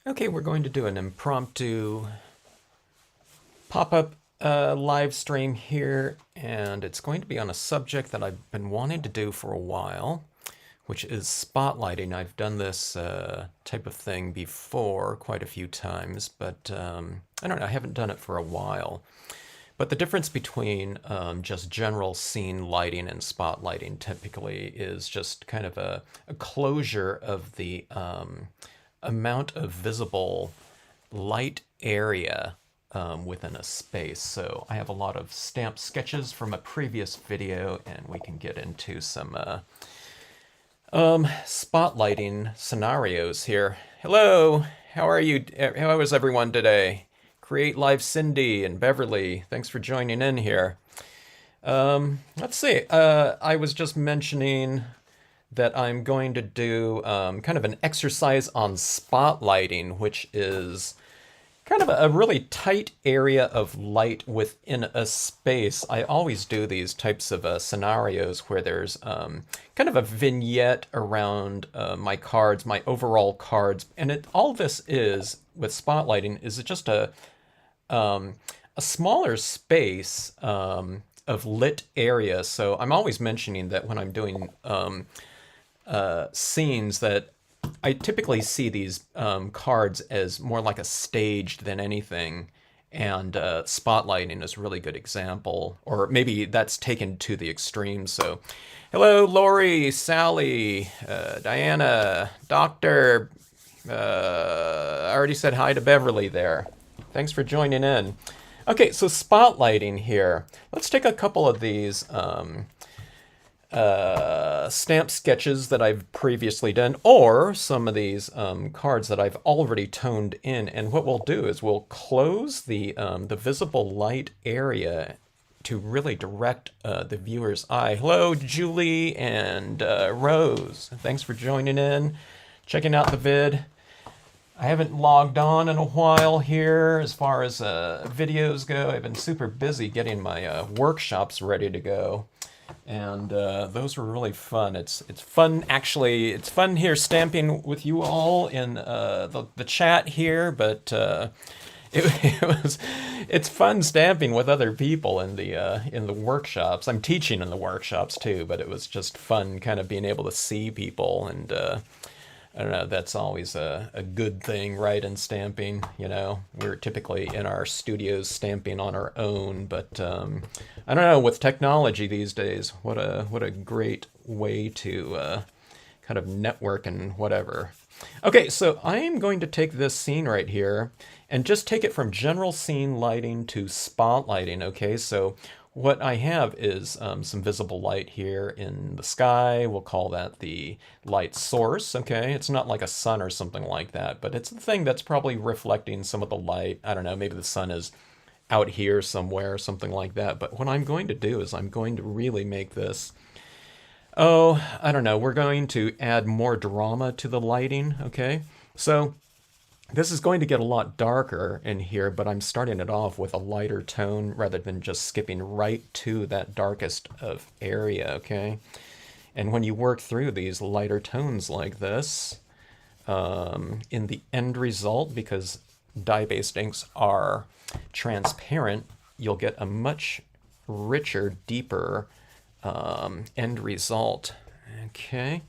Okay, we're going to do an impromptu pop-up live stream here, and it's going to be on a subject that I've been wanting to do for a while, which is spotlighting. I've done this type of thing before quite a few times, but I don't know, I haven't done it for a while. But the difference between just general scene lighting and spotlighting typically is just kind of a closure of the amount of visible light area within a space. So I have a lot of stamp sketches from a previous video, and we can get into some spotlighting scenarios here. Hello, how are you? How is everyone today? Create Live Cindy and Beverly, thanks for joining in here. Let's see, I was just mentioning that I'm going to do kind of an exercise on spotlighting, which is kind of a really tight area of light within a space. I always do these types of scenarios where there's kind of a vignette around my cards, my overall cards, and all this is, with spotlighting, is just a smaller space of lit area. So I'm always mentioning that when I'm doing scenes that I typically see these cards as more like a stage than anything, and spotlighting is a really good example, or maybe that's taken to the extreme. So hello, Lori, Sally, Diana, Doctor, I already said hi to Beverly there. Thanks for joining in. Okay, so spotlighting here. Let's take a couple of these stamp sketches that I've previously done, or some of these cards that I've already toned in. And what we'll do is we'll close the visible light area to really direct the viewer's eye. Hello, Julie and Rose. Thanks for joining in, checking out the vid. I haven't logged on in a while here as far as videos go. I've been super busy getting my workshops ready to go, and those were really fun. It's fun, actually. It's fun here stamping with you all in the chat here, but it's fun stamping with other people in the workshops. I'm teaching in the workshops too, but it was just fun kind of being able to see people, and I don't know, that's always a good thing, right, in stamping. You know, we're typically in our studios stamping on our own, but I don't know, with technology these days, what a great way to kind of network and whatever. Okay, so I am going to take this scene right here and just take it from general scene lighting to spotlighting, okay? So what I have is some visible light here in the sky. We'll call that the light source, okay? It's not like a sun or something like that, but it's the thing that's probably reflecting some of the light. I don't know, maybe the sun is out here somewhere, something like that. But what I'm going to do is I'm going to really make this, oh, I don't know, we're going to add more drama to the lighting, okay? So this is going to get a lot darker in here, but I'm starting it off with a lighter tone rather than just skipping right to that darkest of area, okay? And when you work through these lighter tones like this, in the end result, because dye-based inks are transparent, you'll get a much richer, deeper end result, okay?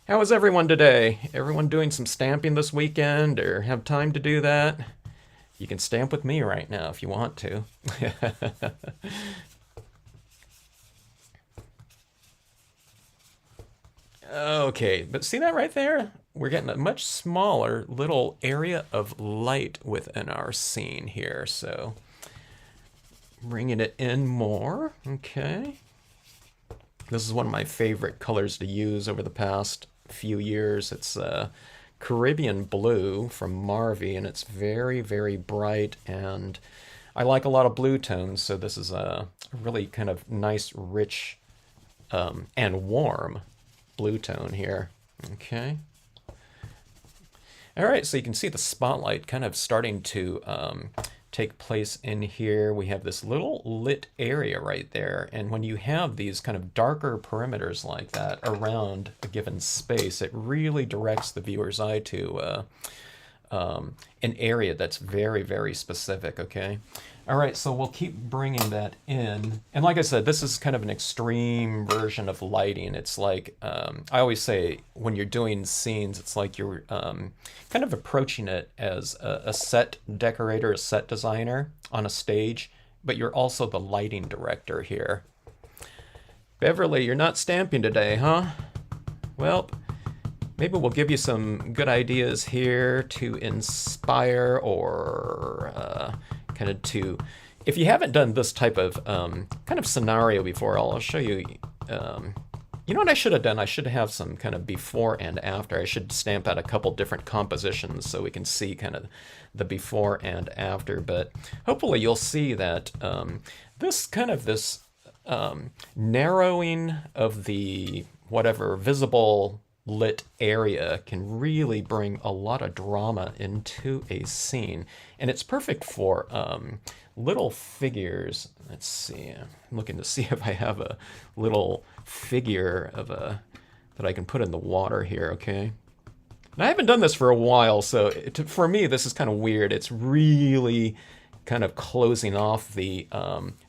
How is everyone today? Everyone doing some stamping this weekend or have time to do that? You can stamp with me right now if you want to. Okay, but see that right there? We're getting a much smaller little area of light within our scene here, so bringing it in more, okay. This is one of my favorite colors to use over the past few years. It's Caribbean blue from Marvy, and it's very, very bright, and I like a lot of blue tones, so this is a really kind of nice, rich, and warm blue tone here. Okay. All right, so you can see the spotlight kind of starting to take place in here. We have this little lit area right there, and when you have these kind of darker perimeters like that around a given space, it really directs the viewer's eye to an area that's very, very specific, okay? All right, so we'll keep bringing that in. And like I said, this is kind of an extreme version of lighting. It's like, I always say when you're doing scenes, it's like you're kind of approaching it as a set decorator, a set designer on a stage, but you're also the lighting director here. Beverly, you're not stamping today, huh? Well, maybe we'll give you some good ideas here to inspire or kind of to, if you haven't done this type of kind of scenario before, I'll show you. You know what I should have done? I should have some kind of before and after. I should stamp out a couple different compositions so we can see kind of the before and after. But hopefully you'll see that this kind of this narrowing of the whatever visible lit area can really bring a lot of drama into a scene, and it's perfect for little figures. Let's see, I'm looking to see if I have a little figure of that I can put in the water here. Okay, and I haven't done this for a while, so for me this is kind of weird. It's really kind of closing off the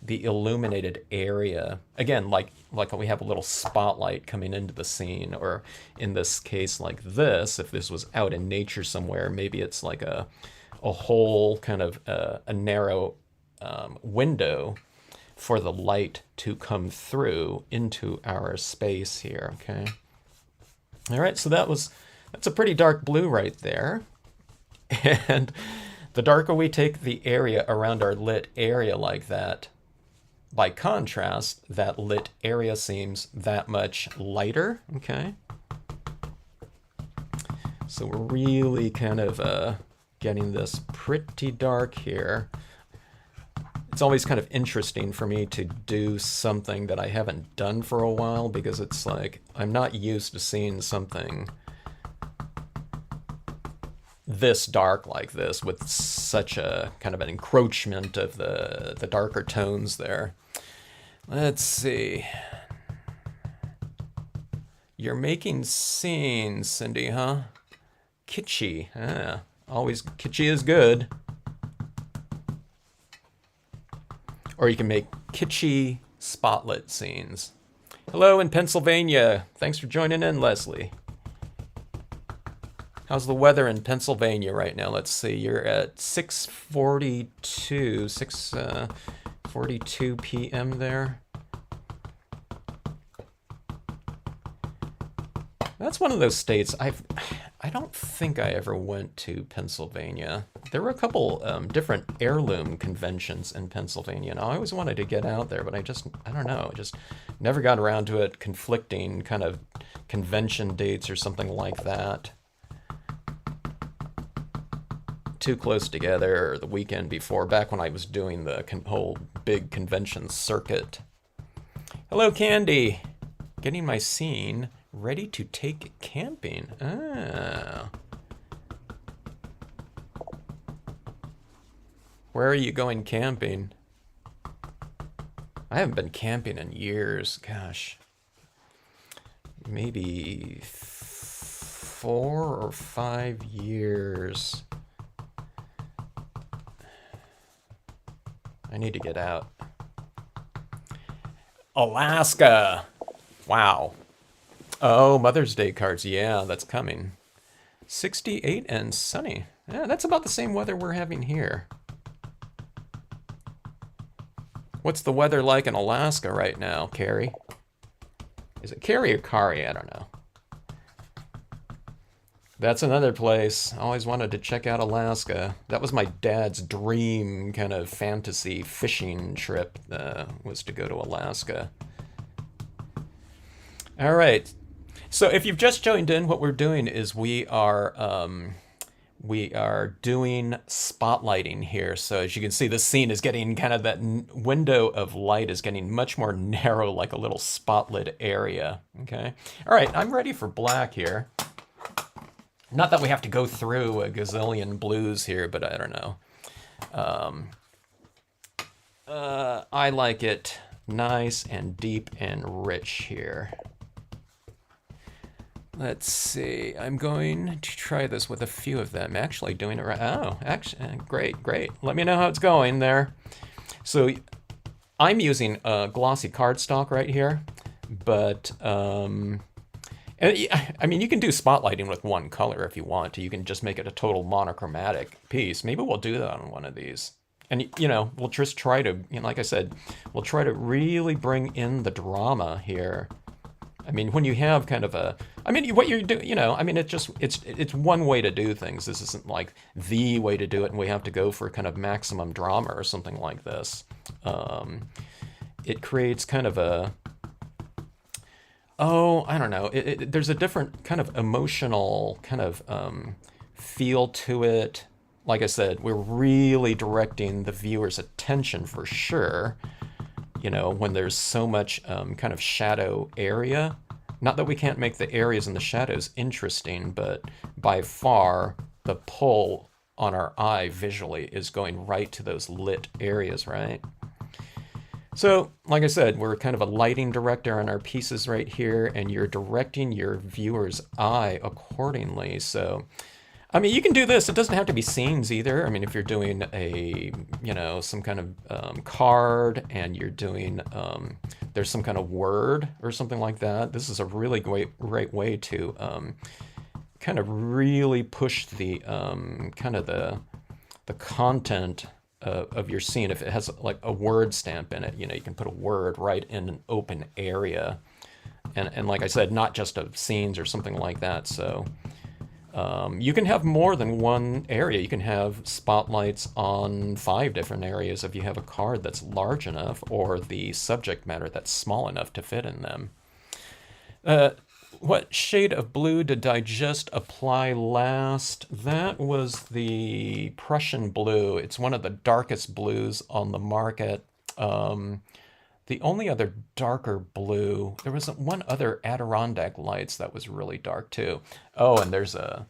illuminated area. Again, like we have a little spotlight coming into the scene, or in this case like this, if this was out in nature somewhere, maybe it's like a whole kind of a narrow window for the light to come through into our space here, okay? All right, so that's a pretty dark blue right there. And the darker we take the area around our lit area like that, by contrast, that lit area seems that much lighter, okay? So we're really kind of getting this pretty dark here. It's always kind of interesting for me to do something that I haven't done for a while, because it's like I'm not used to seeing something this dark like this with such a kind of an encroachment of the darker tones there. Let's see. You're making scenes, Cindy, huh? Kitschy. Ah, always kitschy is good. Or you can make kitschy spotlit scenes. Hello in Pennsylvania. Thanks for joining in, Leslie. How's the weather in Pennsylvania right now? Let's see, you're at 6:42 p.m. there. That's one of those states I don't think I ever went to Pennsylvania. There were a couple different heirloom conventions in Pennsylvania, and I always wanted to get out there, but I don't know, just never got around to it. Conflicting kind of convention dates or something like that. Too close together, or the weekend before, back when I was doing the whole big convention circuit. Hello, Candy. Getting my scene ready to take camping. Ah. Where are you going camping? I haven't been camping in years. Gosh. Maybe 4 or 5 years. I need to get out. Alaska. Wow. Oh, Mother's Day cards. Yeah, that's coming. 68 and sunny. Yeah, that's about the same weather we're having here. What's the weather like in Alaska right now, Carrie? Is it Carrie or Kari? I don't know. That's another place. I always wanted to check out Alaska. That was my dad's dream kind of fantasy fishing trip, was to go to Alaska. All right. So if you've just joined in, what we're doing is we are doing spotlighting here. So as you can see, the scene is getting kind of that window of light is getting much more narrow, like a little spotlit area. Okay. All right. I'm ready for black here. Not that we have to go through a gazillion blues here, but I don't know. I like it nice and deep and rich here. let's see. I'm going to try this with a few of them. Actually doing it right. Oh, actually, great, great. Let me know how it's going there. So I'm using glossy cardstock right here, but I mean, you can do spotlighting with one color if you want to. You can just make it a total monochromatic piece. Maybe we'll do that on one of these. And, we'll just try to, like I said, we'll try to really bring in the drama here. I mean, when you have kind of what you're doing, I mean, it's one way to do things. This isn't like the way to do it, and we have to go for kind of maximum drama or something like this. It creates kind of I don't know. There's a different kind of emotional kind of feel to it. Like I said, we're really directing the viewer's attention for sure. When there's so much kind of shadow area. Not that we can't make the areas and the shadows interesting, but by far the pull on our eye visually is going right to those lit areas, right? So, like I said, we're kind of a lighting director on our pieces right here, and you're directing your viewer's eye accordingly. So, I mean, you can do this. It doesn't have to be scenes either. I mean, if you're doing some kind of card and you're doing, there's some kind of word or something like that, this is a really great way to kind of really push the kind of the content of your scene. If it has like a word stamp in it, you can put a word right in an open area. And like I said, not just of scenes or something like that. So you can have more than one area. You can have spotlights on 5 different areas if you have a card that's large enough, or the subject matter that's small enough to fit in them. What shade of blue did I just apply last? That was the Prussian blue. It's one of the darkest blues on the market. The only other darker blue, there was one other Adirondack Lights that was really dark too. Oh, and there's a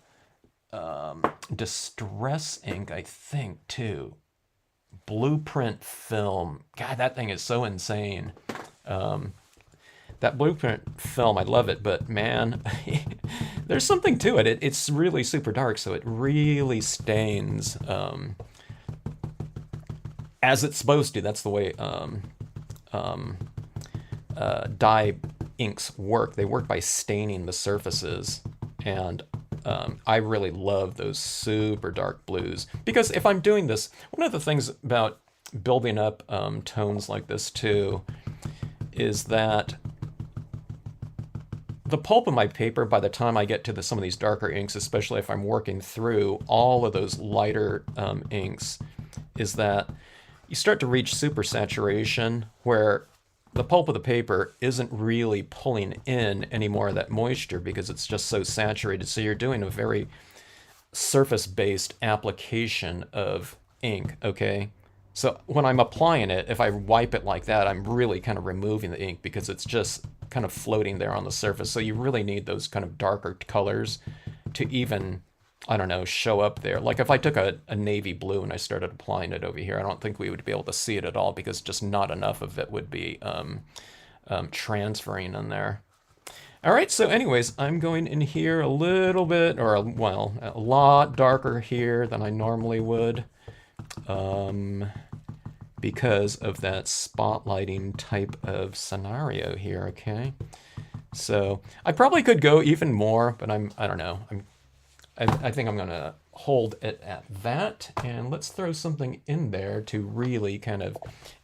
Distress ink, I think, too. Blueprint film. God, that thing is so insane. That Blueprint film, I love it, but man, there's something to it. It's really super dark, so it really stains as it's supposed to. That's the way dye inks work. They work by staining the surfaces, and I really love those super dark blues, because if I'm doing this, one of the things about building up tones like this too is that the pulp of my paper, by the time I get to some of these darker inks, especially if I'm working through all of those lighter inks, is that you start to reach supersaturation, where the pulp of the paper isn't really pulling in any more of that moisture because it's just so saturated. So you're doing a very surface-based application of ink, okay? So when I'm applying it, if I wipe it like that, I'm really kind of removing the ink because it's just kind of floating there on the surface. So you really need those kind of darker colors to even, I don't know, show up there. Like if I took a navy blue and I started applying it over here, I don't think we would be able to see it at all because just not enough of it would be transferring in there. All right, so anyways, I'm going in here a little bit, or well, a lot darker here than I normally would. Because of that spotlighting type of scenario here, okay? So I probably could go even more, but I don't know. I think I'm gonna hold it at that, and let's throw something in there to really kind of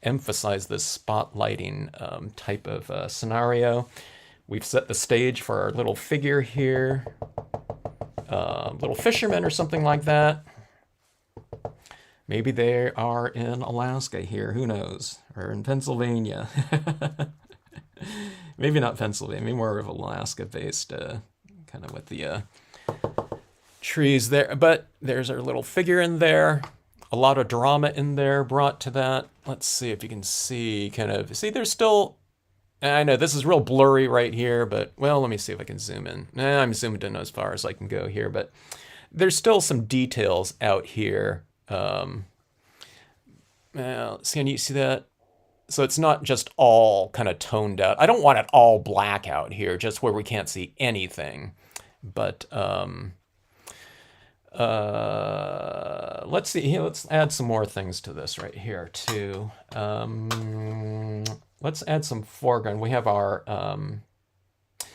emphasize this spotlighting type of scenario. We've set the stage for our little figure here, little fisherman or something like that. Maybe they are in Alaska here, who knows? Or in Pennsylvania. Maybe not Pennsylvania, maybe more of Alaska-based, kind of with the trees there. But there's our little figure in there. A lot of drama in there brought to that. Let's see if you can see kind of, see there's still, I know this is real blurry right here, but well, let me see if I can zoom in. I'm zoomed in as far as I can go here, but there's still some details out here. Can you see that? So it's not just all kind of toned out. I don't want it all black out here, just where we can't see anything. But let's see here. Let's add some more things to this right here too. Let's add some foreground. We have our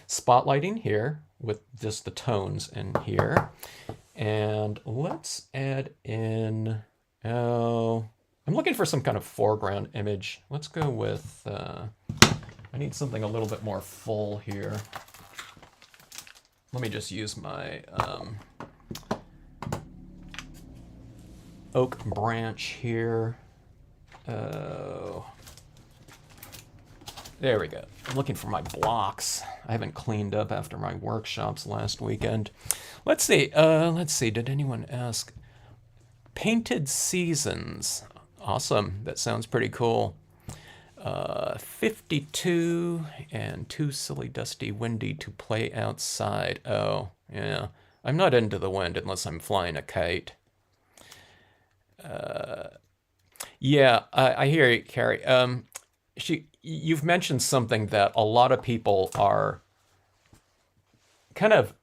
spotlighting here with just the tones in here. And let's add in, oh, I'm looking for some kind of foreground image. Let's go with, I need something a little bit more full here. Let me just use my oak branch here. Oh, there we go. I'm looking for my blocks. I haven't cleaned up after my workshops last weekend. Let's see. Did anyone ask? Painted seasons. Awesome. That sounds pretty cool. 52 and too silly, dusty, windy to play outside. Oh, yeah. I'm not into the wind unless I'm flying a kite. Yeah, I hear you, Carrie. You've mentioned something that a lot of people are kind of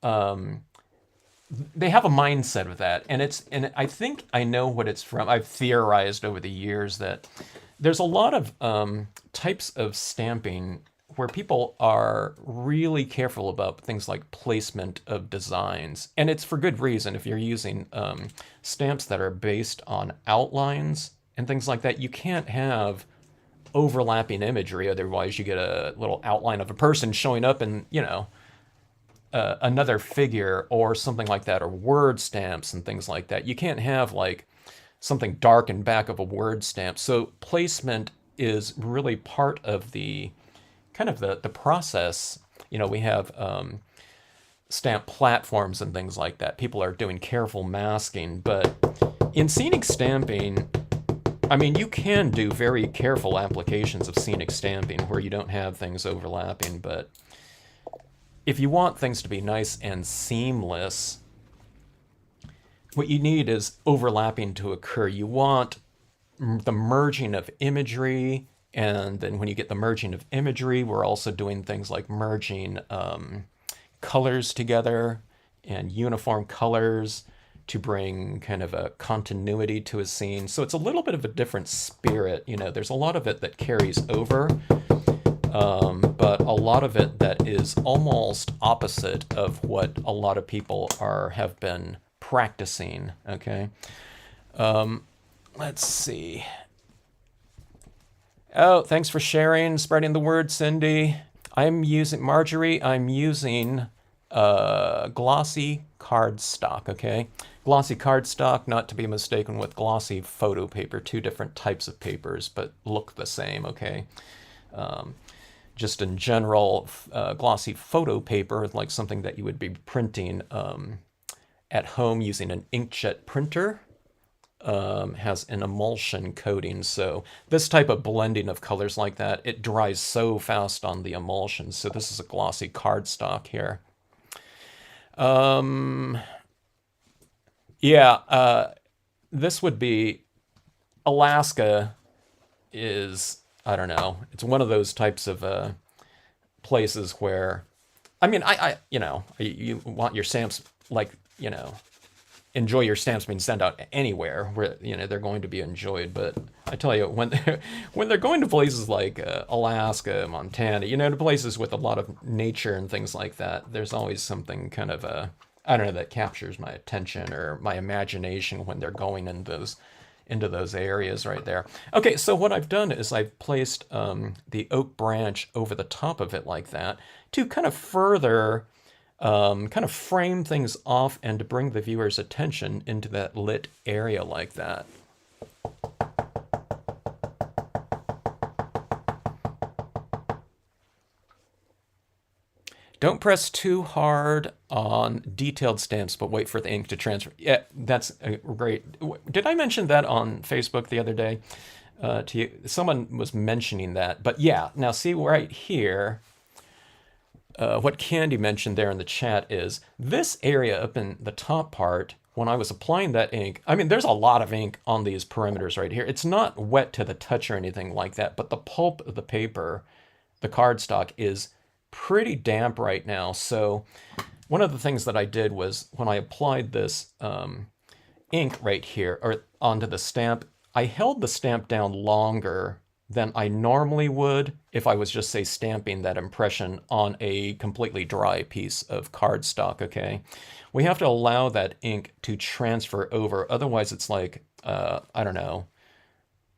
they have a mindset of that, and I think I know what it's from. I've theorized over the years that there's a lot of types of stamping where people are really careful about things like placement of designs, and it's for good reason. If you're using stamps that are based on outlines and things like that, you can't have overlapping imagery, otherwise you get a little outline of a person showing up in, another figure or something like that, or word stamps and things like that. You can't have like something dark in back of a word stamp. So placement is really part of the kind of the process. We have stamp platforms and things like that. People are doing careful masking, but in scenic stamping, I mean, you can do very careful applications of scenic stamping where you don't have things overlapping, but if you want things to be nice and seamless, what you need is overlapping to occur. You want the merging of imagery, and then when you get the merging of imagery, we're also doing things like merging colors together and uniform colors to bring kind of a continuity to a scene. So it's a little bit of a different spirit. There's a lot of it that carries over, but a lot of it that is almost opposite of what a lot of people have been practicing. Okay. Let's see. Oh, thanks for sharing, spreading the word, Cindy. I'm using glossy cardstock, okay? Glossy cardstock, not to be mistaken with glossy photo paper, two different types of papers, but look the same, okay? Just in general, glossy photo paper, like something that you would be printing at home using an inkjet printer, has an emulsion coating. So this type of blending of colors like that, it dries so fast on the emulsion. So this is a glossy cardstock here. This would be Alaska is, I don't know, it's one of those types of places where, I mean, you want your stamps, like, enjoy your stamps being sent out anywhere where they're going to be enjoyed. But I tell you, when they're going to places like Alaska, Montana, to places with a lot of nature and things like that, there's always something kind of I don't know, that captures my attention or my imagination when they're going into those areas right there. Okay, so what I've done is I've placed the oak branch over the top of it like that to kind of further kind of frame things off and to bring the viewer's attention into that lit area like that. Don't press too hard on detailed stamps, but wait for the ink to transfer. Yeah, that's great. Did I mention that on Facebook the other day to you? Someone was mentioning that. But yeah, now see right here, what Candy mentioned there in the chat is this area up in the top part, when I was applying that ink, I mean, there's a lot of ink on these perimeters right here. It's not wet to the touch or anything like that, but the pulp of the paper, the cardstock, is pretty damp right now. So one of the things that I did was when I applied this ink right here or onto the stamp, I held the stamp down longer than I normally would if I was just, say, stamping that impression on a completely dry piece of cardstock, okay? We have to allow that ink to transfer over. Otherwise, it's like, I don't know,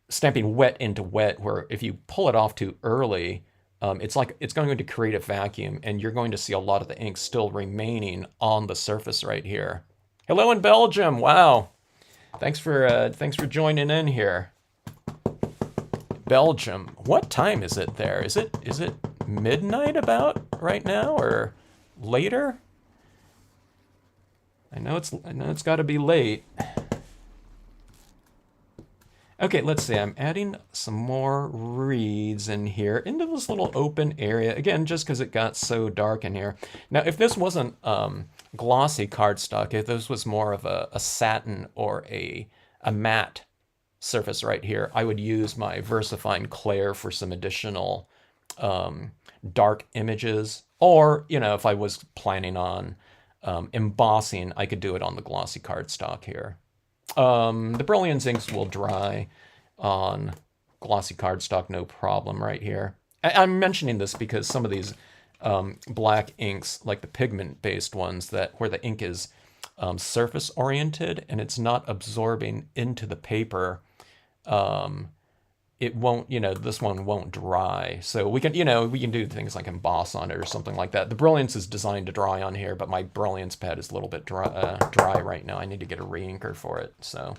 stamping wet into wet, where if you pull it off too early, it's like it's going to create a vacuum, and you're going to see a lot of the ink still remaining on the surface right here. Hello in Belgium. Wow. Thanks for joining in here. Belgium. What time is it there? Is it midnight about right now or later? I know it's got to be late. Okay, let's see. I'm adding some more reeds in here into this little open area. Again, just because it got so dark in here. Now, if this wasn't glossy cardstock, if this was more of a satin or a matte surface right here, I would use my VersaFine Clair for some additional dark images. Or, you know, if I was planning on embossing, I could do it on the glossy cardstock here. The Brilliance inks will dry on glossy cardstock, no problem right here. I'm mentioning this because some of these black inks, like the pigment-based ones, where the ink is surface-oriented and it's not absorbing into the paper, it won't, you know, this one won't dry. So we can, you know, we can do things like emboss on it or something like that. The Brilliance is designed to dry on here, but my Brilliance pad is a little bit dry right now. I need to get a re-inker for it. So,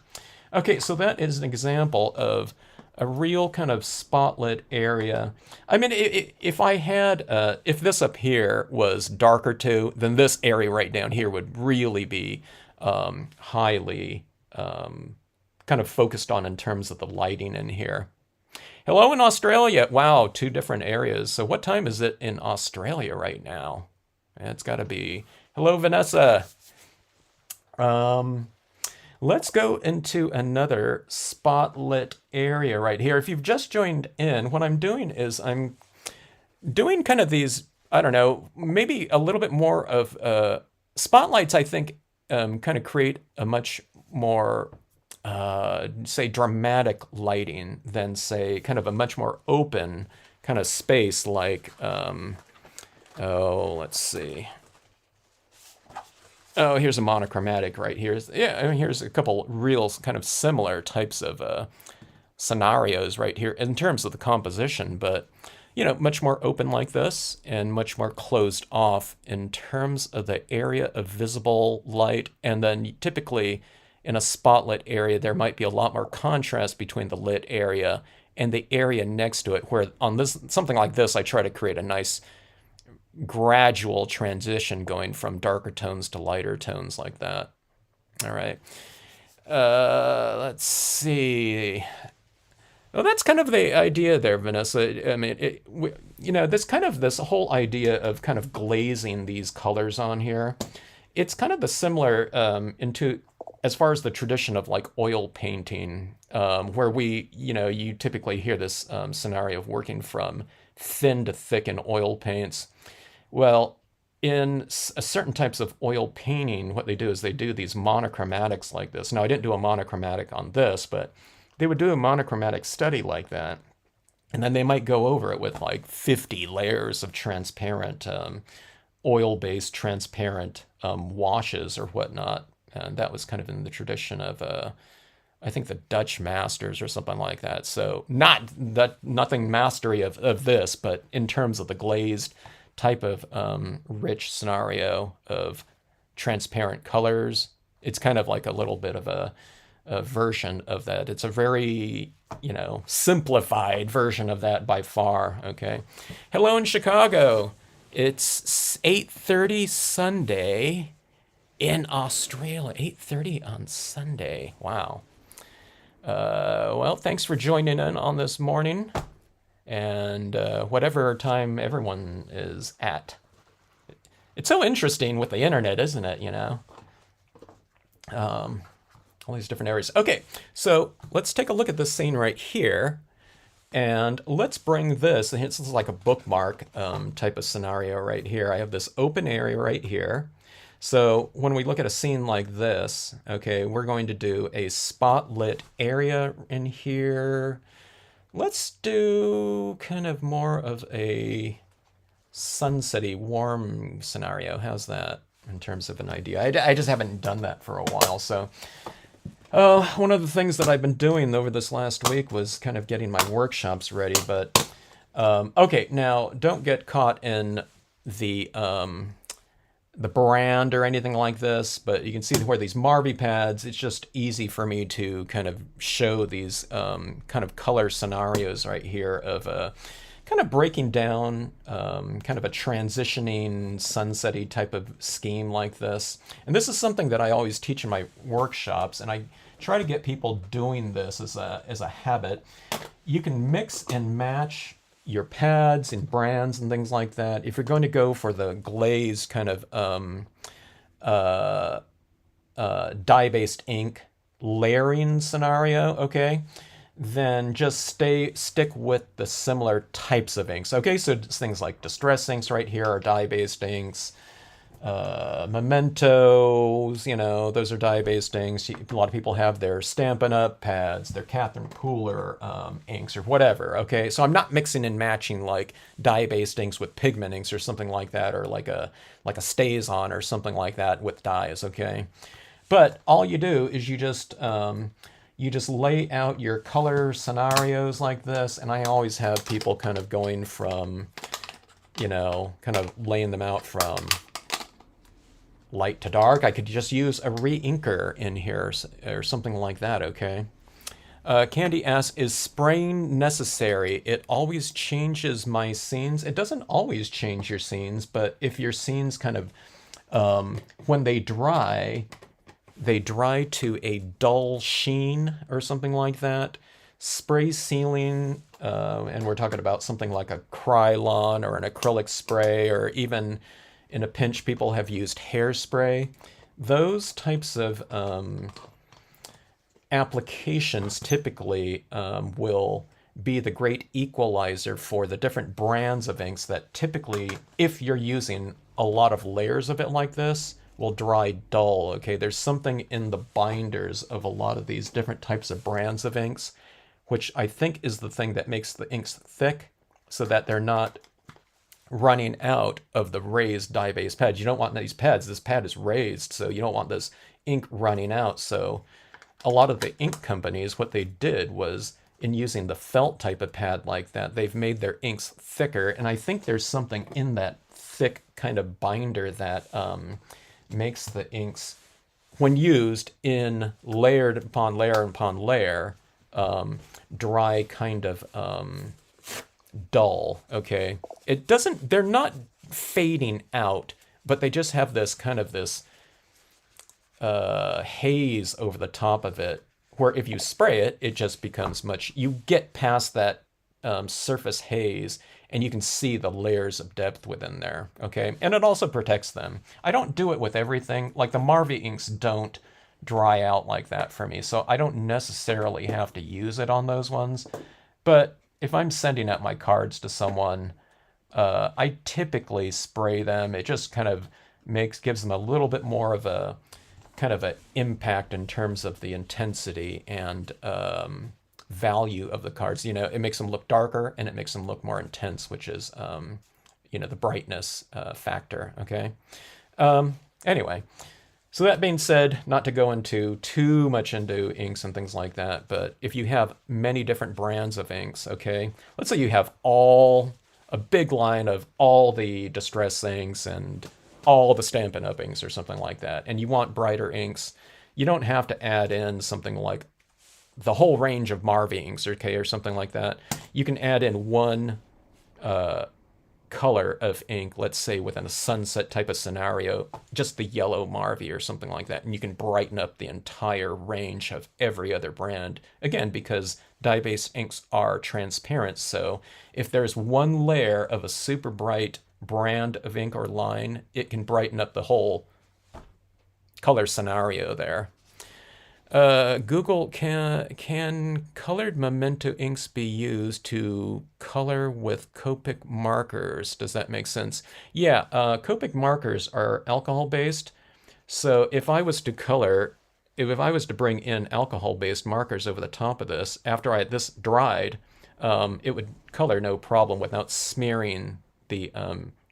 okay, so that is an example of a real kind of spotlit area. I mean, if I had, if this up here was darker too, then this area right down here would really be highly kind of focused on in terms of the lighting in here. Hello in Australia. Wow, 2 different areas. So what time is it in Australia right now? It's got to be... Hello, Vanessa. Let's go into another spotlit area right here. If you've just joined in, what I'm doing is I'm doing kind of these, I don't know, maybe a little bit more of spotlights, I think, kind of create a much more... say dramatic lighting than, say, kind of a much more open kind of space like, oh, let's see. Oh, here's a monochromatic right here. Yeah, I mean, here's a couple real kind of similar types of scenarios right here in terms of the composition, but, you know, much more open like this and much more closed off in terms of the area of visible light. And then typically in a spotlit area, there might be a lot more contrast between the lit area and the area next to it, where on this, something like this, I try to create a nice gradual transition going from darker tones to lighter tones like that. All right. Let's see. Well, that's kind of the idea there, Vanessa. I mean, you know, this whole idea of kind of glazing these colors on here, it's kind of the similar as far as the tradition of like oil painting, where you typically hear this scenario of working from thin to thick in oil paints. Well, in certain types of oil painting, what they do is they do these monochromatics like this. Now, I didn't do a monochromatic on this, but they would do a monochromatic study like that. And then they might go over it with like 50 layers of transparent, oil-based transparent washes or whatnot. And that was kind of in the tradition of, I think, the Dutch masters or something like that. So nothing mastery of this, but in terms of the glazed type of rich scenario of transparent colors, it's kind of like a little bit of a version of that. It's a very, simplified version of that by far, okay? Hello in Chicago. It's 8:30 Sunday in Australia. 8:30 on Sunday. Wow. Well, thanks for joining in on this morning. And whatever time everyone is at. It's so interesting with the internet, isn't it, all these different areas. Okay, so let's take a look at this scene right here. And let's bring this, and this is like a bookmark type of scenario right here. I have this open area right here. So when we look at a scene like this, okay, we're going to do a spotlit area in here. Let's do kind of more of a sunsetty, warm scenario. How's that in terms of an idea? I just haven't done that for a while. So one of the things that I've been doing over this last week was kind of getting my workshops ready. But okay, now don't get caught in the brand or anything like this, but you can see where these Marvy pads, it's just easy for me to kind of show these kind of color scenarios right here of kind of breaking down kind of a transitioning sunsetty type of scheme like this. And this is something that I always teach in my workshops, and I try to get people doing this as a habit. You can mix and match your pads and brands and things like that. If you're going to go for the glaze kind of dye-based ink layering scenario, okay, then just stick with the similar types of inks. Okay, so things like distress inks right here are dye-based inks. Mementos, you know, those are dye-based inks. A lot of people have their Stampin' Up pads, their Catherine Pooler inks or whatever, okay? So I'm not mixing and matching like dye-based inks with pigment inks or something like that, or like a StazOn or something like that with dyes, okay? But all you do is you just lay out your color scenarios like this, and I always have people kind of going from, you know, kind of laying them out from light to dark. I could just use a re-inker in here or something like that, okay? Candy asks, is spraying necessary? It always changes my scenes. It doesn't always change your scenes, but if your scenes kind of, when they dry to a dull sheen or something like that, spray sealing, and we're talking about something like a Krylon or an acrylic spray, or even in a pinch, people have used hairspray. Those types of applications typically will be the great equalizer for the different brands of inks that typically, if you're using a lot of layers of it like this, will dry dull. Okay, there's something in the binders of a lot of these different types of brands of inks, which I think is the thing that makes the inks thick, so that they're not running out of the raised dye-based pads. You don't want these pads. This pad is raised, so you don't want this ink running out. So a lot of the ink companies, what they did was, in using the felt type of pad like that, they've made their inks thicker. And I think there's something in that thick kind of binder that makes the inks, when used in layered upon layer upon layer, dry kind of dull, okay? It doesn't, they're not fading out, but they just have this kind of this haze over the top of it, where if you spray it, it just becomes much, you get past that surface haze, and you can see the layers of depth within there, okay? And it also protects them. I don't do it with everything. Like the Marvy inks don't dry out like that for me, so I don't necessarily have to use it on those ones. But if I'm sending out my cards to someone, I typically spray them. It just kind of gives them a little bit more of a kind of an impact in terms of the intensity and value of the cards. You know, it makes them look darker and it makes them look more intense, which is, you know, the brightness factor, okay? Anyway, so that being said, not to go into too much into inks and things like that, but if you have many different brands of inks, okay, let's say you have a big line of all the distress inks and all the Stampin' Up inks or something like that, and you want brighter inks, you don't have to add in something like the whole range of Marvy inks, okay, or something like that. You can add in one color of ink, let's say within a sunset type of scenario, just the yellow Marvy or something like that, and you can brighten up the entire range of every other brand. Again, because dye-based inks are transparent, so if there's one layer of a super bright brand of ink or line, it can brighten up the whole color scenario there. Google, can colored Memento inks be used to color with Copic markers? Does that make sense? Yeah, Copic markers are alcohol-based, So if I was to color, if I was to bring in alcohol-based markers over the top of this, after this dried, it would color no problem without smearing the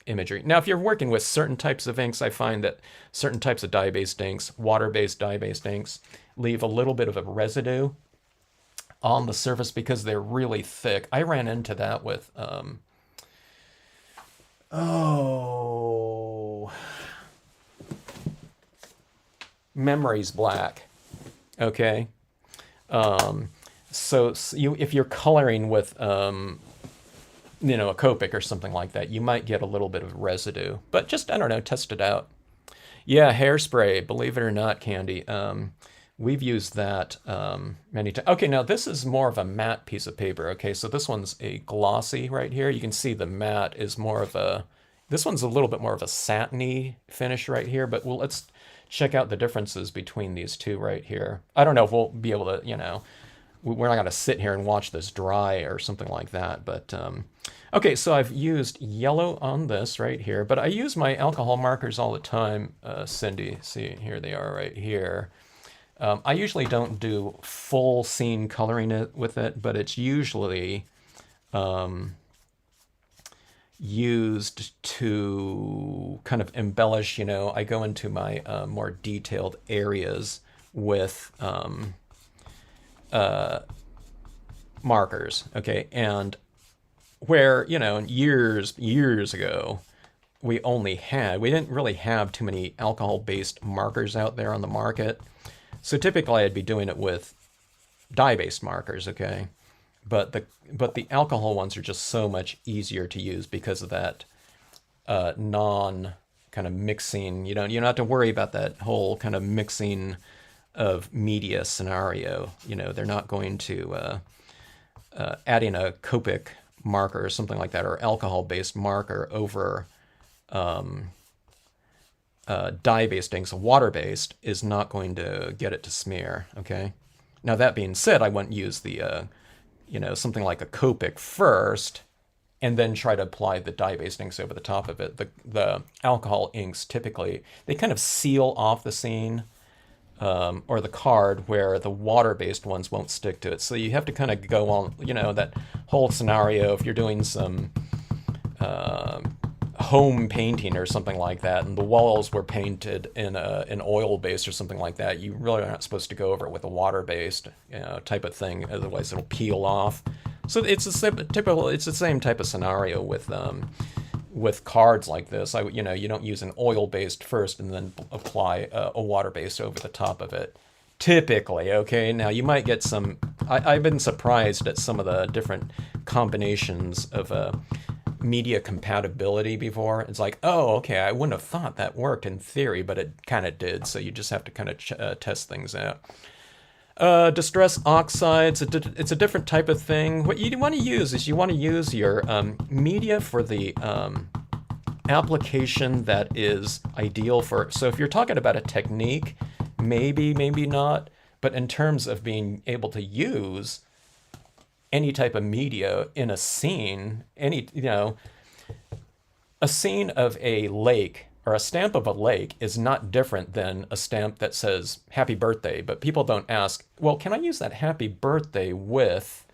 imagery. Now, if you're working with certain types of inks, I find that certain types of dye-based inks, water-based dye-based inks, leave a little bit of a residue on the surface because they're really thick. I ran into that with, oh, Memories Black. Okay. So if you're coloring with, a Copic or something like that, you might get a little bit of residue. But just, I don't know, test it out. Yeah, hairspray, believe it or not, Candy. We've used that many times. Okay, now this is more of a matte piece of paper. Okay, so this one's a glossy right here. You can see the matte is more of a, this one's a little bit more of a satiny finish right here, but let's check out the differences between these two right here. I don't know if we'll be able to, we're not going to sit here and watch this dry or something like that, but okay, so I've used yellow on this right here, but I use my alcohol markers all the time, Cindy. See, here they are right here. I usually don't do full scene coloring with it, but it's usually used to kind of embellish, I go into my more detailed areas with markers, okay? And where, years ago, we didn't really have too many alcohol-based markers out there on the market. So typically I'd be doing it with dye-based markers, okay? But the alcohol ones are just so much easier to use because of that non kind of mixing. You don't have to worry about that whole kind of mixing of media scenario. They're not going to add in a Copic marker or something like that, or alcohol-based marker over dye-based inks. Water-based is not going to get it to smear, okay? Now that being said, I wouldn't use the, something like a Copic first and then try to apply the dye-based inks over the top of it. The alcohol inks typically, they kind of seal off the scene or the card where the water-based ones won't stick to it. So you have to kind of go on, that whole scenario if you're doing some home painting or something like that, and the walls were painted in an oil base or something like that. You really are not supposed to go over it with a water-based type of thing, otherwise it'll peel off. So it's the same type of scenario with cards like this. You don't use an oil-based first and then apply a water-based over the top of it. Typically, okay. Now you might get some. I've been surprised at some of the different combinations of media compatibility before. It's like, oh, okay, I wouldn't have thought that worked in theory, but it kind of did. So you just have to kind of test things out. Distress oxides, it's a different type of thing. What you want to use is you want to use your media for the application that is ideal for. So if you're talking about a technique, maybe not. But in terms of being able to use any type of media in a scene, a scene of a lake or a stamp of a lake is not different than a stamp that says happy birthday. But people don't ask, well, can I use that happy birthday with,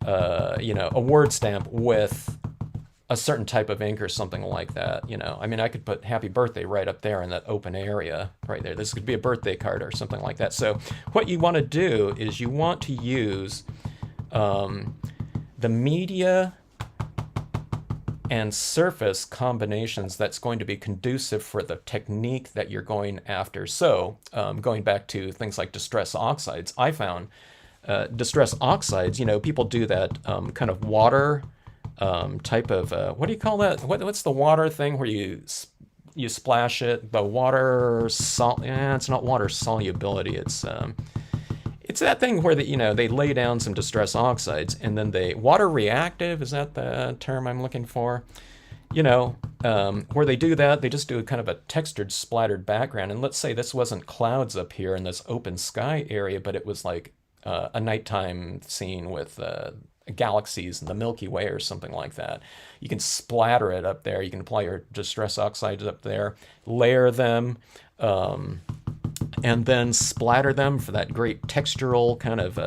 a word stamp with a certain type of ink or something like that? I could put happy birthday right up there in that open area right there. This could be a birthday card or something like that. So what you want to do is you want to use the media and surface combinations that's going to be conducive for the technique that you're going after. So going back to things like distress oxides, I found distress oxides, people do that kind of water type of, what do you call that? What's the water thing where you splash it? The water, it's not water solubility. It's that thing where they lay down some distress oxides and then water reactive, is that the term I'm looking for? Where they do that, they just do kind of a textured splattered background. And let's say this wasn't clouds up here in this open sky area, but it was like a nighttime scene with galaxies and the Milky Way or something like that. You can splatter it up there. You can apply your distress oxides up there, layer them. and then splatter them for that great textural kind of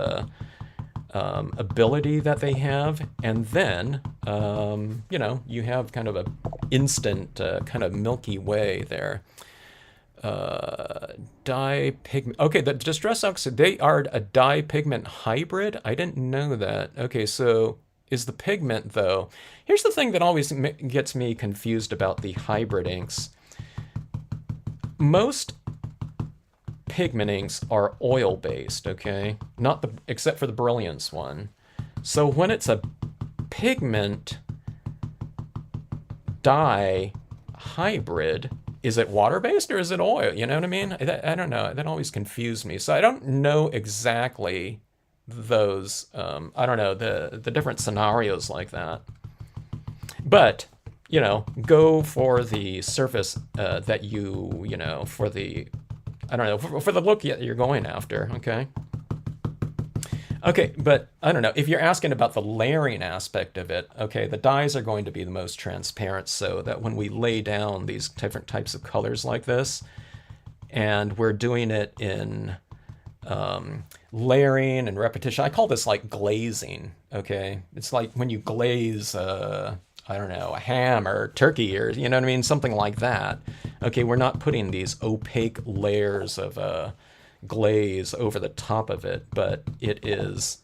ability that they have, and then you have kind of a instant kind of Milky Way there. Dye pigment. Okay, the Distress Oxide, they are a dye pigment hybrid. I didn't know that. Okay, so is the pigment though? Here's the thing that always gets me confused about the hybrid inks. Most pigment inks are oil based, okay? Not the except for the Brilliance one. So when it's a pigment dye hybrid, is it water-based or is it oil? You know what I mean? I don't know. That always confused me. So I don't know exactly those, I don't know, the different scenarios like that. But, go for the surface that for the, I don't know, for the look that you're going after, okay? Okay, but I don't know, if you're asking about the layering aspect of it, okay, the dyes are going to be the most transparent so that when we lay down these different types of colors like this, and we're doing it in layering and repetition, I call this like glazing, okay? It's like when you glaze, I don't know, a ham or turkey or, you know what I mean? Something like that. Okay, we're not putting these opaque layers of glaze over the top of it, but it is,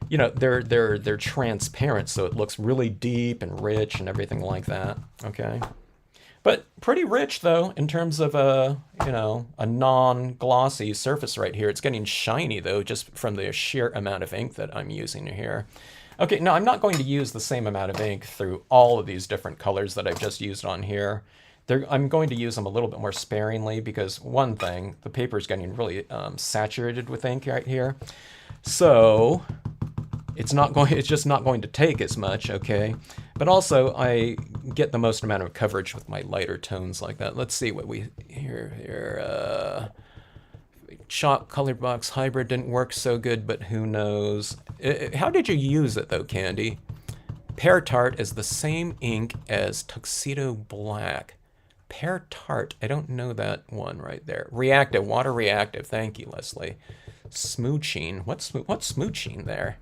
they're transparent, so it looks really deep and rich and everything like that. Okay, but pretty rich though in terms of a non-glossy surface right here. It's getting shiny though just from the sheer amount of ink that I'm using here. Okay, now I'm not going to use the same amount of ink through all of these different colors that I've just used on here. I'm going to use them a little bit more sparingly because one thing, the paper is getting really saturated with ink right here. So it's just not going to take as much, okay? But also I get the most amount of coverage with my lighter tones like that. Let's see what we here. Chalk colored box hybrid didn't work so good, but who knows? How did you use it though, Candy? Pear Tart is the same ink as Tuxedo Black. Pear Tart, I don't know that one right there. Reactive, water reactive. Thank you, Leslie. Smooching. What's smooching there?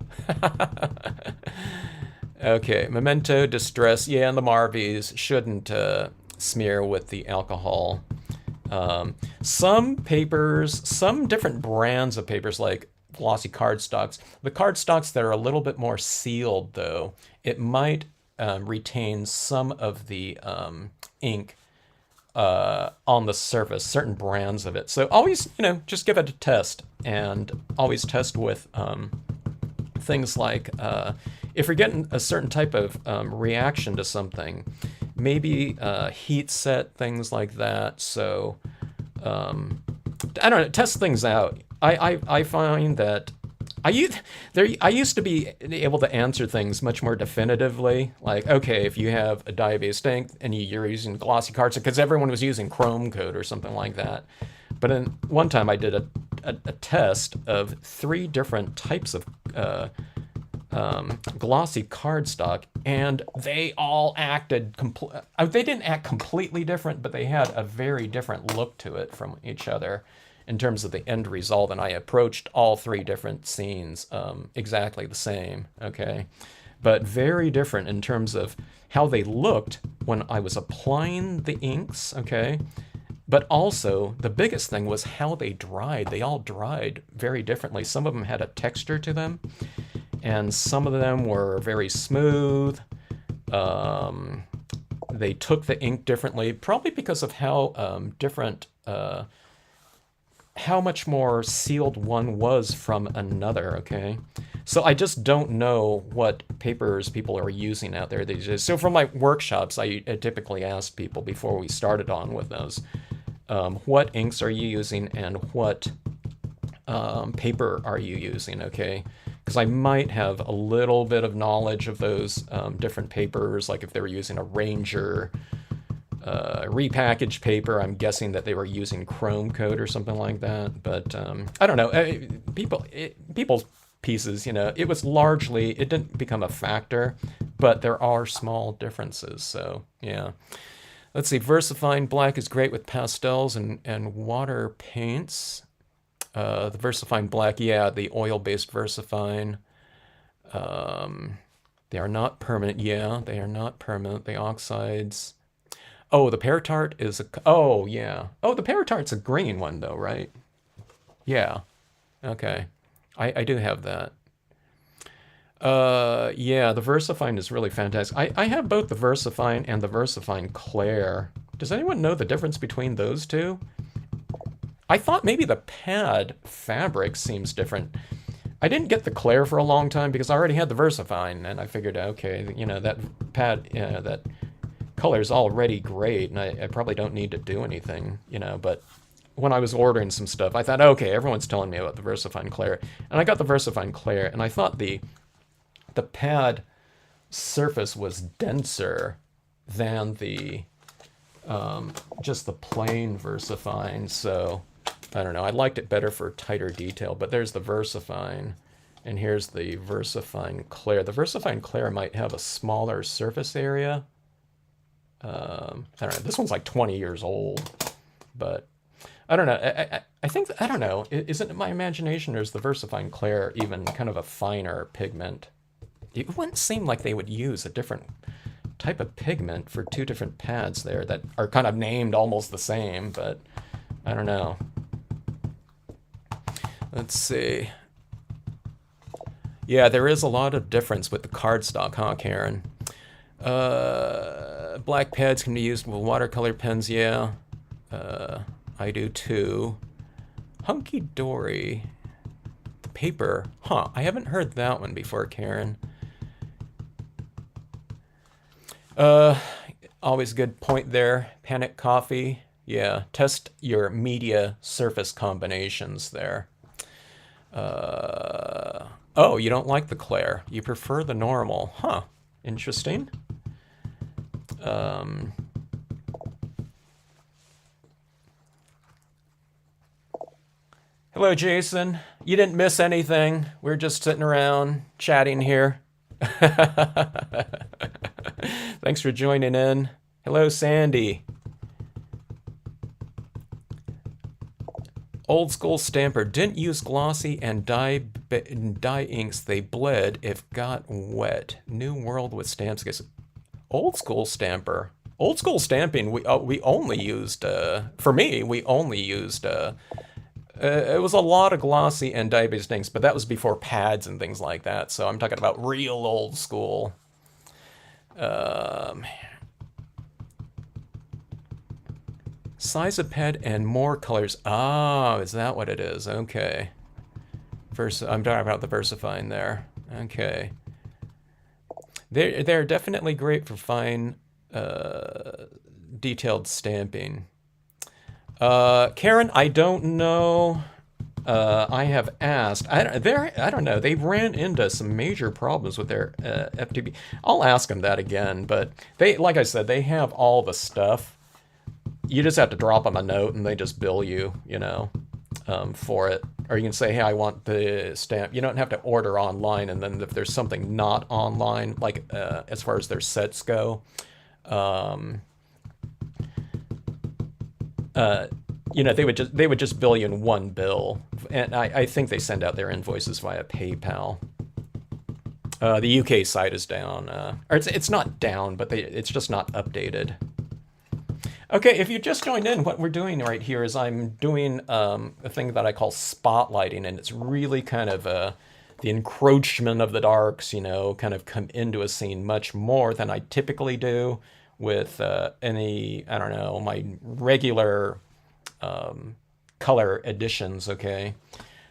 Okay, Memento, Distress. Yeah, and the Marvies shouldn't smear with the alcohol. Some papers, some different brands of papers like glossy cardstocks. The cardstocks that are a little bit more sealed though, it might retain some of the ink on the surface, certain brands of it. So always, just give it a test, and always test with things like if you're getting a certain type of reaction to something, maybe heat set, things like that. So I don't know, test things out. I find that I used to be able to answer things much more definitively. Like, okay, if you have a dye-based ink and you're using glossy cards, because everyone was using chrome coat or something like that. But in one time I did a test of 3 different types of glossy cardstock, and they all acted they didn't act completely different, but they had a very different look to it from each other in terms of the end result, and I approached all 3 different scenes exactly the same, okay? But very different in terms of how they looked when I was applying the inks, okay? But also, the biggest thing was how they dried. They all dried very differently. Some of them had a texture to them, and some of them were very smooth. They took the ink differently, probably because of how different how much more sealed one was from another, okay? So I just don't know what papers people are using out there these days. So for my workshops, I typically ask people before we started on with those, what inks are you using and what paper are you using, okay? Because I might have a little bit of knowledge of those different papers, like if they were using a Ranger repackaged paper, I'm guessing that they were using chrome coat or something like that. But I don't know. People's pieces, it was largely, it didn't become a factor, but there are small differences. So yeah. Let's see, VersaFine Black is great with pastels and water paints. The VersaFine Black, yeah, the oil-based VersaFine. They are not permanent. Yeah, they are not permanent. The oxides. Oh, the pear tart is a. Oh, yeah. Oh, the pear tart's a green one, though, right? Yeah. Okay. I do have that. Yeah, the VersaFine is really fantastic. I have both the VersaFine and the VersaFine Clair. Does anyone know the difference between those two? I thought maybe the pad fabric seems different. I didn't get the Clair for a long time because I already had the VersaFine, and I figured, okay, you know, that pad, that color is already great, and I probably don't need to do anything, you know, but when I was ordering some stuff, I thought, okay, everyone's telling me about the VersaFine Clair, and I got the VersaFine Clair, and I thought the pad surface was denser than the just the plain VersaFine, so I don't know. I liked it better for tighter detail, but there's the VersaFine, and here's the VersaFine Clair. The VersaFine Clair might have a smaller surface area. I don't know. This one's like 20 years old, but I don't know. I think, I don't know. Is it my imagination, or is the VersaFine Clair even kind of a finer pigment? It wouldn't seem like they would use a different type of pigment for two different pads there that are kind of named almost the same, but I don't know. Let's see. Yeah, there is a lot of difference with the cardstock, huh, Karen? Black pads can be used with watercolor pens, yeah. I do too. Hunky Dory. The paper. Huh, I haven't heard that one before, Karen. Always a good point there. Panic Coffee. Yeah, test your media surface combinations there. Oh, you don't like the Clair. You prefer the normal. Huh, interesting. Hello, Jason. You didn't miss anything. We're just sitting around chatting here. Thanks for joining in. Hello, Sandy. Old school stamper didn't use glossy and dye inks. They bled if got wet. New world with Stampscapes. Old school stamper. Old school stamping. We only used. For me, we only used. It was a lot of glossy and dye-based inks, but that was before pads and things like that. So I'm talking about real old school. Size of pad and more colors. Ah, is that what it is? Okay. I'm talking about the VersaFine there. Okay. They're definitely great for fine, detailed stamping. Karen, I don't know. I have asked. I don't know. They ran into some major problems with their FTP. I'll ask them that again. But they, like I said, they have all the stuff. You just have to drop them a note, and they just bill you, you know, for it. Or you can say, hey, I want the stamp. You don't have to order online, and then if there's something not online, like as far as their sets go, you know, they would just bill you in one bill, and I think they send out their invoices via PayPal. The UK site is down, or it's not down, but it's just not updated. Okay, if you just joined in, what we're doing right here is I'm doing a thing that I call spotlighting, and it's really kind of the encroachment of the darks, you know, kind of come into a scene much more than I typically do with any, I don't know, my regular color additions, okay?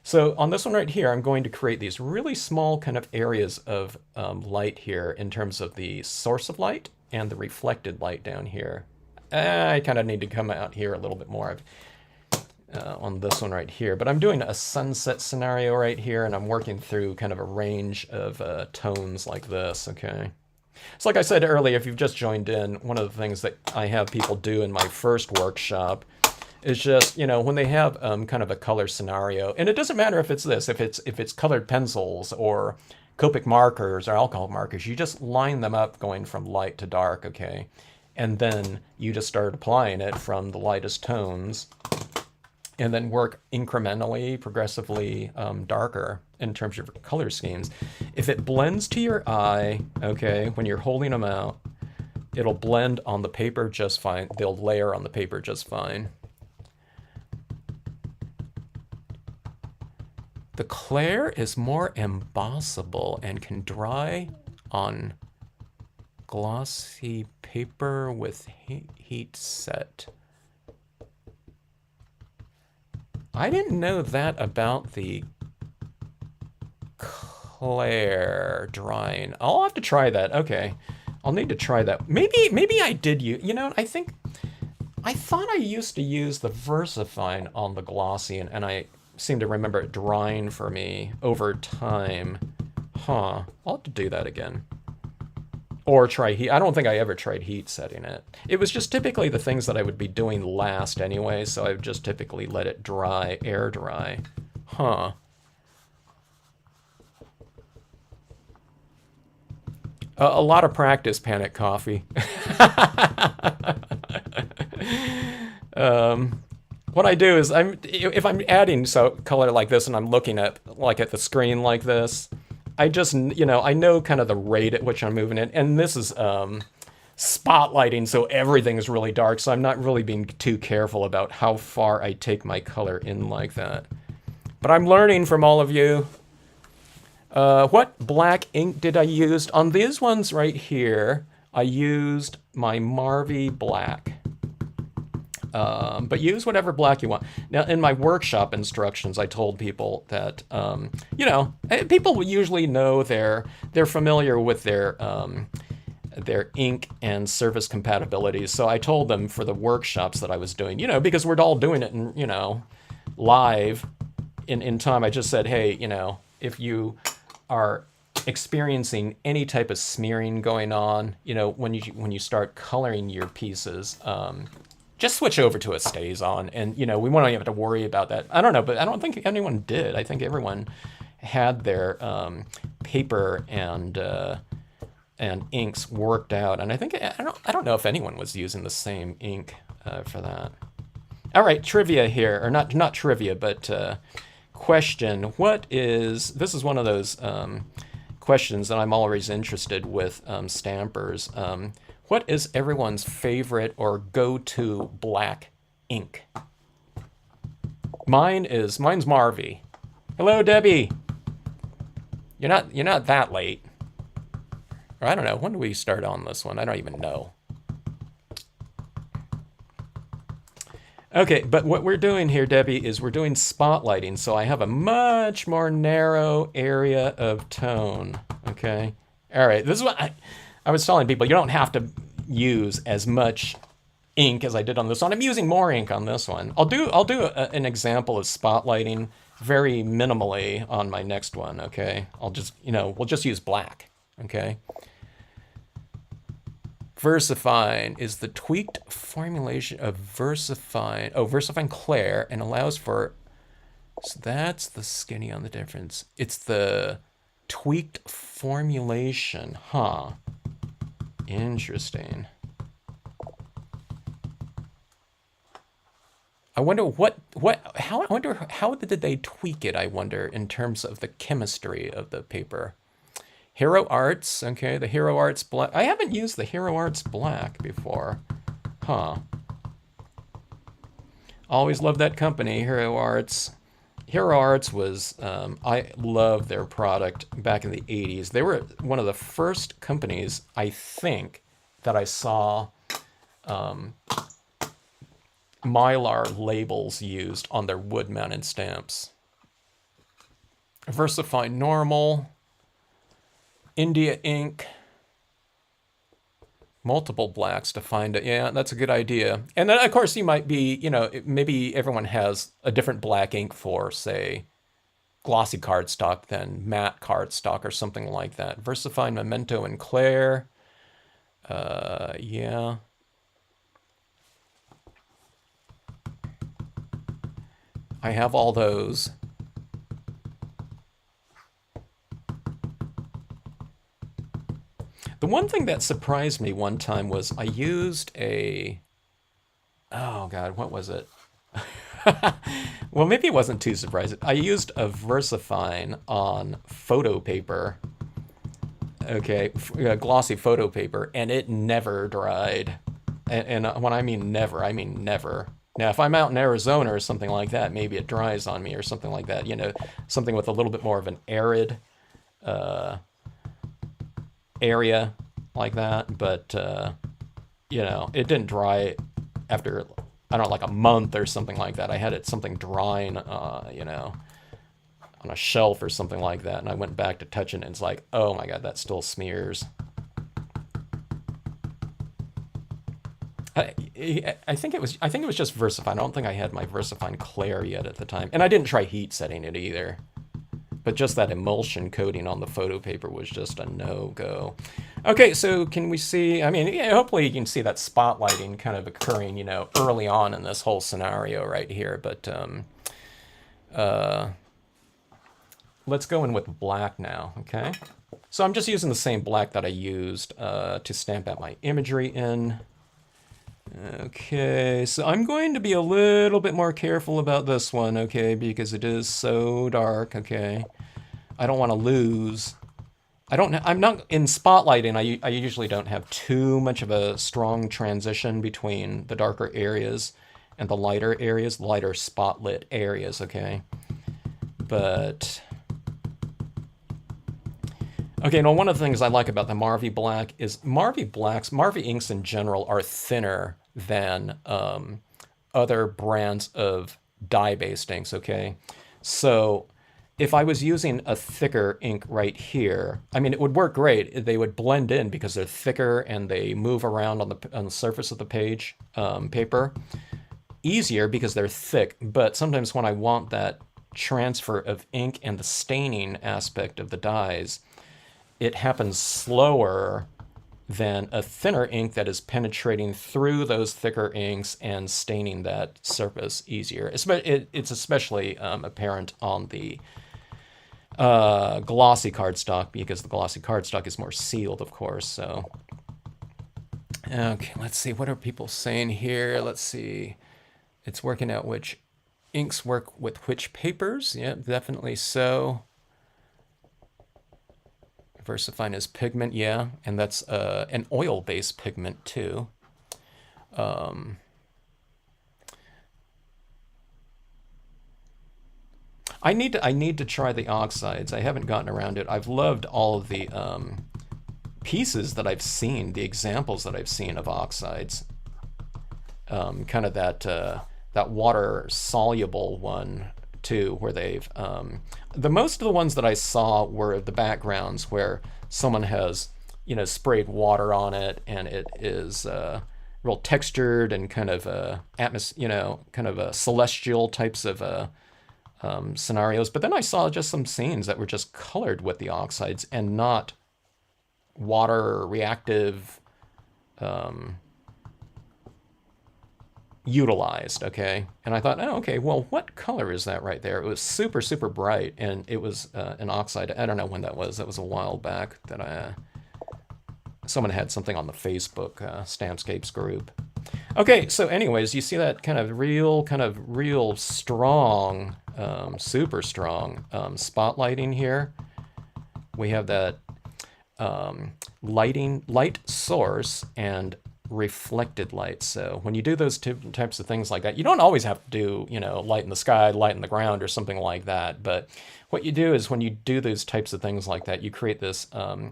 So on this one right here, I'm going to create these really small kind of areas of light here in terms of the source of light and the reflected light down here. I kind of need to come out here a little bit more on this one right here. But I'm doing a sunset scenario right here, and I'm working through kind of a range of tones like this, okay? So like I said earlier, if you've just joined in, one of the things that I have people do in my first workshop is just, you know, when they have kind of a color scenario, and it doesn't matter if it's this, if it's colored pencils or Copic markers or alcohol markers, you just line them up going from light to dark, okay? and then you just start applying it from the lightest tones, and then work incrementally, progressively darker in terms of your color schemes. If it blends to your eye, okay, when you're holding them out, it'll blend on the paper just fine. They'll layer on the paper just fine. The Clair is more embossable and can dry on glossy paper with heat set. I didn't know that about the Clair drying. I'll have to try that. Okay. I'll need to try that. Maybe I did use, you know, I thought I used to use the VersaFine on the glossy, and I seem to remember it drying for me over time. Huh. I'll have to do that again. Or try heat. I don't think I ever tried heat setting it. It was just typically the things that I would be doing last anyway, so I would just typically let it dry, air dry. Huh. A lot of practice, Panic Coffee. What I do is if I'm adding color like this and I'm looking at the screen like this, I just, you know, I know kind of the rate at which I'm moving it. And this is spotlighting, so everything's really dark. So I'm not really being too careful about how far I take my color in like that. But I'm learning from all of you. What black ink did I use? On these ones right here, I used my Marvy black. But use whatever black you want. Now, in my workshop instructions, I told people that, you know, people usually know they're familiar with their ink and surface compatibility. So I told them for the workshops that I was doing, you know, because we're all doing it in, you know, live in time. I just said, hey, you know, if you are experiencing any type of smearing going on, you know, when you start coloring your pieces, just switch over to a StazOn, and you know we won't have to worry about that. I don't know, but I don't think anyone did. I think everyone had their paper and inks worked out, and I think I don't know if anyone was using the same ink for that. All right, trivia here, or not trivia, but question. This is one of those questions that I'm always interested with stampers. What is everyone's favorite or go-to black ink? Mine's Marvy. Hello, Debbie. You're not that late. Or I don't know. When do we start on this one? I don't even know. Okay, but what we're doing here, Debbie, is we're doing spotlighting. So I have a much more narrow area of tone. Okay. All right. This is what I was telling people, you don't have to use as much ink as I did on this one. I'm using more ink on this one. I'll do an example of spotlighting very minimally on my next one, okay? I'll just, you know, we'll just use black, okay? VersaFine is the tweaked formulation of VersaFine Clair, and allows for, so that's the skinny on the difference. It's the tweaked formulation, huh? Interesting. I wonder how did they tweak it, I wonder, in terms of the chemistry of the paper. Hero Arts, okay, the Hero Arts black. I haven't used the Hero Arts black before. Huh. Always loved that company, Hero Arts. Hero Arts was, I loved their product back in the 80s. They were one of the first companies, I think, that I saw Mylar labels used on their wood-mounted stamps. VersaFine Normal, India Ink, multiple blacks to find it. Yeah, that's a good idea. And then, of course, you might be, you know, maybe everyone has a different black ink for, say, glossy cardstock than matte cardstock or something like that. VersaFine Memento and Clair. Yeah. I have all those. The one thing that surprised me one time was I used a, oh God, what was it? Well, maybe it wasn't too surprising. I used a VersaFine on photo paper, okay, glossy photo paper, and it never dried. And when I mean never, I mean never. Now, if I'm out in Arizona or something like that, maybe it dries on me or something like that. You know, something with a little bit more of an arid area like that. But you know, it didn't dry after, I don't know, like a month or something like that. I had it something drying, you know, on a shelf or something like that, and I went back to touch it, and it's like, oh my God, that still smears. I think it was just VersaFine. I don't think I had my VersaFine Claire yet at the time, and I didn't try heat setting it either. But just that emulsion coating on the photo paper was just a no-go. Okay, so can we see, I mean, yeah, hopefully you can see that spotlighting kind of occurring, you know, early on in this whole scenario right here. But let's go in with black now, okay? So I'm just using the same black that I used to stamp out my imagery in. Okay, so I'm going to be a little bit more careful about this one, okay, because it is so dark, okay? I don't want to lose. I'm not, in spotlighting, I usually don't have too much of a strong transition between the darker areas and the lighter areas, lighter spotlit areas, okay? But, okay, now one of the things I like about the Marvy Black is Marvy inks in general are thinner than other brands of dye-based inks, okay? So if I was using a thicker ink right here, I mean, it would work great. They would blend in because they're thicker and they move around on the surface of the page, paper. Easier because they're thick, but sometimes when I want that transfer of ink and the staining aspect of the dyes, it happens slower than a thinner ink that is penetrating through those thicker inks and staining that surface easier. It's especially apparent on the glossy cardstock because the glossy cardstock is more sealed, of course. So, okay, let's see. What are people saying here? Let's see. It's working out which inks work with which papers. Yeah, definitely so. VersaFine is pigment, yeah, and that's an oil-based pigment too. I need to try the oxides. I haven't gotten around to it. I've loved all of the pieces that I've seen, the examples that I've seen of oxides. Kind of that water soluble one too, where they've the most of the ones that I saw were the backgrounds where someone has, you know, sprayed water on it and it is real textured and kind of you know, kind of celestial types of scenarios. But then I saw just some scenes that were just colored with the oxides and not water or reactive utilized, okay? And I thought, oh, okay, well, what color is that right there? It was super, super bright, and it was an oxide. I don't know when that was. That was a while back that someone had something on the Facebook Stampscapes group. Okay, so anyways, you see that kind of real strong, super strong spotlighting here. We have that light source and reflected light. So when you do those two types of things like that, you don't always have to do, you know, light in the sky, light in the ground or something like that. But what you do is when you do those types of things like that, you create this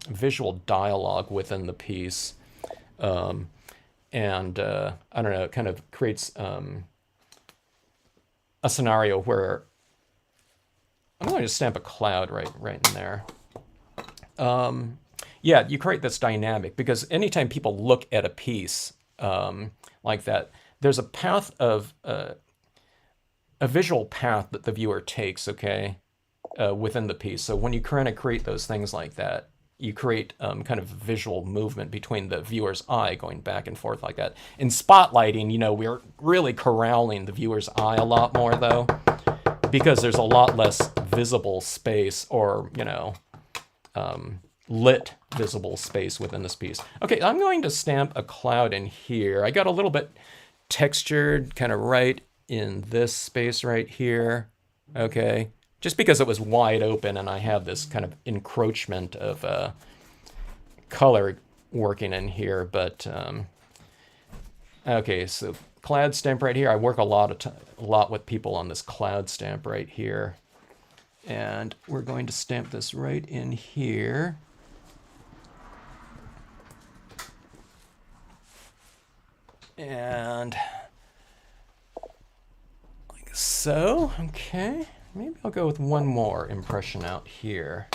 visual dialogue within the piece. And I don't know, it kind of creates a scenario where I'm going to stamp a cloud right in there. Yeah, you create this dynamic because anytime people look at a piece like that, there's a path of a visual path that the viewer takes, okay, within the piece. So when you kind of create those things like that, you create kind of visual movement between the viewer's eye going back and forth like that. In spotlighting, you know, we're really corralling the viewer's eye a lot more though, because there's a lot less visible space or, you know, lit visible space within this piece. Okay, I'm going to stamp a cloud in here. I got a little bit textured kind of right in this space right here. Okay, just because it was wide open and I have this kind of encroachment of color working in here. But okay, so cloud stamp right here. I work a lot with people on this cloud stamp right here. And we're going to stamp this right in here. And like so. Okay, maybe I'll go with one more impression out here.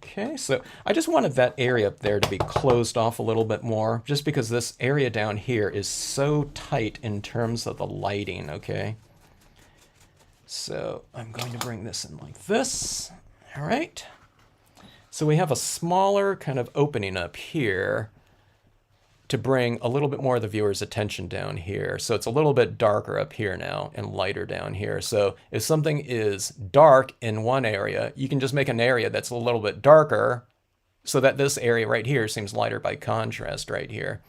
Okay, so I just wanted that area up there to be closed off a little bit more, just because this area down here is so tight in terms of the lighting, okay? So I'm going to bring this in like this. All right. So we have a smaller kind of opening up here to bring a little bit more of the viewer's attention down here. So it's a little bit darker up here now and lighter down here. So if something is dark in one area, you can just make an area that's a little bit darker so that this area right here seems lighter by contrast right here.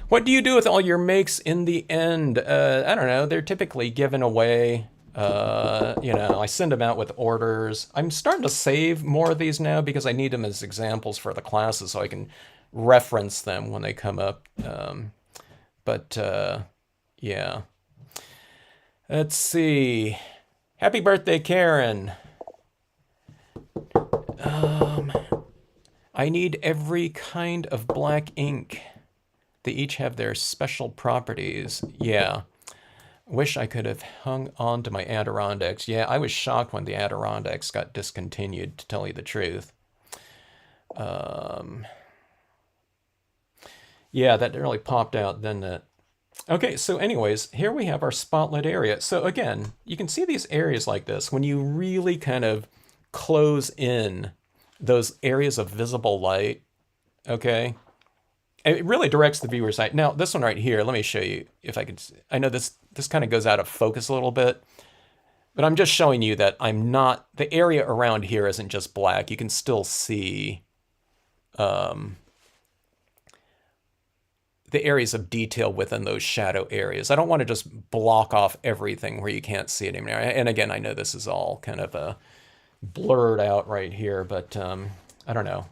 What do you do with all your makes in the end? I don't know. They're typically given away. You know, I send them out with orders. I'm starting to save more of these now because I need them as examples for the classes so I can reference them when they come up. Yeah. Let's see. Happy birthday, Karen. I need every kind of black ink. They each have their special properties. Yeah. Wish I could have hung on to my Adirondacks. Yeah, I was shocked when the Adirondacks got discontinued, to tell you the truth. Yeah, that really popped out, didn't it? Okay, so anyways, here we have our spotlight area. So again, you can see these areas like this when you really kind of close in those areas of visible light, okay? It really directs the viewer's eye. Now, this one right here, let me show you if I could. I know this kind of goes out of focus a little bit, but I'm just showing you that I'm not, the area around here isn't just black. You can still see the areas of detail within those shadow areas. I don't want to just block off everything where you can't see it anymore. And again, I know this is all kind of blurred out right here, but I don't know.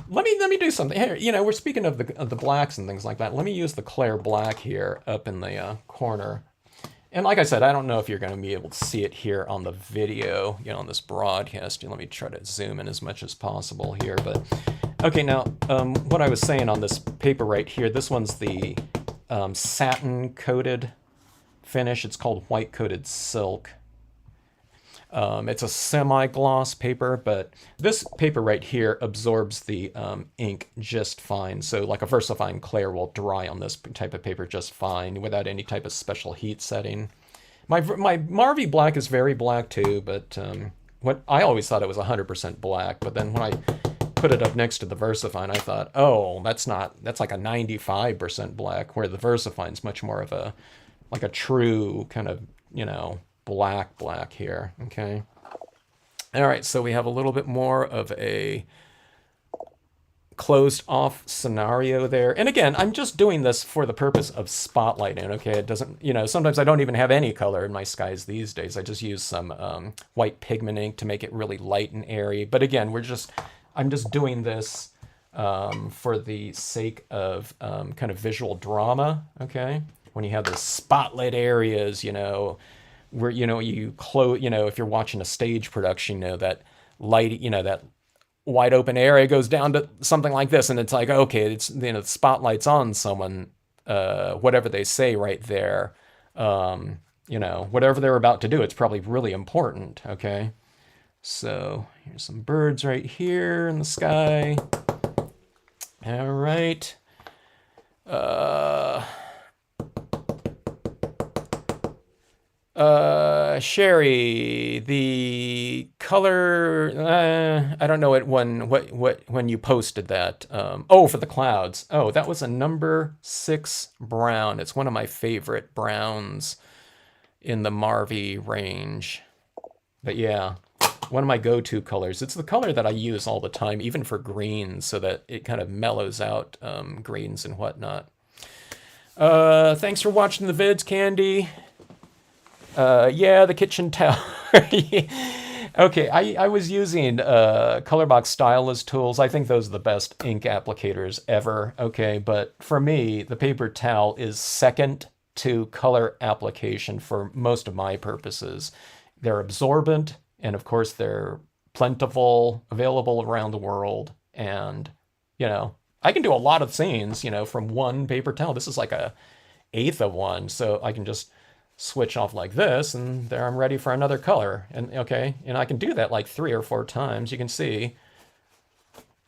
Let me do something here. You know, we're speaking of the blacks and things like that. Let me use the Claire black here up in the corner. And like I said, I don't know if you're going to be able to see it here on the video, you know, on this broadcast. Let me try to zoom in as much as possible here. But okay, now what I was saying on this paper right here, this one's the satin coated finish. It's called white coated silk. It's a semi-gloss paper, but this paper right here absorbs the ink just fine. So like a VersaFine Clair will dry on this type of paper just fine without any type of special heat setting. My Marvy black is very black too, but what I always thought it was 100% black. But then when I put it up next to the VersaFine, I thought, oh, that's like a 95% black, where the VersaFine's much more of a true kind of, you know, black here. Okay. All right, so we have a little bit more of a closed off scenario there. And again, I'm just doing this for the purpose of spotlighting. Okay, it doesn't, you know, sometimes I don't even have any color in my skies these days. I just use some white pigment ink to make it really light and airy. But again, I'm just doing this for the sake of kind of visual drama. Okay, when you have the spotlight areas, you know, where, you know, you close, you know, if you're watching a stage production, you know, that light, you know, that wide open area goes down to something like this, and it's like, okay, it's, you know, the spotlight's on someone, whatever they say right there, you know, whatever they're about to do, it's probably really important. Okay, so here's some birds right here in the sky. All right. Sherry, the color, I don't know when you posted that. Oh, for the clouds. Oh, that was a number 6 brown. It's one of my favorite browns in the Marvy range. But yeah, one of my go-to colors. It's the color that I use all the time, even for greens, so that it kind of mellows out greens and whatnot. Thanks for watching the vids, Candy. Yeah, the kitchen towel. Okay, I was using Colorbox Stylus tools. I think those are the best ink applicators ever. Okay, but for me, the paper towel is second to color application for most of my purposes. They're absorbent, and of course they're plentiful, available around the world, and you know, I can do a lot of scenes, you know, from one paper towel. This is like a eighth of one, so I can just switch off like this, and there I'm ready for another color. And okay, and I can do that like 3 or 4 times. You can see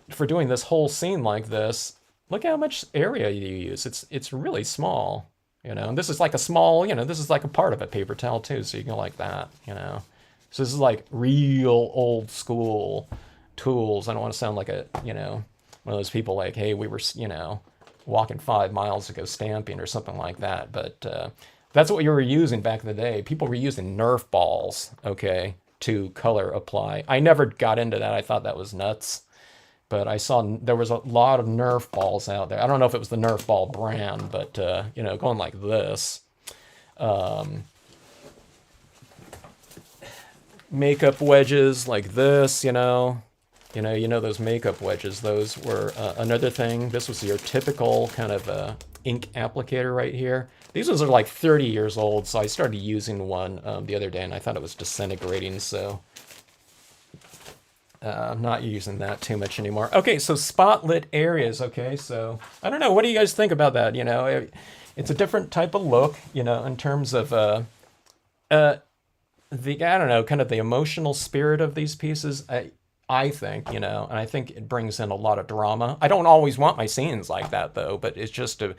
for doing this whole scene like this, look how much area you use. It's really small, you know. And this is like a small, you know, this is like a part of a paper towel too, so you can go like that, you know. So this is like real old school tools. I don't want to sound like a, you know, one of those people like, hey, we were, you know, walking 5 miles to go stamping or something like that. But that's what you were using back in the day. People were using Nerf balls, okay, to color apply. I never got into that. I thought that was nuts. But I saw there was a lot of Nerf balls out there. I don't know if it was the Nerf ball brand, but, you know, going like this. Makeup wedges like this, you know. You know those makeup wedges. Those were another thing. This was your typical kind of ink applicator right here. These ones are like 30 years old, so I started using one the other day, and I thought it was disintegrating, so I'm not using that too much anymore. Okay, so spotlit areas. Okay, so I don't know. What do you guys think about that? You know, it's a different type of look, you know, in terms of I don't know, kind of the emotional spirit of these pieces. I think, you know, and I think it brings in a lot of drama. I don't always want my scenes like that though, but it's just a,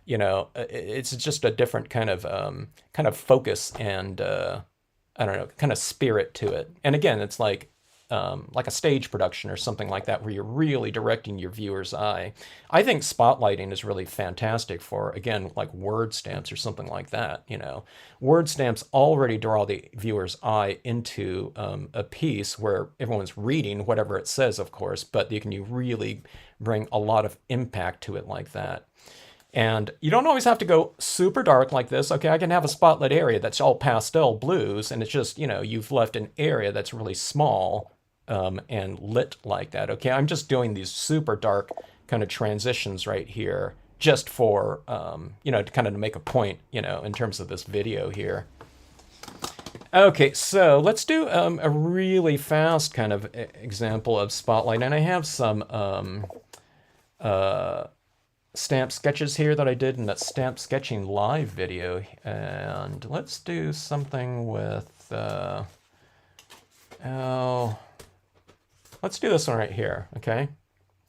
you know, it's just a different kind of focus and I don't know, kind of spirit to it. And again, it's like a stage production or something like that, where you're really directing your viewer's eye. I think spotlighting is really fantastic for, again, like word stamps or something like that. You know, word stamps already draw the viewer's eye into a piece where everyone's reading whatever it says, of course, but you really bring a lot of impact to it like that. And you don't always have to go super dark like this. Okay, I can have a spotlit area that's all pastel blues, and it's just, you know, you've left an area that's really small and lit like that. Okay, I'm just doing these super dark kind of transitions right here, just for, you know, to kind of make a point, you know, in terms of this video here. Okay, so let's do a really fast kind of example of spotlight. And I have some stamp sketches here that I did in that stamp sketching live video. And let's do something with, let's do this one right here, okay?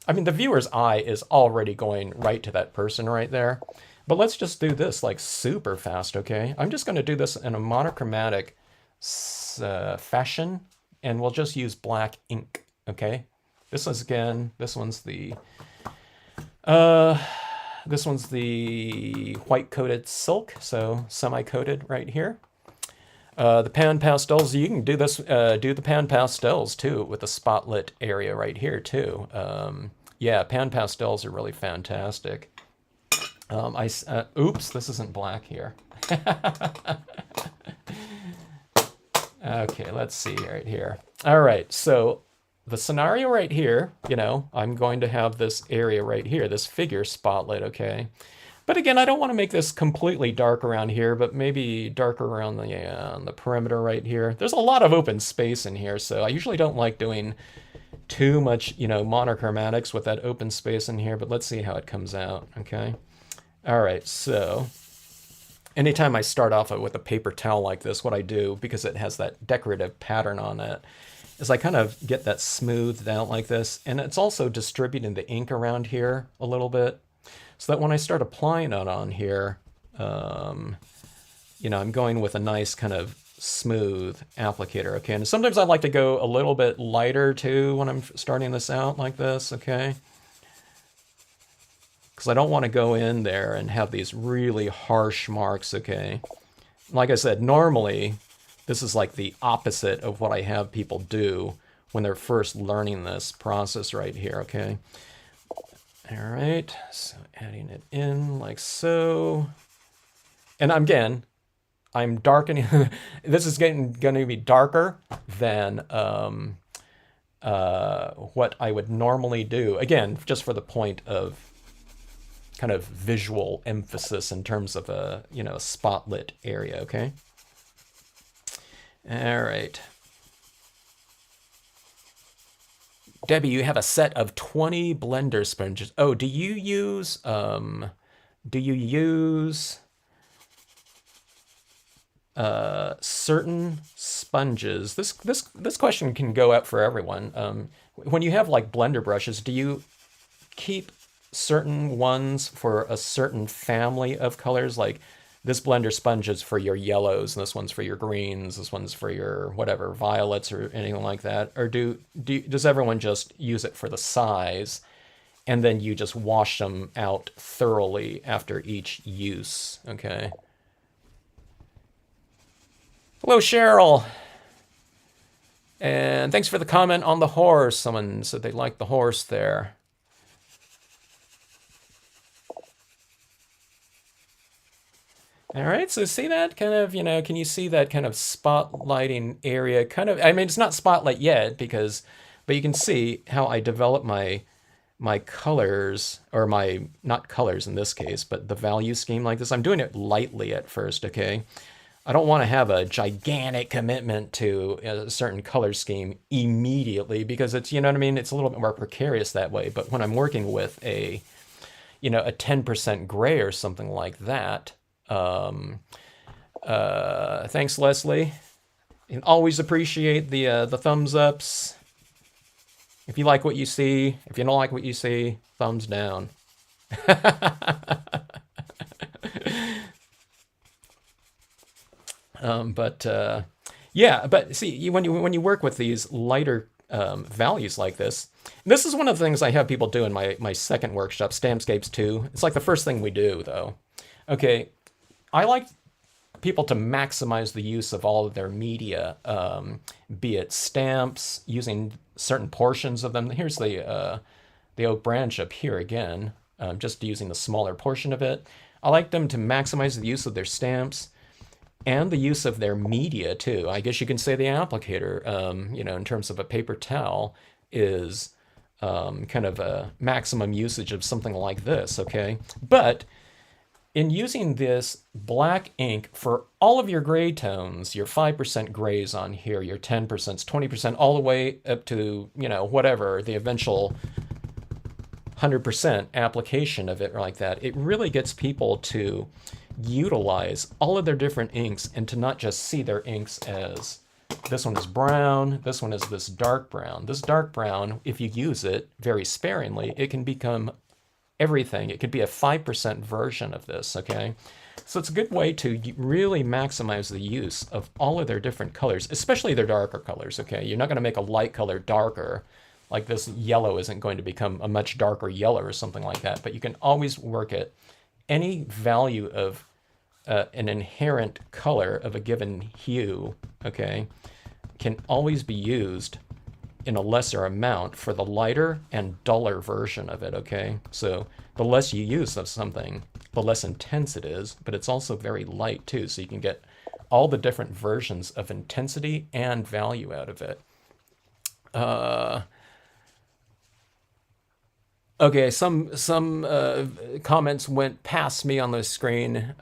I mean, the viewer's eye is already going right to that person right there. But let's just do this like super fast, okay? I'm just going to do this in a monochromatic fashion, and we'll just use black ink, okay? This one's the white coated silk, so semi-coated right here. The pan pastels, you can do this, do the pan pastels too with the spotlit area right here too. Yeah, pan pastels are really fantastic. Oops, this isn't black here. Okay, let's see right here. All right, so the scenario right here, you know, I'm going to have this area right here, this figure spotlight, okay? But again, I don't want to make this completely dark around here, but maybe darker around the perimeter right here. There's a lot of open space in here, so I usually don't like doing too much, you know, monochromatics with that open space in here, but let's see how it comes out, okay? All right, so anytime I start off with a paper towel like this, what I do, because it has that decorative pattern on it, is I kind of get that smoothed out like this, and it's also distributing the ink around here a little bit, so that when I start applying it on here, you know, I'm going with a nice kind of smooth applicator, okay? And sometimes I like to go a little bit lighter too when I'm starting this out like this, okay? Because I don't want to go in there and have these really harsh marks, okay? Like I said, normally This is like the opposite of what I have people do when they're first learning this process right here, okay? All right, so adding it in like so. And again, I'm darkening. This is going to be darker than what I would normally do. Again, just for the point of kind of visual emphasis in terms of a, you know, spotlit area, okay? All right. Debbie, you have a set of 20 blender sponges. Oh, do you use certain sponges? This question can go out for everyone. When you have like blender brushes, do you keep certain ones for a certain family of colors? Like this blender sponge is for your yellows, and this one's for your greens, this one's for your whatever, violets or anything like that? Or does everyone just use it for the size, and then you just wash them out thoroughly after each use? Okay. Hello, Cheryl. And thanks for the comment on the horse. Someone said they liked the horse there. All right, so see that kind of, you know, can you see that kind of spotlighting area? Kind of, I mean, it's not spotlight yet because, but you can see how I develop my colors, or my, not colors in this case, but the value scheme like this. I'm doing it lightly at first, okay? I don't want to have a gigantic commitment to a certain color scheme immediately because it's, you know what I mean? It's a little bit more precarious that way. But when I'm working with a, you know, a 10% gray or something like that, thanks, Leslie. And always appreciate the thumbs ups. If you like what you see, if you don't like what you see, thumbs down. Yeah, but see, when you work with these lighter values like this is one of the things I have people do in my second workshop, Stampscapes 2. It's like the first thing we do, though. Okay, I like people to maximize the use of all of their media, be it stamps, using certain portions of them. Here's the oak branch up here again, just using the smaller portion of it. I like them to maximize the use of their stamps and the use of their media too. I guess you can say the applicator, you know, in terms of a paper towel, is kind of a maximum usage of something like this, okay? But in using this black ink for all of your gray tones, your 5% grays on here, your 10%, 20%, all the way up to, you know, whatever, the eventual 100% application of it like that, it really gets people to utilize all of their different inks and to not just see their inks as this one is brown, this one is this dark brown. This dark brown, if you use it very sparingly, it can become everything. It could be a 5% version of this, okay? So it's a good way to really maximize the use of all of their different colors, especially their darker colors, okay? You're not going to make a light color darker. Like this yellow isn't going to become a much darker yellow or something like that, but you can always work it. Any value of an inherent color of a given hue, okay, can always be used in a lesser amount for the lighter and duller version of it, okay? So the less you use of something, the less intense it is, but it's also very light too, so you can get all the different versions of intensity and value out of it. Okay, some comments went past me on the screen.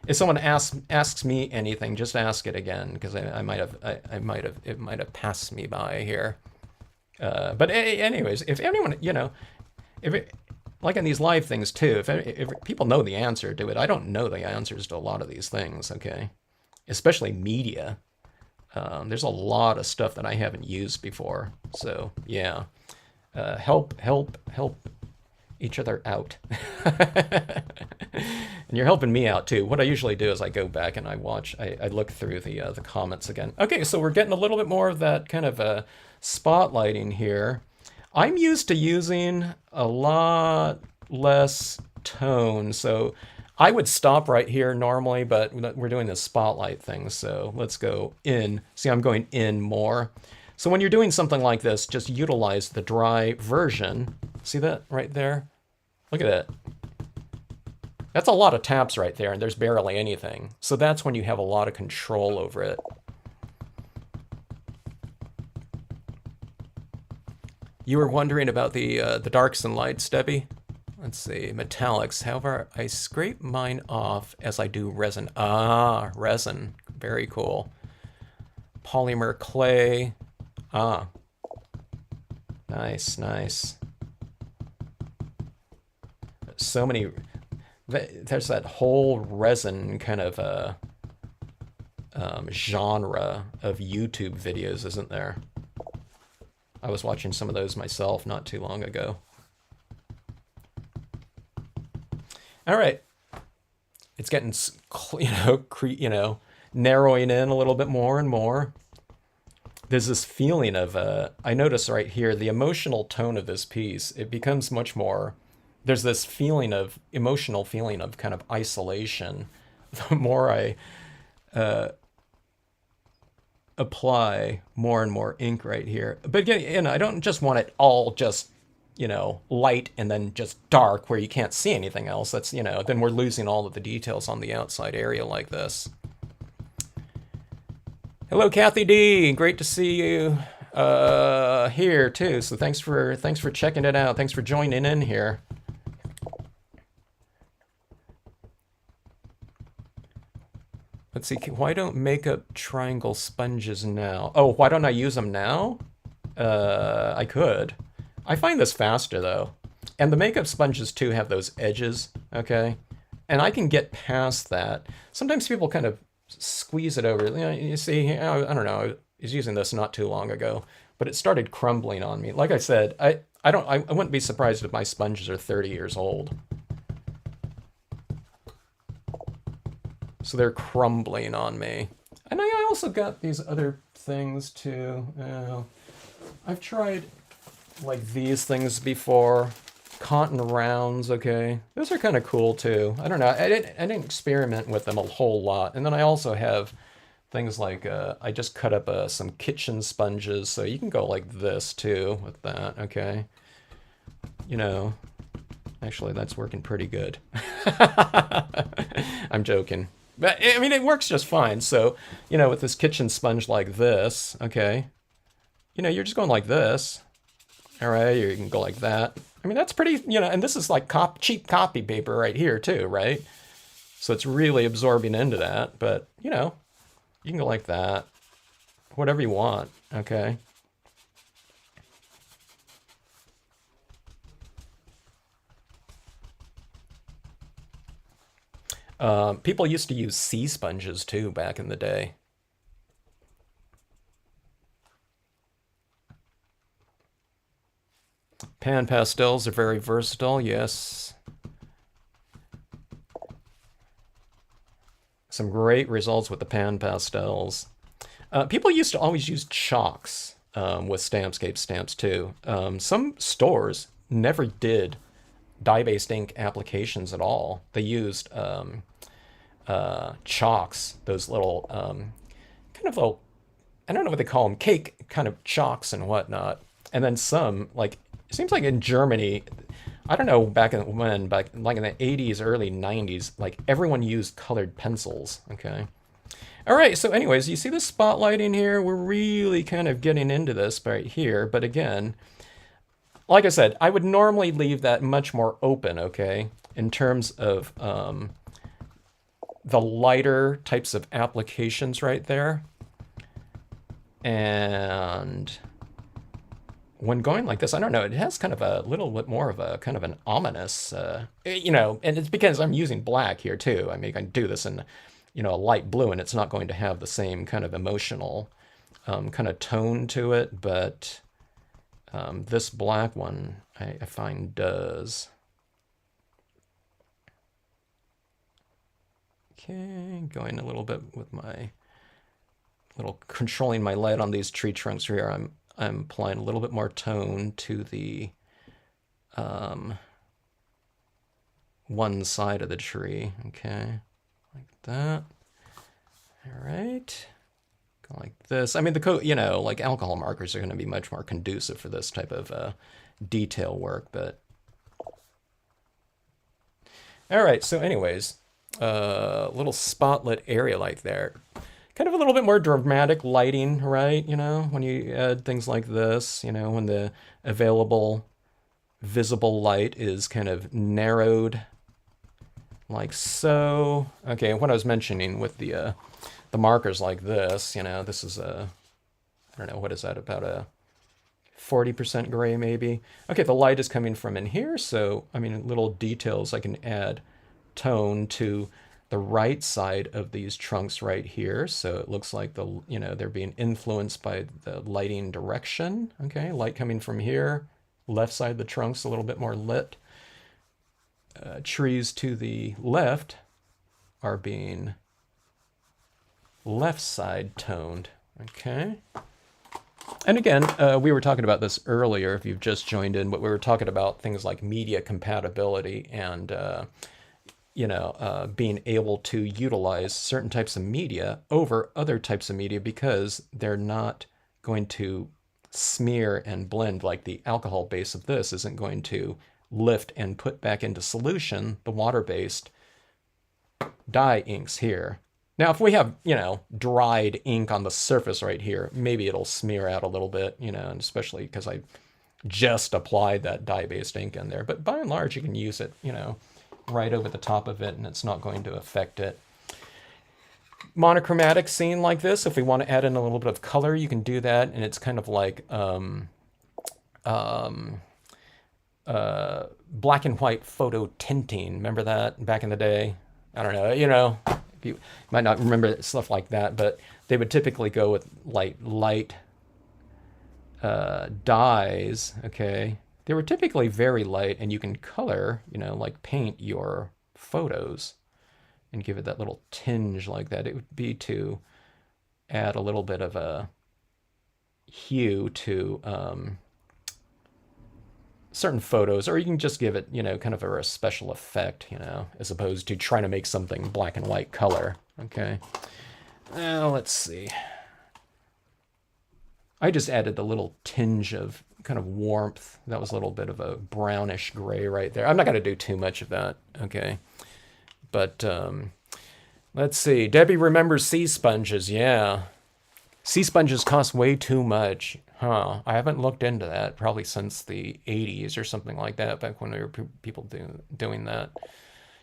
If someone asks me anything, just ask it again, because it might have passed me by here. But anyways, if anyone, you know, like in these live things too, if people know the answer to it, I don't know the answers to a lot of these things, okay? Especially media. There's a lot of stuff that I haven't used before, so yeah. Help each other out. And you're helping me out too. What I usually do is I go back and I look through the comments again. Okay, so we're getting a little bit more of that kind of spotlighting here. I'm used to using a lot less tone, so I would stop right here normally, but we're doing this spotlight thing, so let's go in. See, I'm going in more. So when you're doing something like this, just utilize the dry version. See that right there? Look at that. That's a lot of taps right there, and there's barely anything. So that's when you have a lot of control over it. You were wondering about the darks and lights, Debbie? Let's see, metallics. However, I scrape mine off as I do resin. Ah, resin. Very cool. Polymer clay. Ah. Nice, nice. So many. There's that whole resin kind of genre of YouTube videos, isn't there? I was watching some of those myself not too long ago. All right, it's getting, narrowing in a little bit more and more. There's this feeling of, I notice right here, the emotional tone of this piece, it becomes much more, there's this feeling of, emotional feeling of kind of isolation. The more I apply more and more ink right here. But again, I don't just want it all just, light and then just dark where you can't see anything else. That's, then we're losing all of the details on the outside area like this. Hello, Kathy D. Great to see you here too. So thanks for checking it out. Thanks for joining in here. Let's see. Why don't makeup triangle sponges now? Oh, why don't I use them now? I could. I find this faster though. And the makeup sponges too have those edges, okay? And I can get past that. Sometimes people kind of squeeze it over. You see, I don't know, I was using this not too long ago, but it started crumbling on me. Like I said, I wouldn't be surprised if my sponges are 30 years old. So they're crumbling on me. And I also got these other things too. I've tried like these things before. Cotton rounds, okay. Those are kind of cool too. I don't know. I didn't experiment with them a whole lot. And then I also have things like, I just cut up some kitchen sponges. So you can go like this too with that, okay. Actually that's working pretty good. I'm joking. But I mean, it works just fine. So, with this kitchen sponge like this, okay, you're just going like this. All right, or you can go like that. I mean, that's pretty, and this is like cheap copy paper right here too, right? So it's really absorbing into that, but you can go like that, whatever you want, okay? People used to use sea sponges too back in the day. Pan pastels are very versatile, yes. Some great results with the pan pastels. People used to always use chalks with Stampscape stamps too. Some stores never did dye-based ink applications at all. They used chalks, those little kind of little, I don't know what they call them, cake kind of chalks and whatnot. And then some, like, it seems like in Germany, I don't know back in when, but like in the 80s, early 90s, like everyone used colored pencils, okay? All right, so anyways, you see the spotlighting here? We're really kind of getting into this right here, but again, like I said, I would normally leave that much more open, okay, in terms of the lighter types of applications right there. And when going like this, I don't know, it has kind of a little bit more of a kind of an ominous, and it's because I'm using black here too. I mean, I can do this in, a light blue and it's not going to have the same kind of emotional kind of tone to it, but this black one I find does. Okay, going a little bit with my little controlling my light on these tree trunks here. I'm applying a little bit more tone to the one side of the tree. Okay, like that. All right. Go like this. I mean, like alcohol markers are going to be much more conducive for this type of detail work, but. All right, so anyways, little spotlit area like there. Kind of a little bit more dramatic lighting, right? When you add things like this, when the available visible light is kind of narrowed like so. Okay, what I was mentioning with the markers like this, this is I don't know, what is that, about a 40% gray maybe. Okay, the light is coming from in here, so I mean, little details I can add tone to the right side of these trunks right here, so it looks like they're being influenced by the lighting direction. Okay, light coming from here, left side of the trunks a little bit more lit. Trees to the left are being left side toned. Okay. And again, we were talking about this earlier, if you've just joined in, but we were talking about things like media compatibility and being able to utilize certain types of media over other types of media because they're not going to smear and blend. Like the alcohol base of this isn't going to lift and put back into solution the water-based dye inks here. Now, if we have, dried ink on the surface right here, maybe it'll smear out a little bit, and especially because I just applied that dye-based ink in there. But by and large, you can use it, right over the top of it, and it's not going to affect it. Monochromatic scene like this, if we want to add in a little bit of color, you can do that, and it's kind of like black and white photo tinting. Remember that back in the day? I don't know, you might not remember stuff like that, but they would typically go with light dyes, okay? They were typically very light, and you can color, like paint your photos and give it that little tinge like that. It would be to add a little bit of a hue to certain photos, or you can just give it, kind of a special effect, as opposed to trying to make something black and white color, okay? Now, let's see. I just added a little tinge of kind of warmth. That was a little bit of a brownish gray right there. I'm not going to do too much of that, okay? But let's see. Debbie remembers sea sponges. Yeah. Sea sponges cost way too much. Huh. I haven't looked into that probably since the 80s or something like that, back when there were people doing that.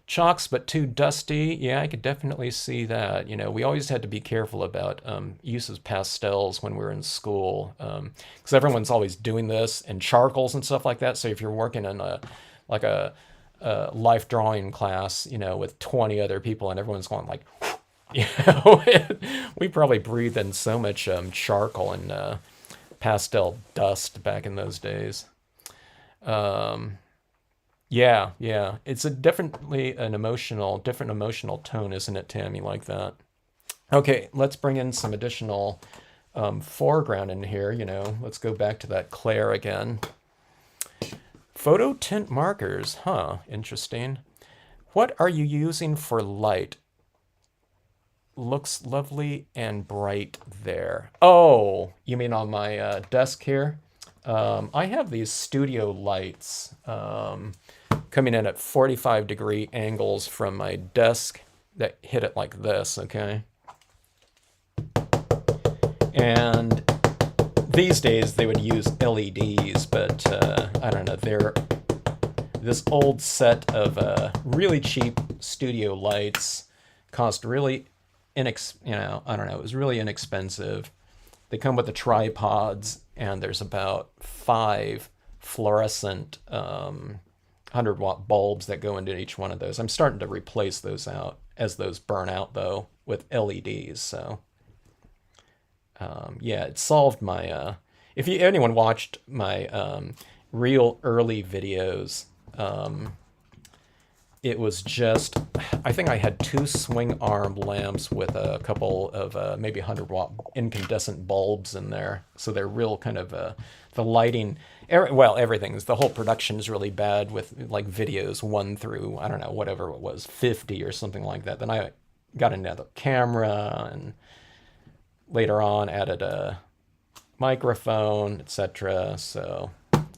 Chalks, but too dusty. Yeah, I could definitely see that. We always had to be careful about use of pastels when we were in school, because everyone's always doing this, and charcoals and stuff like that. So if you're working in a life drawing class, with 20 other people, and everyone's going like, we probably breathed in so much charcoal and pastel dust back in those days. Yeah, it's definitely an different emotional tone, isn't it, Tammy, like that? Okay, let's bring in some additional foreground in here, Let's go back to that Claire again. Photo tint markers, huh, interesting. What are you using for light? Looks lovely and bright there. Oh, you mean on my desk here? I have these studio lights coming in at 45-degree angles from my desk that hit it like this, okay? And these days they would use LEDs, but I don't know, they're this old set of really cheap studio lights cost really I don't know, it was really inexpensive. They come with the tripods, and there's about 5 fluorescent 100-watt bulbs that go into each one of those. I'm starting to replace those out as those burn out, though, with LEDs. So, yeah, it solved my... if anyone watched my real early videos, it was just, I think I had 2 swing arm lamps with a couple of maybe 100-watt incandescent bulbs in there. So they're real kind of, the lighting, well, everything's, the whole production is really bad with like videos 1 through, I don't know, whatever it was, 50 or something like that. Then I got another camera and later on added a microphone, etc. So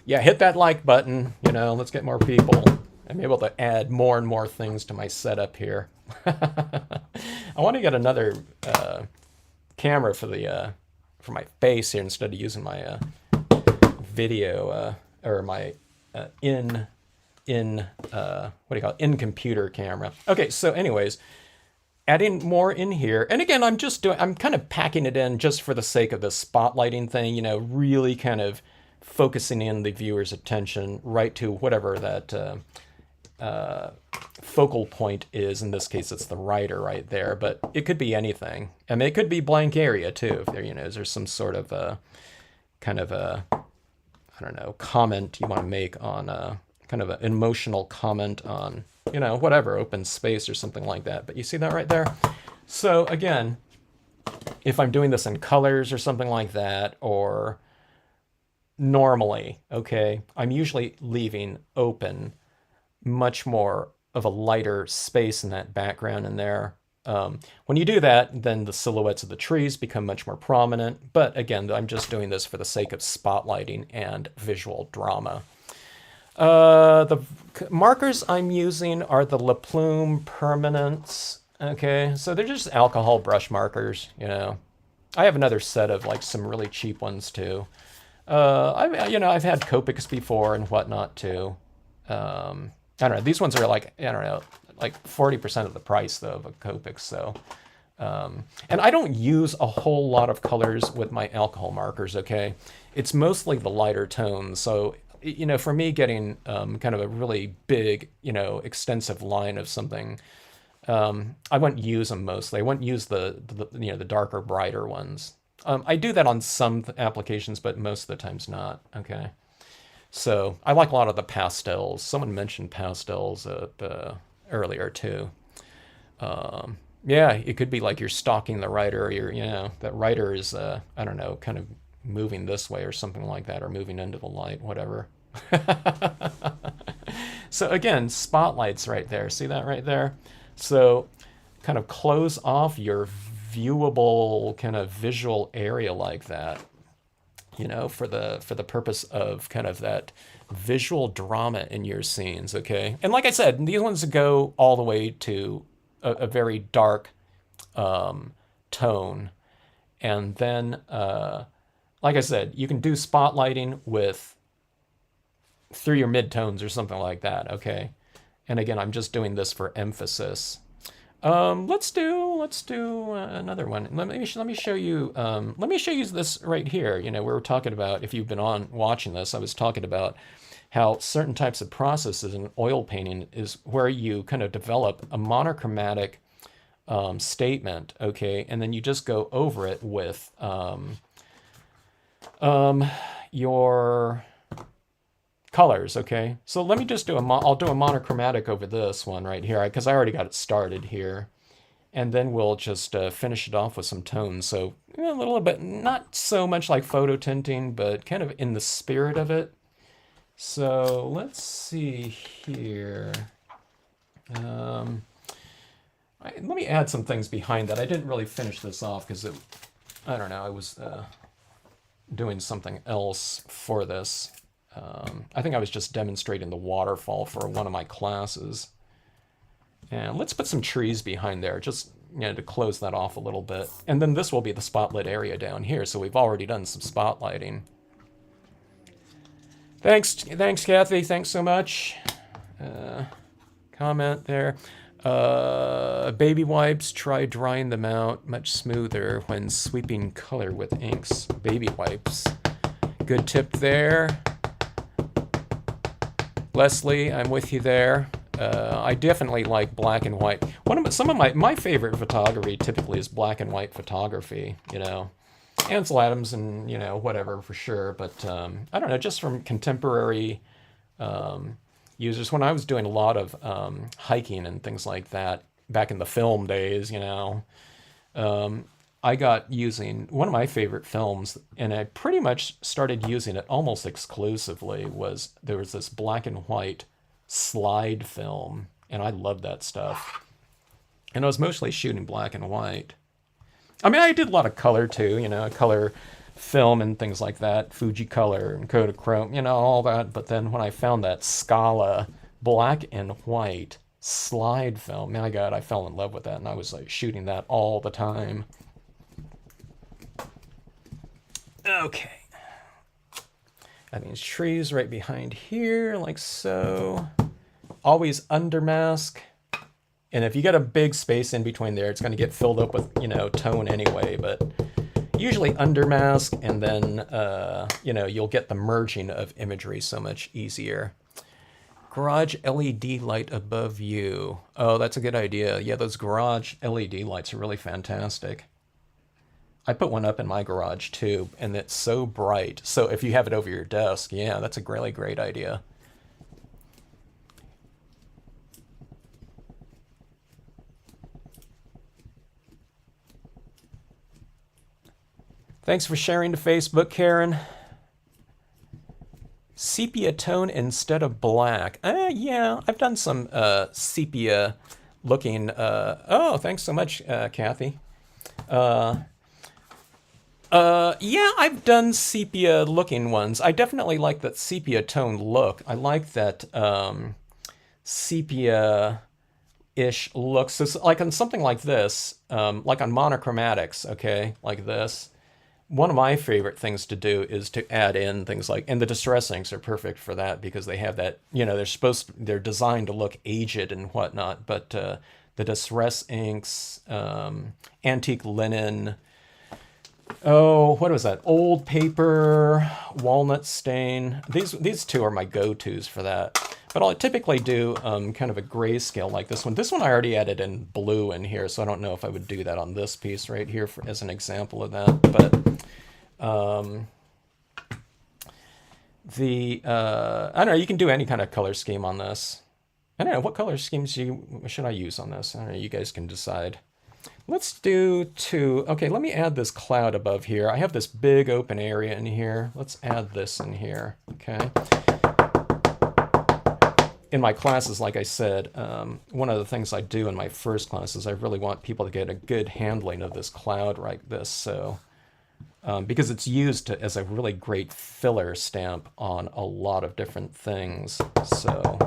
yeah, hit that like button, let's get more people. I'm able to add more and more things to my setup here. I want to get another camera for my face here instead of using my video or my in computer camera. Okay, so anyways, adding more in here, and again, I'm kind of packing it in just for the sake of the spotlighting thing. Really kind of focusing in the viewer's attention right to whatever that focal point is. In this case, it's the writer right there, but it could be anything. I mean, it could be blank area too. If there's some sort of kind of a, I don't know, comment you want to make on kind of an emotional comment on, whatever, open space or something like that. But you see that right there? So again, if I'm doing this in colors or something like that, or normally, okay, I'm usually leaving open much more of a lighter space in that background in there. When you do that, then the silhouettes of the trees become much more prominent. But again, I'm just doing this for the sake of spotlighting and visual drama. The markers I'm using are the La Plume Permanents. Okay, so they're just alcohol brush markers, I have another set of like some really cheap ones too. I've had Copics before and whatnot too. I don't know. These ones are like, I don't know, like 40% of the price though of a Copic. So, and I don't use a whole lot of colors with my alcohol markers. Okay, it's mostly the lighter tones. So, for me, getting kind of a really big, extensive line of something, I wouldn't use them mostly. I wouldn't use the darker, brighter ones. I do that on some applications, but most of the times not. Okay. So I like a lot of the pastels. Someone mentioned pastels earlier too. Yeah, it could be like you're stalking the writer, or that writer is, I don't know, kind of moving this way or something like that, or moving into the light, whatever. So again, spotlights right there. See that right there? So kind of close off your viewable kind of visual area like that. For the purpose of kind of that visual drama in your scenes, okay? And like I said, these ones go all the way to a very dark tone. And then, like I said, you can do spotlighting through your midtones or something like that, okay? And again, I'm just doing this for emphasis. Let's do another one. Let me show you. Let me show you this right here. We were talking about, if you've been watching this, I was talking about how certain types of processes in oil painting is where you kind of develop a monochromatic statement, okay, and then you just go over it with your colors, okay? So let me just do I'll do a monochromatic over this one right here, because I already got it started here. And then we'll just finish it off with some tones. So a little bit, not so much like photo tinting, but kind of in the spirit of it. So let's see here. Let me add some things behind that. I didn't really finish this off because I don't know, I was doing something else for this. I think I was just demonstrating the waterfall for one of my classes. And let's put some trees behind there, just to close that off a little bit. And then this will be the spotlit area down here, so we've already done some spotlighting. Thanks, Kathy. Thanks so much. Comment there. Baby wipes, try drying them out much smoother when sweeping color with inks. Baby wipes. Good tip there. Leslie, I'm with you there. I definitely like black and white. Some of my favorite photography typically is black and white photography, Ansel Adams and, whatever for sure. But I don't know, just from contemporary, users. When I was doing a lot of hiking and things like that back in the film days, I got using one of my favorite films, and I pretty much started using it almost exclusively, there was this black and white slide film, and I loved that stuff. And I was mostly shooting black and white. I mean, I did a lot of color too, color film and things like that, Fuji Color and Kodachrome, all that. But then when I found that Scala black and white slide film, my God, I fell in love with that, and I was like shooting that all the time. Okay. That means trees right behind here, like so. Always under mask. And if you got a big space in between there, it's going to get filled up with, tone anyway. But usually under mask, and then, you'll get the merging of imagery so much easier. Garage LED light above you. Oh, that's a good idea. Yeah, those garage LED lights are really fantastic. I put one up in my garage too, and it's so bright. So if you have it over your desk, yeah, that's a really great idea. Thanks for sharing to Facebook, Karen. Sepia tone instead of black. Yeah, I've done some sepia looking. Oh, thanks so much, Kathy. Yeah, I've done sepia looking ones. I definitely like that sepia tone look. I like that sepia-ish look. So like on something like this, like on monochromatics, okay, like this. One of my favorite things to do is to add in things like, and the distress inks are perfect for that because they have that, they're designed to look aged and whatnot, but the distress inks, antique linen, what was that? Old paper, walnut stain. These two are my go-tos for that. But I'll typically do kind of a grayscale like this one. This one I already added in blue in here, so I don't know if I would do that on this piece right here as an example of that. But I don't know, you can do any kind of color scheme on this. I don't know, what color schemes should I use on this? I don't know, you guys can decide. Let's do two. Okay, let me add this cloud above here. I have this big open area in here. Let's add this in here, okay? In my classes, like I said, one of the things I do in my first class is I really want people to get a good handling of this cloud like this. So, because it's used as a really great filler stamp on a lot of different things. So,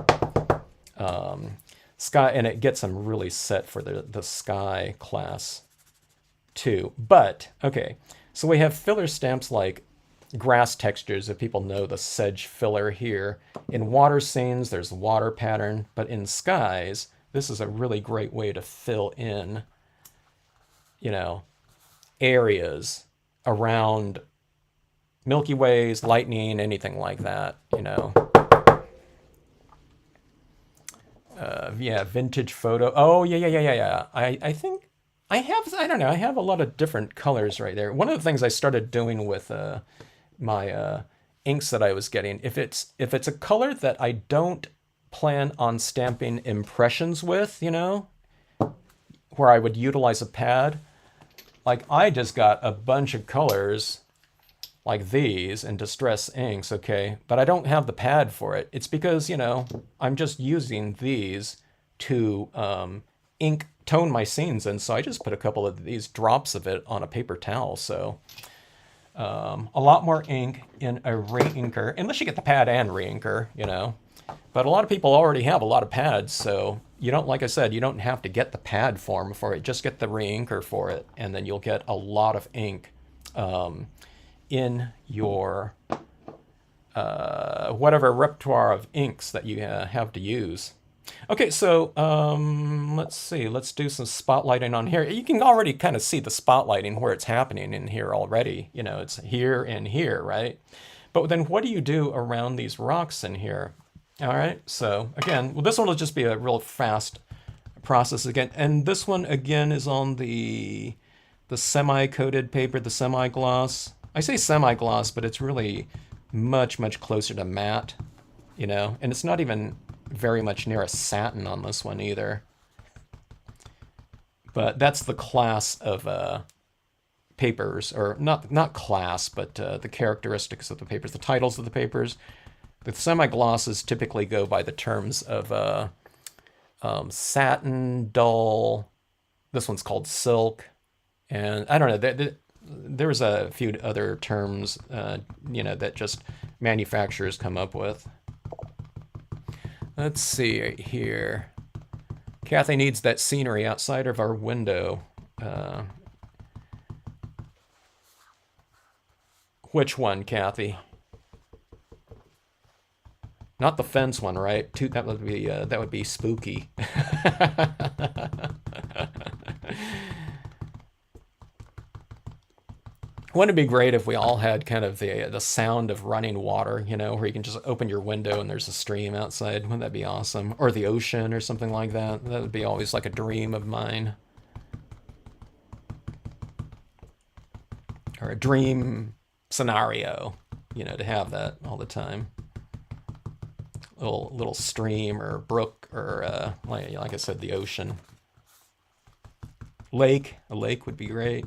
sky, and it gets them really set for the sky class too. But, okay, so we have filler stamps like grass textures, if people know the sedge filler here. In water scenes, there's water pattern, but in skies, this is a really great way to fill in, areas around Milky Ways, lightning, anything like that, Yeah, vintage photo. Oh, yeah. I think I have a lot of different colors right there. One of the things I started doing with my inks that I was getting, if it's a color that I don't plan on stamping impressions with, where I would utilize a pad, like I just got a bunch of colors like these in distress inks, okay, but I don't have the pad for it. It's because, I'm just using these to ink tone my scenes, and so I just put a couple of these drops of it on a paper towel. So a lot more ink in a re-inker, unless you get the pad and re-inker, But a lot of people already have a lot of pads, so you don't, like I said, you don't have to get the pad form for it. Just get the re-inker for it, and then you'll get a lot of ink in your whatever repertoire of inks that you have to use. Okay, so let's see. Let's do some spotlighting on here. You can already kind of see the spotlighting where it's happening in here already. It's here and here, right? But then what do you do around these rocks in here? All right, so again, this one will just be a real fast process again. And this one, again, is on the semi-coated paper, the semi-gloss. I say semi-gloss, but it's really much, much closer to matte, and it's not even very much near a satin on this one either. But that's the class of papers, or not class, but the characteristics of the papers, the titles of the papers. The semi-glosses typically go by the terms of satin, dull. This one's called silk, and I don't know. There's a few other terms, that just manufacturers come up with. Let's see right here. Kathy needs that scenery outside of our window. Which one, Kathy? Not the fence one, right? That would be spooky. Wouldn't it be great if we all had kind of the sound of running water, where you can just open your window and there's a stream outside? Wouldn't that be awesome? Or the ocean or something like that. That would be always like a dream of mine. Or a dream scenario, to have that all the time. Little stream or brook or like I said, the ocean. Lake. A lake would be great.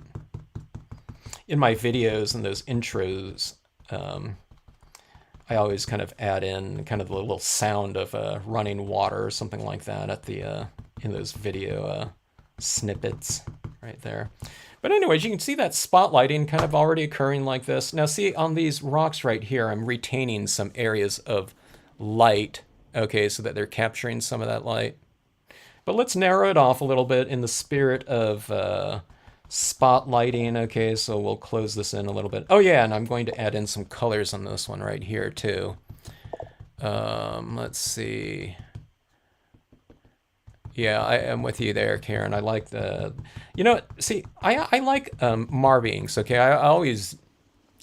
In my videos and those intros, I always kind of add in kind of the little sound of running water or something like that at the in those video snippets right there. But anyways, you can see that spotlighting kind of already occurring like this. Now see, on these rocks right here, I'm retaining some areas of light, okay, so that they're capturing some of that light. But let's narrow it off a little bit in the spirit of spotlighting. Okay, so we'll close this in a little bit. Oh yeah, and I'm going to add in some colors on this one right here too. Let's see. Yeah, I am with you there, Karen. I like the, see, I like Marvy inks. Okay, I always,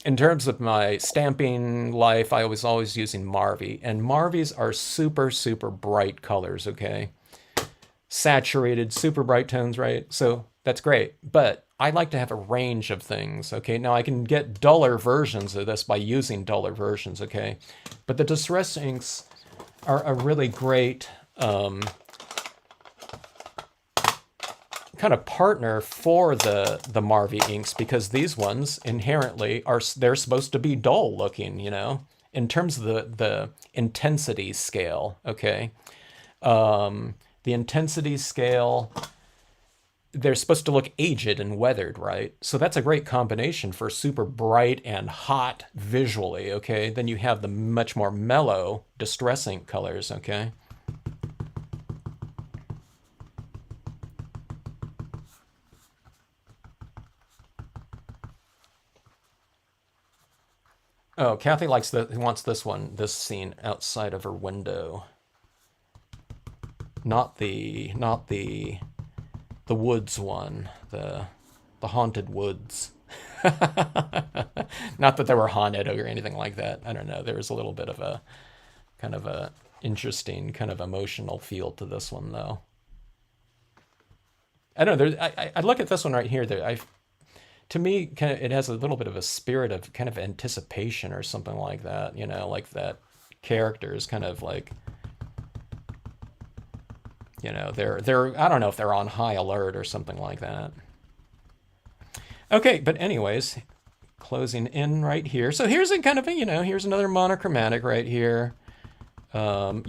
in terms of my stamping life, I was always using Marvy, and Marvys are super, super bright colors. Okay, saturated, super bright tones, right? So that's great, but I like to have a range of things. Okay, now I can get duller versions of this by using duller versions. Okay, but the distress inks are a really great kind of partner for the Marvy inks, because these ones inherently they're supposed to be dull looking, in terms of the intensity scale. Okay, the intensity scale, they're supposed to look aged and weathered, right? So that's a great combination for super bright and hot visually. Okay, then you have the much more mellow distress ink colors. Okay. Oh, Kathy wants this scene outside of her window. Not the woods one, the haunted woods. Not that they were haunted or anything like that. I don't know. There was a little bit of a kind of a interesting kind of emotional feel to this one though. I don't know. I look at this one right here. To me, kind of, it has a little bit of a spirit of kind of anticipation or something like that. Like that character is kind of like, they're I don't know if they're on high alert or something like that. Okay, but anyways, closing in right here. So here's a kind of here's another monochromatic right here. And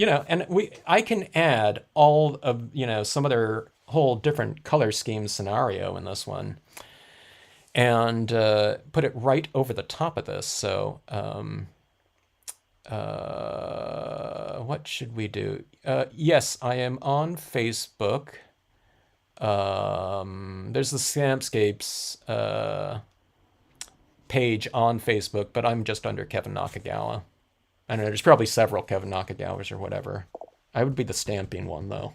I can add all of some other whole different color scheme scenario in this one, and put it right over the top of this. So what should we do? Yes, I am on Facebook. There's the Stampscapes page on Facebook, but I'm just under Kevin Nakagawa. I don't know, there's probably several Kevin Nakagawas or whatever. I would be the stamping one though.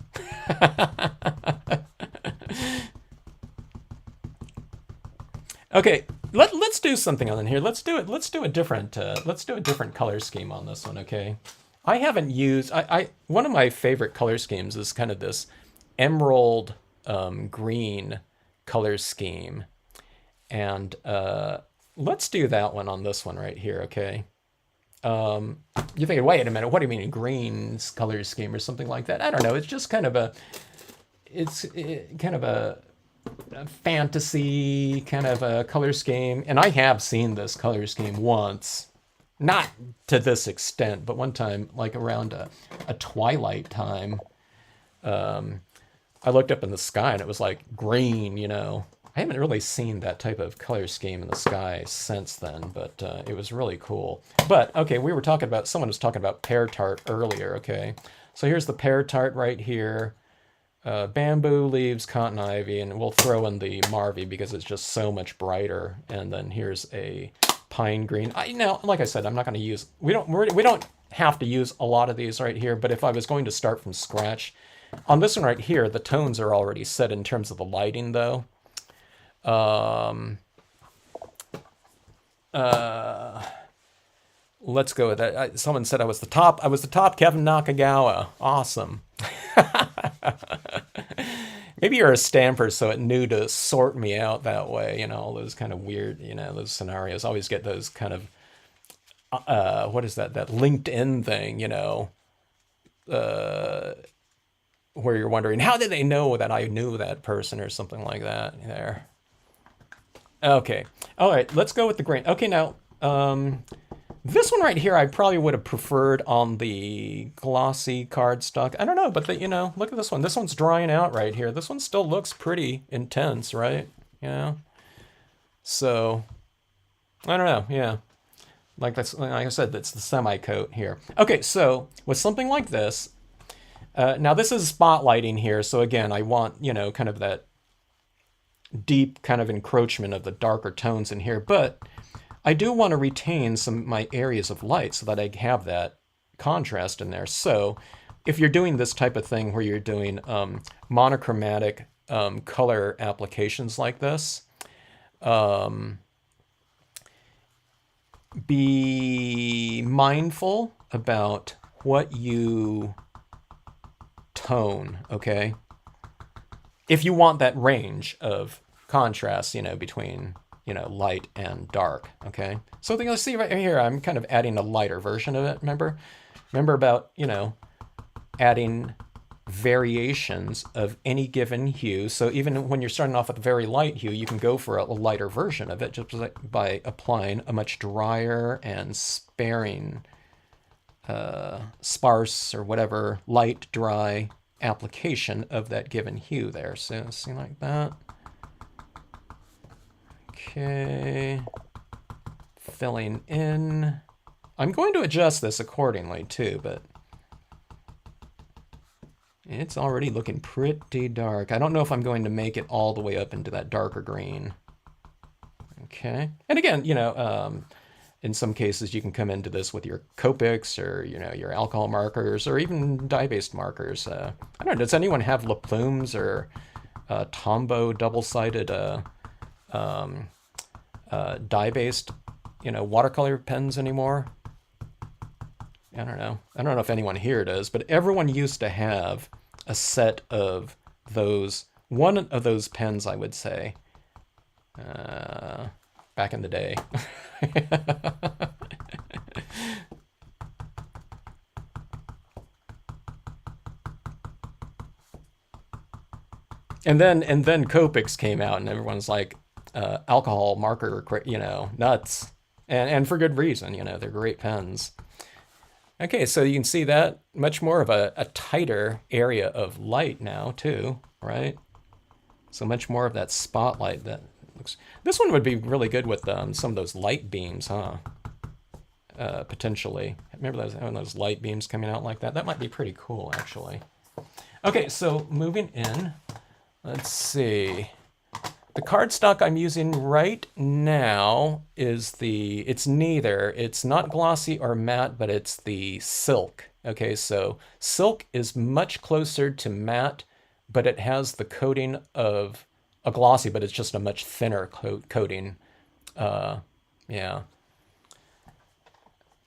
Okay, let's do something on here. Let's do it. Let's do a different color scheme on this one. Okay, I haven't used. One of my favorite color schemes is kind of this emerald green color scheme, and let's do that one on this one right here. Okay, you're thinking, wait a minute, what do you mean a green color scheme or something like that? I don't know. It's just kind of kind of a fantasy kind of a color scheme. And I have seen this color scheme once, not to this extent, but one time, like around a twilight time, I looked up in the sky and it was like green, you know. I haven't really seen that type of color scheme in the sky since then, but it was really cool. But, okay, someone was talking about pear tart earlier, okay. So here's the pear tart right here. Bamboo, leaves, cotton ivy, and we'll throw in the Marvy because it's just so much brighter. And then here's a pine green. Now, like I said, I'm not going to use, we don't have to use a lot of these right here, but if I was going to start from scratch, on this one right here, the tones are already set in terms of the lighting, though. Let's go with that. Someone said I was the top. I was the top Kevin Nakagawa. Awesome. Maybe you're a stamper, so it knew to sort me out that way. You know, all those kind of weird, you know, those scenarios. I always get those kind of, what is that? That LinkedIn thing, you know, where you're wondering, how did they know that I knew that person or something like that there. Okay. All right. Let's go with the green. Okay. Now, this one right here, I probably would have preferred on the glossy cardstock. I don't know, but you know, look at this one. This one's drying out right here. This one still looks pretty intense, right? You know? So, I don't know. Yeah. Like I said, that's the semi-coat here. Okay. So with something like this, now this is spotlighting here. So again, I want, you know, kind of that deep kind of encroachment of the darker tones in here, but I do want to retain some of my areas of light so that I have that contrast in there. So if you're doing this type of thing where you're doing monochromatic color applications like this, be mindful about what you tone, okay? If you want that range of contrast, you know, between, you know, light and dark, okay? So you'll see right here, I'm kind of adding a lighter version of it, remember? Remember about, you know, adding variations of any given hue. So even when you're starting off with a very light hue, you can go for a lighter version of it just by applying a much drier and sparing, sparse or whatever, light, dry application of that given hue there. So see like that. Okay. Filling in. I'm going to adjust this accordingly too, but it's already looking pretty dark. I don't know if I'm going to make it all the way up into that darker green. Okay. And again, you know, in some cases you can come into this with your Copics or, you know, your alcohol markers or even dye-based markers. I don't know, does anyone have La Plumes or Tombow double-sided dye-based, you know, watercolor pens anymore? I don't know. I don't know if anyone here does, but everyone used to have a set of those, one of those pens, I would say, back in the day. And then Copics came out, and everyone's like, alcohol marker, you know, nuts, and for good reason. You know, they're great pens. Okay, so you can see that much more of a tighter area of light now too, right? So much more of that spotlight that looks. This one would be really good with some of those light beams, huh? Potentially. Remember those light beams coming out like that? That might be pretty cool, actually. Okay, so moving in. Let's see. The cardstock I'm using right now is it's neither. It's not glossy or matte, but it's the silk. Okay, so silk is much closer to matte, but it has the coating of a glossy, but it's just a much thinner coating. Yeah.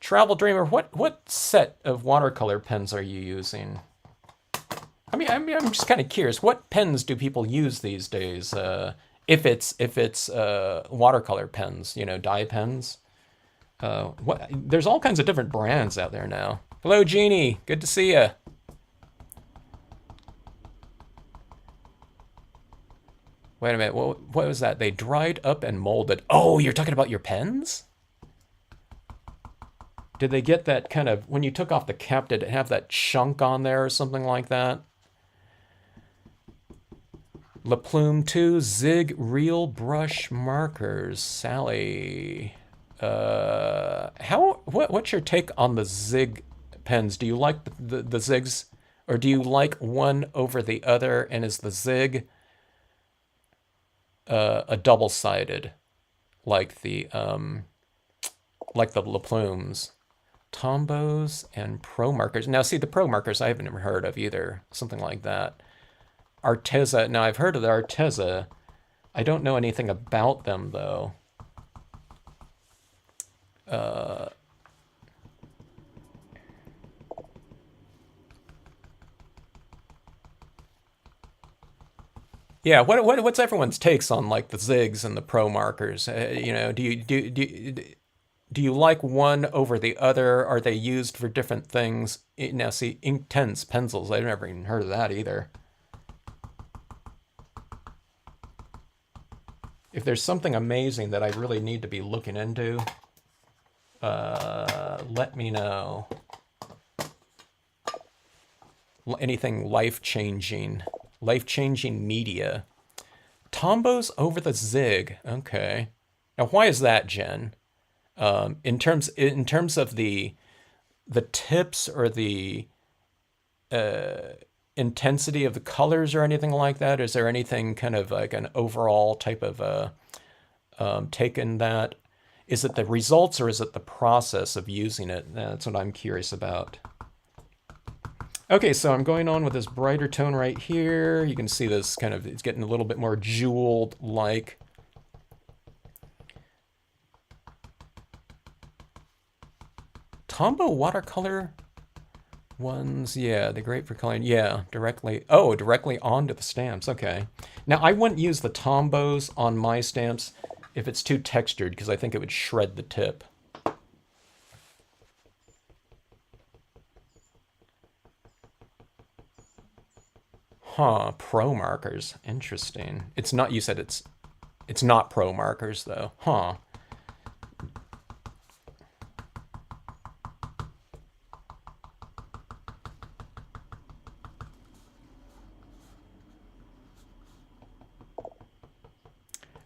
Travel Dreamer, what set of watercolor pens are you using? I mean, I'm just kind of curious. What pens do people use these days? If it's watercolor pens, you know, dye pens. What? There's all kinds of different brands out there now. Hello, Jeannie. Good to see you. Wait a minute. What was that? They dried up and molded. Oh, you're talking about your pens? Did they get that kind of, when you took off the cap, did it have that chunk on there or something like that? La Plume 2 Zig Real Brush Markers. Sally. What's your take on the Zig pens? Do you like the Zigs, or do you like one over the other? And is the Zig a double-sided, like the La Plumes? Tombos and Pro Markers. Now, see, the Pro Markers I haven't ever heard of either. Something like that. Arteza. Now, I've heard of the Arteza. I don't know anything about them, though. Yeah, what's everyone's takes on like the Zigs and the Pro Markers? Do you like one over the other? Are they used for different things? Now, see, Inktense pencils. I've never even heard of that either. If there's something amazing that I really need to be looking into, let me know. Anything life-changing media. Tombos over the Zig. Okay. Now, why is that, Jen? In terms of the tips or the intensity of the colors or anything like that? Is there anything kind of like an overall type of take in that? Is it the results or is it the process of using it? That's what I'm curious about. Okay, so I'm going on with this brighter tone right here. You can see this kind of, it's getting a little bit more jeweled like. Tombow watercolor ones, yeah, they're great for coloring. Yeah, directly onto the stamps. Okay. Now, I wouldn't use the Tombows on my stamps if it's too textured because I think it would shred the tip. Huh, Pro Markers. Interesting. It's not, you said it's not Pro Markers though. Huh.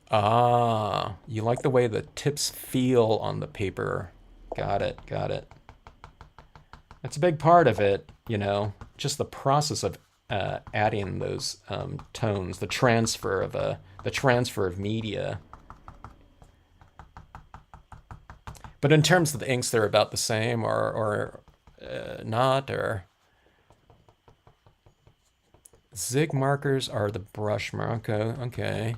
Ah, you like the way the tips feel on the paper. Got it, got it. That's a big part of it, just the process of adding those tones, the transfer of media. But in terms of the inks, they're about the same, or not, or Zig markers are the brush marker. Okay.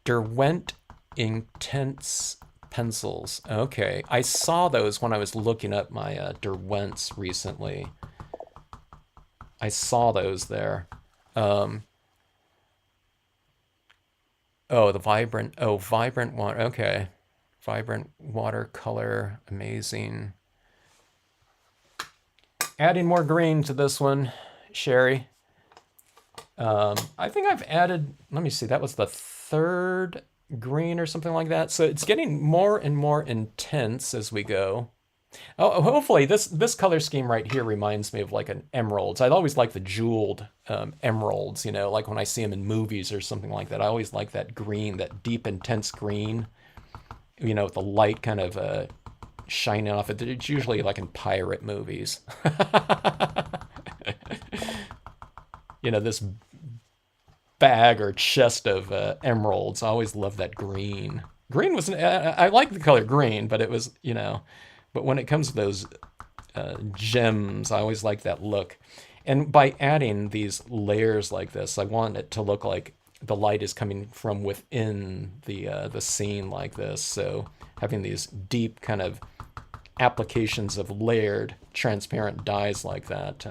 Derwent Intense pencils. Okay, I saw those when I was looking up my Derwents recently. I saw those there. Oh, the vibrant one. Okay, vibrant watercolor, amazing. Adding more green to this one, Sherry. I think I've added, let me see, that was the third green or something like that. So it's getting more and more intense as we go. Oh, hopefully this color scheme right here reminds me of like an emeralds. I'd always like the jeweled emeralds, like when I see them in movies or something like that. I always like that green, that deep, intense green, with the light kind of shining off it. It's usually like in pirate movies. This bag or chest of emeralds. I always loved that green. Green was, I like the color green, but it was, but when it comes to those gems, I always like that look. And by adding these layers like this, I want it to look like the light is coming from within the scene like this. So having these deep kind of applications of layered transparent dyes like that,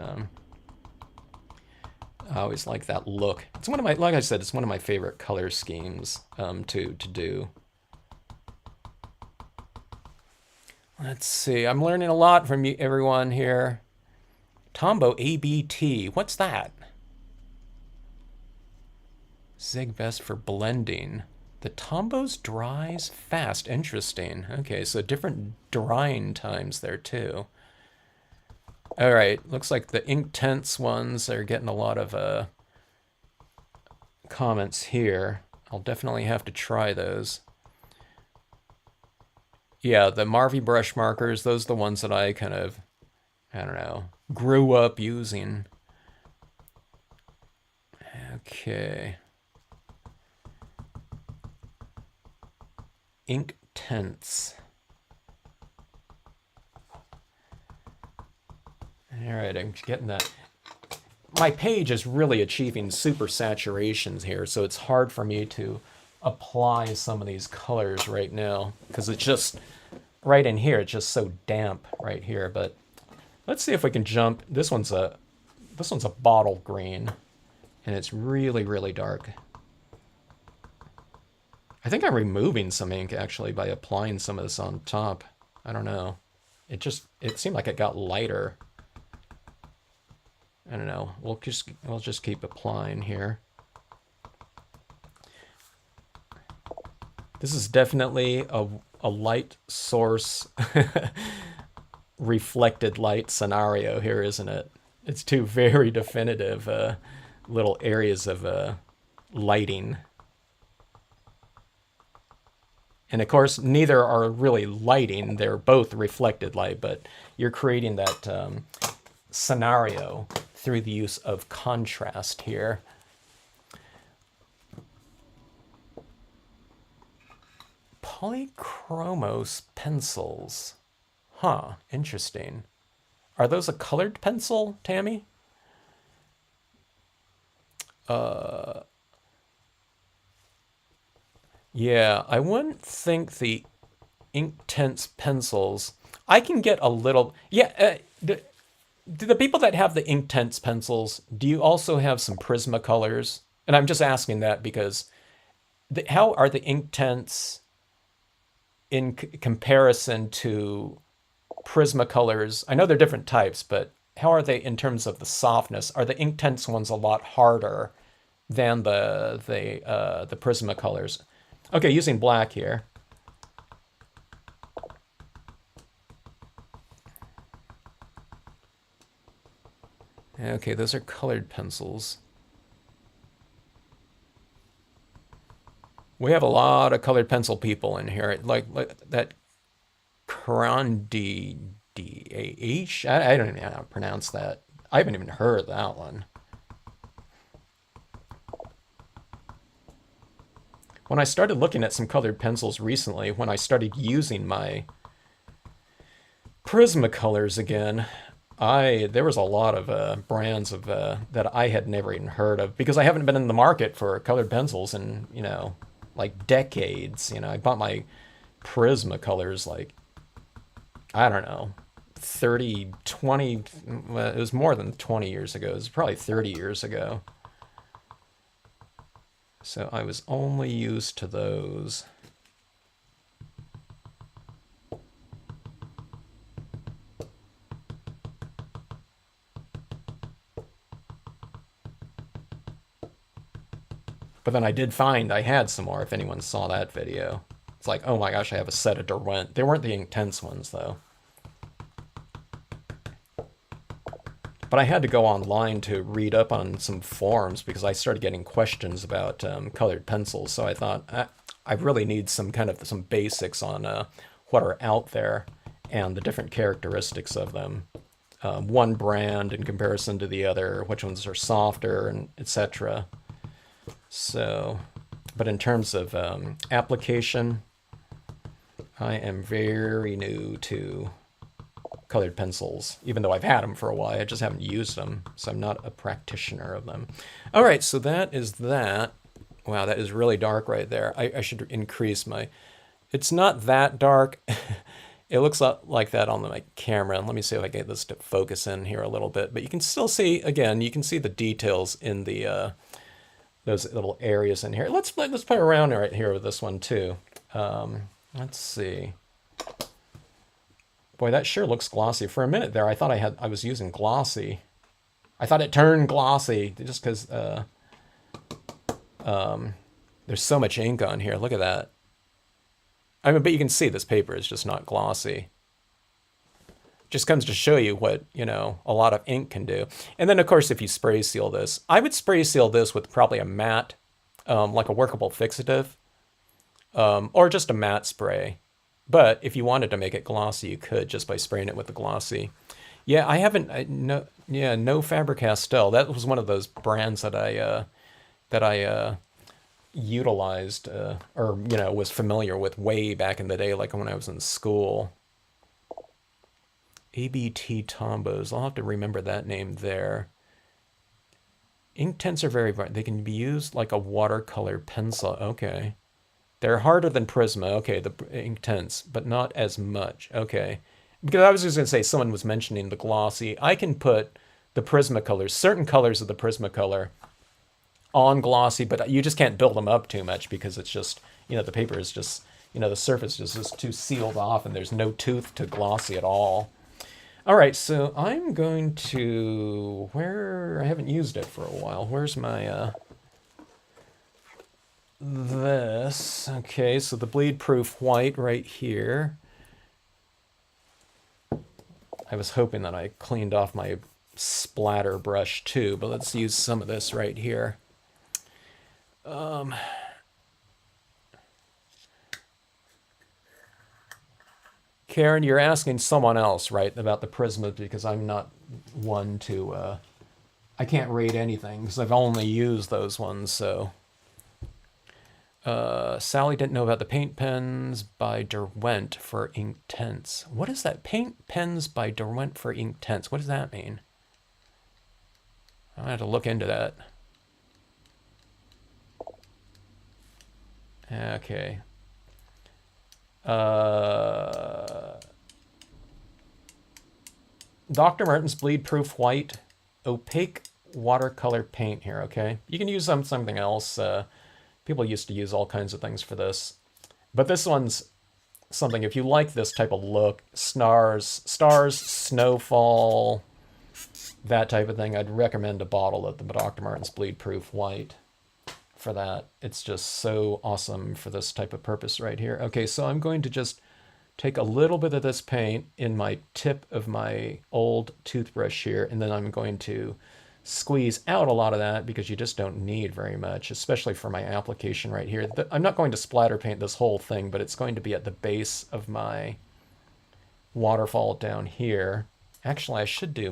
I always like that look. It's one of my, like I said, it's one of my favorite color schemes to do. Let's see. I'm learning a lot from you, everyone here. Tombow ABT. What's that? Zig best for blending. The Tombows dries fast. Interesting. Okay, so different drying times there too. All right, looks like the Inktense ones are getting a lot of comments here. I'll definitely have to try those. Yeah, the Marvy brush markers, those are the ones that I kind of, I don't know, grew up using. Okay. Inktense. All right, I'm getting that. My page is really achieving super saturations here, so it's hard for me to apply some of these colors right now because it's just right in here. It's just so damp right here. But let's see if we can jump. This one's a bottle green, and it's really, really dark. I think I'm removing some ink actually by applying some of this on top. I don't know. It seemed like it got lighter. I don't know. We'll just keep applying here. This is definitely a light source reflected light scenario here, isn't it? It's two very definitive little areas of lighting. And of course, neither are really lighting. They're both reflected light, but you're creating that scenario through the use of contrast here. Polychromos pencils. Huh, interesting. Are those a colored pencil, Tammy? Yeah, I wouldn't think the Inktense pencils. I can get a little. Yeah, do the people that have the Inktense pencils, do you also have some Prismacolors? And I'm just asking that because how are the Inktense in comparison to Prismacolors? I know they're different types, but how are they in terms of the softness? Are the Inktense ones a lot harder than the Prismacolors? Okay, using black here. Okay, those are colored pencils. We have a lot of colored pencil people in here. Like that Krandi D-A-H? I don't even know how to pronounce that. I haven't even heard that one. When I started looking at some colored pencils recently, when I started using my Prismacolors again, there was a lot of brands of that I had never even heard of because I haven't been in the market for colored pencils in, like decades. I bought my Prismacolors like, I don't know, 30, 20, well, it was more than 20 years ago. It was probably 30 years ago. So I was only used to those. But then I did find I had some more if anyone saw that video. It's like, oh my gosh, I have a set of Derwent. They weren't the Inktense ones though. But I had to go online to read up on some forums because I started getting questions about colored pencils. So I thought I really need some basics on what are out there and the different characteristics of them. One brand in comparison to the other, which ones are softer, and etc. So, but in terms of application, I am very new to colored pencils, even though I've had them for a while. I just haven't used them, so I'm not a practitioner of them. All right, so that is that. Wow, that is really dark right there. I should increase my... It's not that dark. It looks like that on my camera. And let me see if I can get this to focus in here a little bit. But you can still see, again, you can see the details in the those little areas in here. Let's play around right here with this one too. Let's see. Boy, that sure looks glossy. For a minute there, I was using glossy. I thought it turned glossy just because there's so much ink on here. Look at that. I mean, but you can see this paper is just not glossy. Just comes to show you what, a lot of ink can do. And then, of course, if you spray seal this, I would spray seal this with probably a matte, like a workable fixative, or just a matte spray. But if you wanted to make it glossy, you could just by spraying it with the glossy. Yeah, no Faber-Castell. That was one of those brands that I utilized or was familiar with way back in the day, like when I was in school. ABT Tombos. I'll have to remember that name there. Ink tints are very bright. They can be used like a watercolor pencil. Okay. They're harder than Prisma. Okay, the ink tints, but not as much. Okay. Because I was just going to say, someone was mentioning the glossy. I can put the Prismacolors, certain colors of the Prismacolor on glossy, but you just can't build them up too much because it's just, the paper is just, the surface is just too sealed off and there's no tooth to glossy at all. All right, so I'm going to, I haven't used it for a while. Where's my, this. Okay, so the bleed proof white right here. I was hoping that I cleaned off my splatter brush too, but let's use some of this right here. Karen, you're asking someone else, right, about the Prisma, because I'm not one to, I can't rate anything because I've only used those ones, so. Sally didn't know about the paint pens by Derwent for ink tints. What is that? Paint pens by Derwent for ink tints. What does that mean? I have to look into that. Okay. Dr. Martin's Bleed Proof White opaque watercolor paint here, okay? You can use something else. People used to use all kinds of things for this. But this one's something, if you like this type of look, stars, snowfall, that type of thing, I'd recommend a bottle of the Dr. Martin's Bleed Proof White for that. It's just so awesome for this type of purpose right here. Okay, so I'm going to just take a little bit of this paint in my tip of my old toothbrush here, and then I'm going to squeeze out a lot of that because you just don't need very much, especially for my application right here. I'm not going to splatter paint this whole thing, but it's going to be at the base of my waterfall down here. Actually, I should do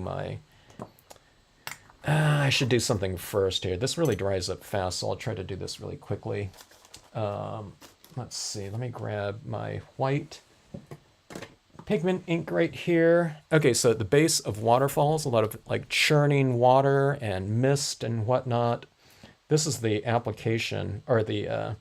something first here. This really dries up fast, so I'll try to do this really quickly. Let's see, let me grab my white pigment ink right here. Okay, so at the base of waterfalls, a lot of like churning water and mist and whatnot. This is the application, or the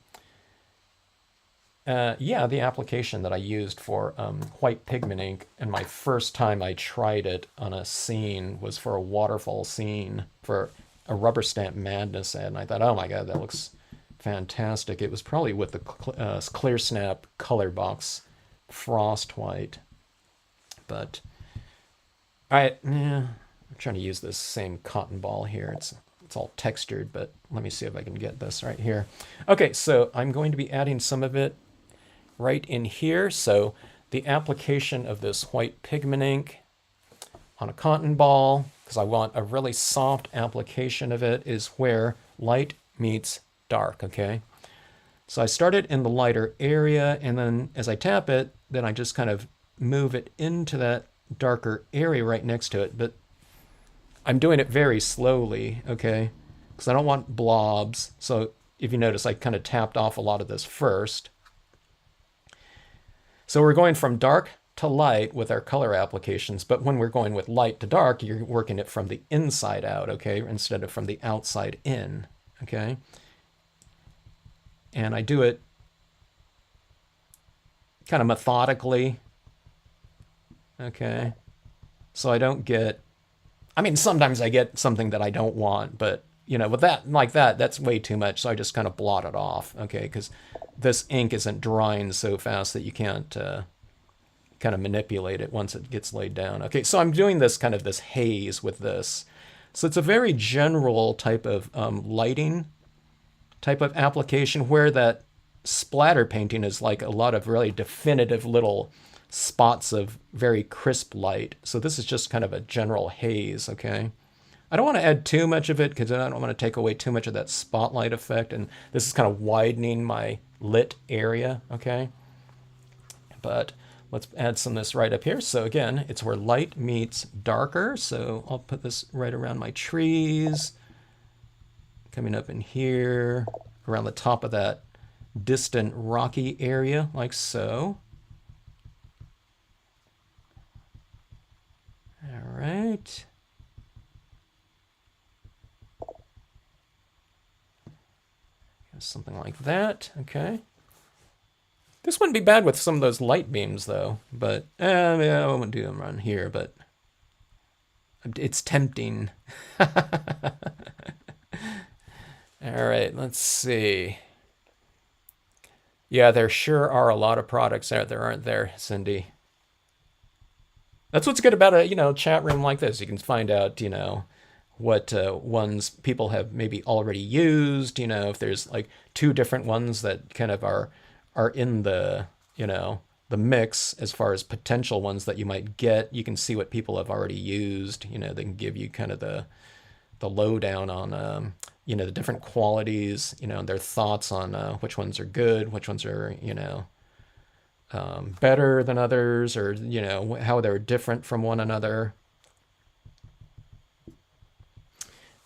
application that I used for white pigment ink. And my first time I tried it on a scene was for a waterfall scene for a Rubber Stamp Madness ad. And I thought, oh my God, that looks fantastic. It was probably with the Clear Snap Color Box Frost White. But I'm trying to use this same cotton ball here. It's all textured, but let me see if I can get this right here. Okay, so I'm going to be adding some of it right in here. So the application of this white pigment ink on a cotton ball, because I want a really soft application of it, is where light meets dark, okay? So I started in the lighter area, and then as I tap it, then I just kind of move it into that darker area right next to it. But I'm doing it very slowly, okay? Because I don't want blobs. So if you notice, I kind of tapped off a lot of this first. So we're going from dark to light with our color applications, but when we're going with light to dark, you're working it from the inside out, okay? Instead of from the outside in, okay? And I do it kind of methodically, okay? So I don't get, I mean, sometimes I get something that I don't want, but with that, like that, that's way too much. So I just kind of blot it off, okay? Because this ink isn't drying so fast that you can't kind of manipulate it once it gets laid down. Okay, so I'm doing this kind of this haze with this. So it's a very general type of lighting type of application where that splatter painting is like a lot of really definitive little spots of very crisp light. So this is just kind of a general haze, okay? I don't want to add too much of it because I don't want to take away too much of that spotlight effect. And this is kind of widening my lit area, okay? But let's add some of this right up here. So again, it's where light meets darker. So I'll put this right around my trees, coming up in here, around the top of that distant rocky area, like so. All right. Something like that, okay. This wouldn't be bad with some of those light beams, though, but yeah, I won't do them around here, but it's tempting. All right, let's see. Yeah, there sure are a lot of products out there, aren't there, Cindy? That's what's good about a chat room like this. You can find out what ones people have maybe already used. If there's like two different ones that kind of are in the the mix as far as potential ones that you might get. You can see what people have already used. They can give you kind of the lowdown on the different qualities, their thoughts on which ones are good, which ones are better than others, or how they're different from one another.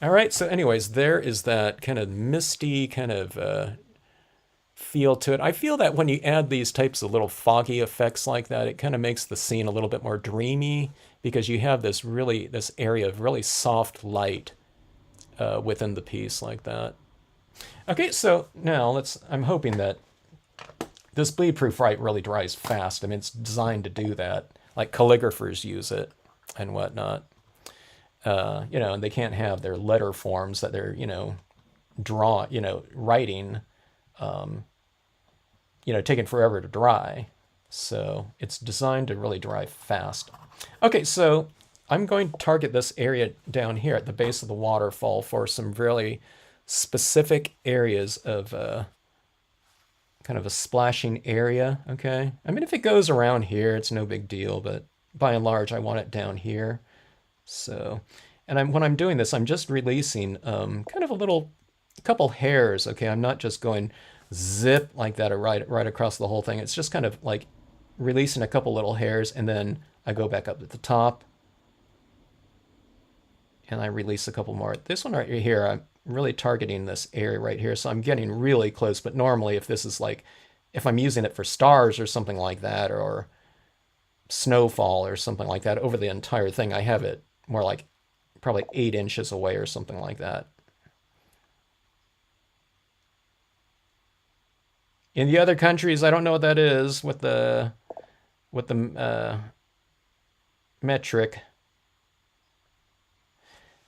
All right, so anyways, there is that kind of misty kind of feel to it. I feel that when you add these types of little foggy effects like that, it kind of makes the scene a little bit more dreamy because you have this area of really soft light within the piece like that. Okay, so now I'm hoping that this bleed-proof white really dries fast. I mean, it's designed to do that. Like calligraphers use it and whatnot. And they can't have their letter forms that they're, writing, taking forever to dry. So it's designed to really dry fast. Okay, so I'm going to target this area down here at the base of the waterfall for some really specific areas of kind of a splashing area, okay? I mean, if it goes around here, it's no big deal, but by and large, I want it down here. So, and when I'm doing this, I'm just releasing kind of a couple hairs, okay? I'm not just going zip like that or right across the whole thing. It's just kind of like releasing a couple little hairs, and then I go back up at the top, and I release a couple more. This one right here, I'm really targeting this area right here, so I'm getting really close, but normally if this is like, if I'm using it for stars or something like that, or snowfall or something like that over the entire thing, I have it more like probably 8 inches away or something like that. In the other countries, I don't know what that is with the metric.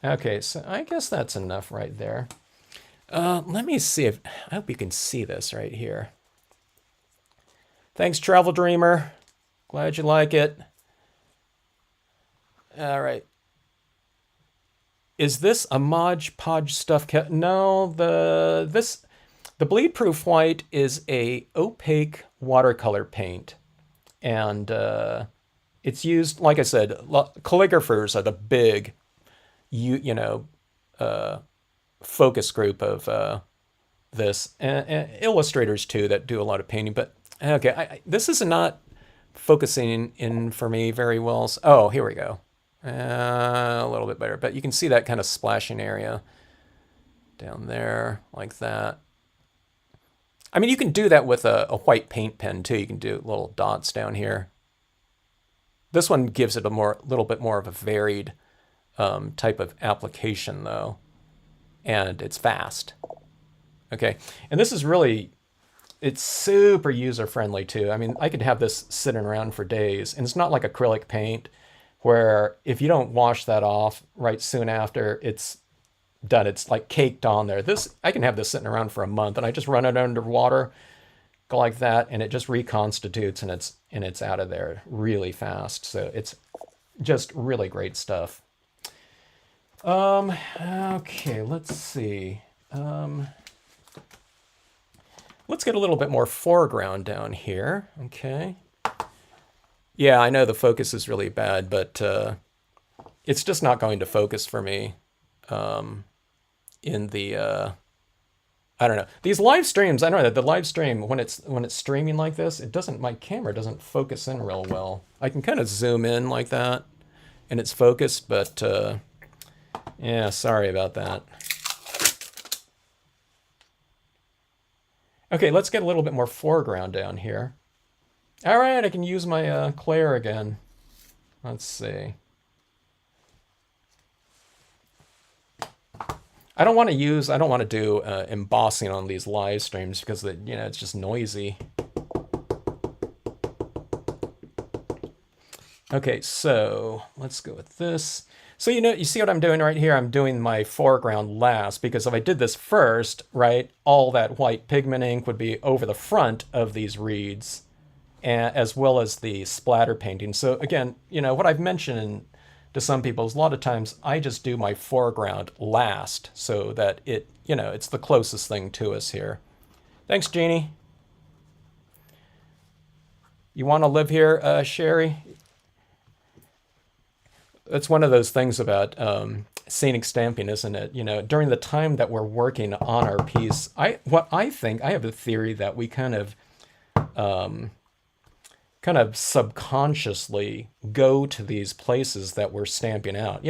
Okay, so I guess that's enough right there. Let me see I hope you can see this right here. Thanks, Travel Dreamer. Glad you like it. All right. Is this a Mod Podge stuff? No, the bleed proof white is a opaque watercolor paint, and it's used, like I said, calligraphers are the big focus group of this, and illustrators too that do a lot of painting. But okay, this is not focusing in for me very well. So, oh, here we go. A little bit better, but you can see that kind of splashing area down there like that. I mean, you can do that with a white paint pen too. You can do little dots down here. This one gives it a little bit more of a varied type of application though, and it's fast. Okay, and this is really, it's super user friendly too. I mean, I could have this sitting around for days, and it's not like acrylic paint where if you don't wash that off right soon after, it's done. It's like caked on there. I can have this sitting around for a month, and I just run it under water, go like that, and it just reconstitutes, and it's out of there really fast. So it's just really great stuff. Okay, let's see. Let's get a little bit more foreground down here. Okay. Yeah, I know the focus is really bad, but it's just not going to focus for me in the I don't know. These live streams, I don't know, the live stream when it's streaming like this, it doesn't, my camera doesn't focus in real well. I can kind of zoom in like that and it's focused, but yeah, sorry about that. Okay, let's get a little bit more foreground down here. All right, I can use my Claire again. Let's see. I don't want to do embossing on these live streams because it's just noisy. Okay, so let's go with this. So you see what I'm doing right here? I'm doing my foreground last because if I did this first, right, all that white pigment ink would be over the front of these reeds, as well as the splatter painting. So again, what I've mentioned to some people is a lot of times I just do my foreground last so that it's the closest thing to us here. Thanks, Jeannie. You want to live here, Sherry? That's one of those things about scenic stamping, isn't it? During the time that we're working on our piece, I have a theory that we kind of subconsciously go to these places that we're stamping out.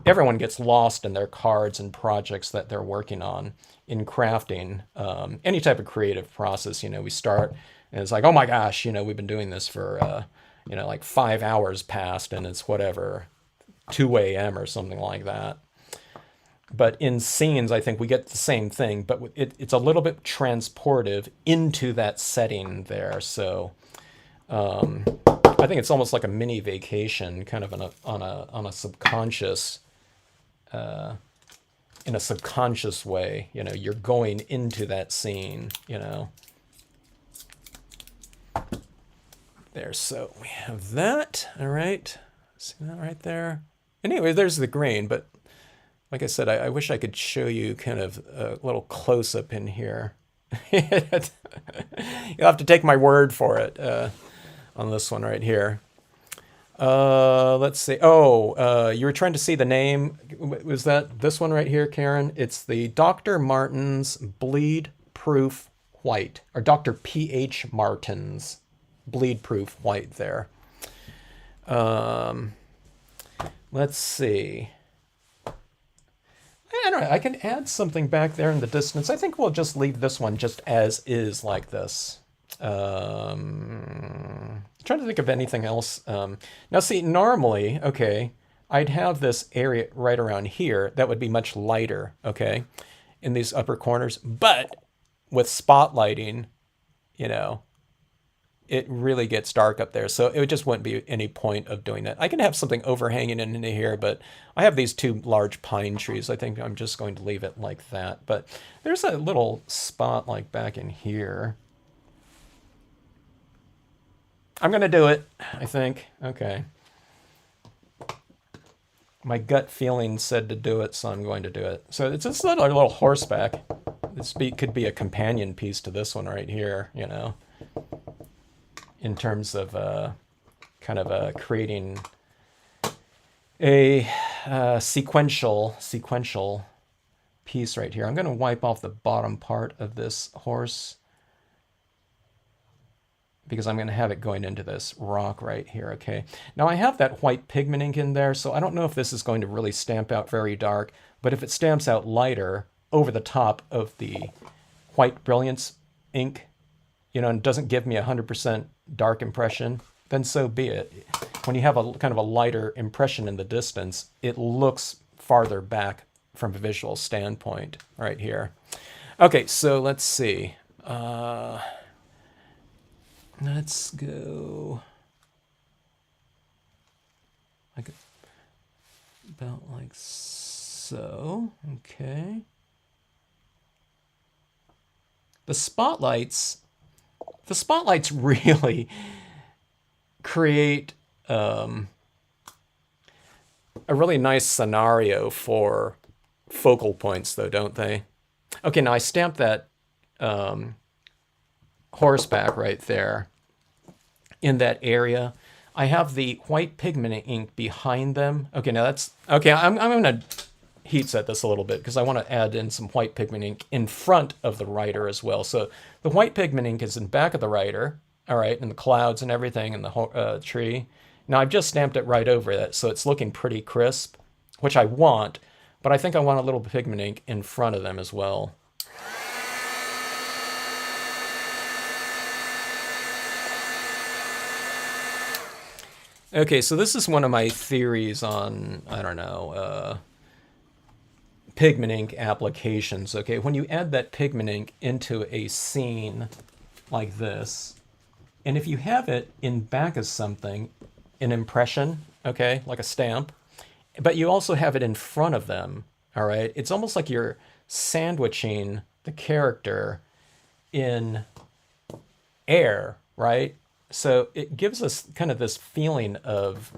Everyone gets lost in their cards and projects that they're working on in crafting any type of creative process. We start and it's like, oh my gosh, we've been doing this for like 5 hours past, and it's whatever 2 a.m. or something like that. But in scenes, I think we get the same thing, but it's a little bit transportive into that setting there. So I think it's almost like a mini vacation, kind of on a subconscious, in a subconscious way. You're going into that scene. There, so we have that. All right, see that right there. Anyway, there's the green, but like I said, I wish I could show you kind of a little close-up in here. You'll have to take my word for it on this one right here. Let's see. Oh, you were trying to see the name. Was that this one right here, Karen? It's the Dr. Martens Bleed Proof White, or Dr. P.H. Martens Bleed Proof White there. Let's see. I don't know, I can add something back there in the distance. I think we'll just leave this one just as is like this. Trying to think of anything else. Now see, normally, okay, I'd have this area right around here that would be much lighter, okay, in these upper corners. But with spotlighting, it really gets dark up there. So it just wouldn't be any point of doing that. I can have something overhanging into here, but I have these 2 large pine trees. I think I'm just going to leave it like that. But there's a little spot like back in here. I'm going to do it, I think. Okay. My gut feeling said to do it, so I'm going to do it. So it's just a little horseback. This could be a companion piece to this one right here, in terms of kind of creating a sequential piece right here. I'm going to wipe off the bottom part of this horse because I'm going to have it going into this rock right here, okay? Now I have that white pigment ink in there, so I don't know if this is going to really stamp out very dark, but if it stamps out lighter over the top of the white brilliance ink, and doesn't give me 100% dark impression, then so be it. When you have a kind of a lighter impression in the distance, it looks farther back from a visual standpoint right here. Okay, so let's see. Let's go like about like so. Okay. The spotlights, the spotlights really create a really nice scenario for focal points, though, don't they? Okay, now I stamped that horseback right there in that area. I have the white pigment ink behind them. Okay, now that's okay. I'm going to heat set this a little bit because I want to add in some white pigment ink in front of the rider as well. So the white pigment ink is in back of the rider, all right, and the clouds and everything and the tree. Now I've just stamped it right over that, so it's looking pretty crisp, which I want, but I think I want a little pigment ink in front of them as well. Okay, so this is one of my theories on, I don't know, pigment ink applications. Okay, when you add that pigment ink into a scene like this, and if you have it in back of something, an impression, okay, like a stamp, but you also have it in front of them, all right, it's almost like you're sandwiching the character in air, right? So it gives us kind of this feeling of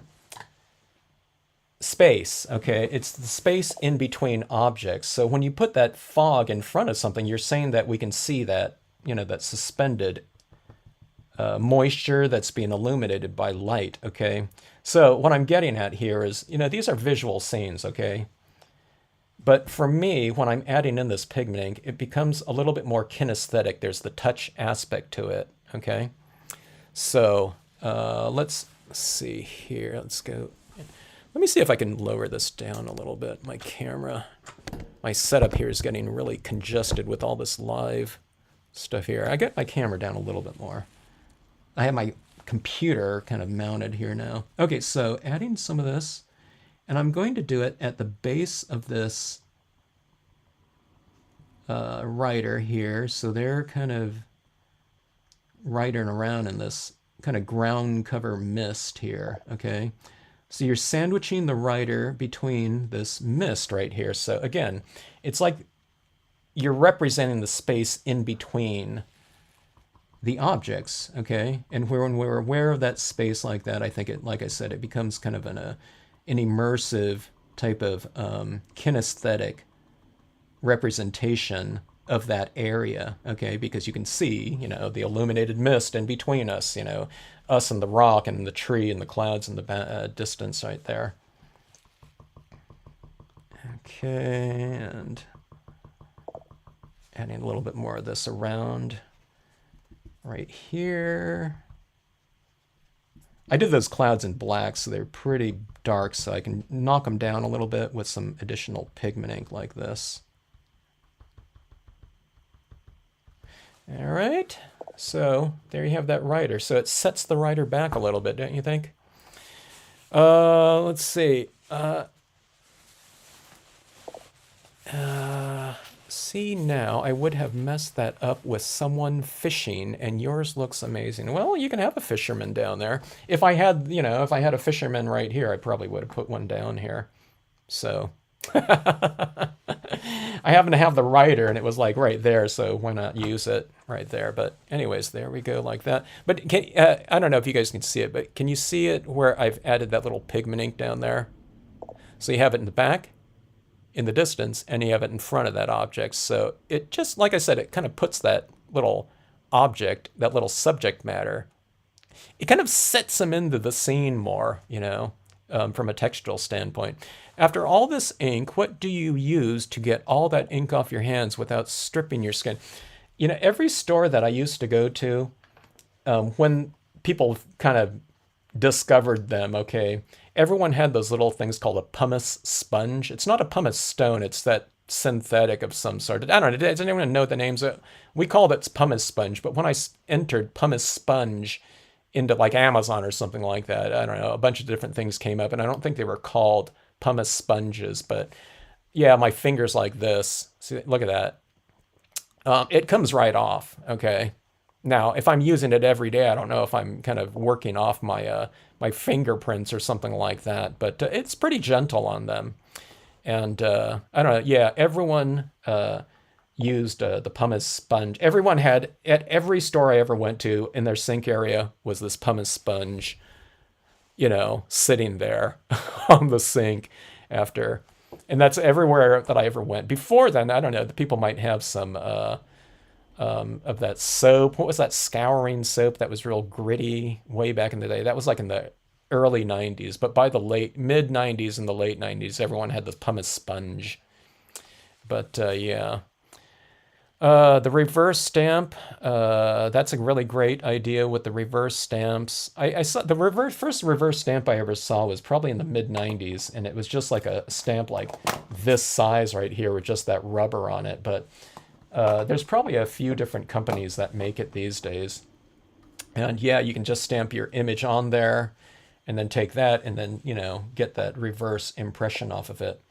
space, okay? It's the space in between objects. So when you put that fog in front of something, you're saying that we can see that, you know, that suspended moisture that's being illuminated by light, okay? So what I'm getting at here is, you know, these are visual scenes, okay? But for me, when I'm adding in this pigment ink, it becomes a little bit more kinesthetic. There's the touch aspect to it, okay? So let's see here. Let's go. Let me see if I can lower this down a little bit. My camera, my setup here is getting really congested with all this live stuff here. I got my camera down a little bit more. I have my computer kind of mounted here now. Okay, so adding some of this, and I'm going to do it at the base of this rider here. So they're kind of riding around in this kind of ground cover mist here, okay? So you're sandwiching the rider between this mist right here. So again, it's like you're representing the space in between the objects, okay? And when we're aware of that space like that, I think it, like I said, it becomes kind of an immersive type of kinesthetic representation of that area, okay? Because you can see, you know, the illuminated mist in between us, you know, us and the rock and the tree and the clouds in the distance right there. Okay, and adding a little bit more of this around right here. I did those clouds in black, so they're pretty dark, so I can knock them down a little bit with some additional pigment ink like this. All right, so there you have that rider. So it sets the rider back a little bit, don't you think? Let's see. See, now I would have messed that up with someone fishing, and yours looks amazing. Well, you can have a fisherman down there. If I had, you know, if I had a fisherman right here, I probably would have put one down here. So I happen to have the rider, and it was like right there, so why not use it right there? But anyways, there we go, like that. But can, I don't know if you guys can see it, but can you see it where I've added that little pigment ink down there? So you have it in the back, in the distance, and you have it in front of that object. So it just, like I said, it kind of puts that little object, that little subject matter, it kind of sets them into the scene more, you know, from a textual standpoint. After all this ink, what do you use to get all that ink off your hands without stripping your skin? You know, every store that I used to go to, when people kind of discovered them, okay, everyone had those little things called a pumice sponge. It's not a pumice stone, it's that synthetic of some sort. I don't know, does anyone know the names? We called it pumice sponge, but when I entered pumice sponge into like Amazon or something like that, I don't know, a bunch of different things came up, and I don't think they were called pumice sponges, but yeah, my fingers like this. See, look at that. It comes right off, okay? Now, if I'm using it every day, I don't know if I'm kind of working off my my fingerprints or something like that, but it's pretty gentle on them. And I don't know, yeah, everyone used the pumice sponge. Everyone had, at every store I ever went to in their sink area was this pumice sponge, sitting there on the sink after. And that's everywhere that I ever went. Before then, I don't know, the people might have some of that soap. What was that scouring soap that was real gritty way back in the day? That was like in the early 90s. But by the mid 90s and the late 90s, everyone had the pumice sponge. But yeah. The reverse stamp, that's a really great idea with the reverse stamps. I saw the first reverse stamp I ever saw was probably in the mid 90s, and it was just like a stamp like this size right here with just that rubber on it. But there's probably a few different companies that make it these days. And yeah, you can just stamp your image on there and then take that and then, get that reverse impression off of it.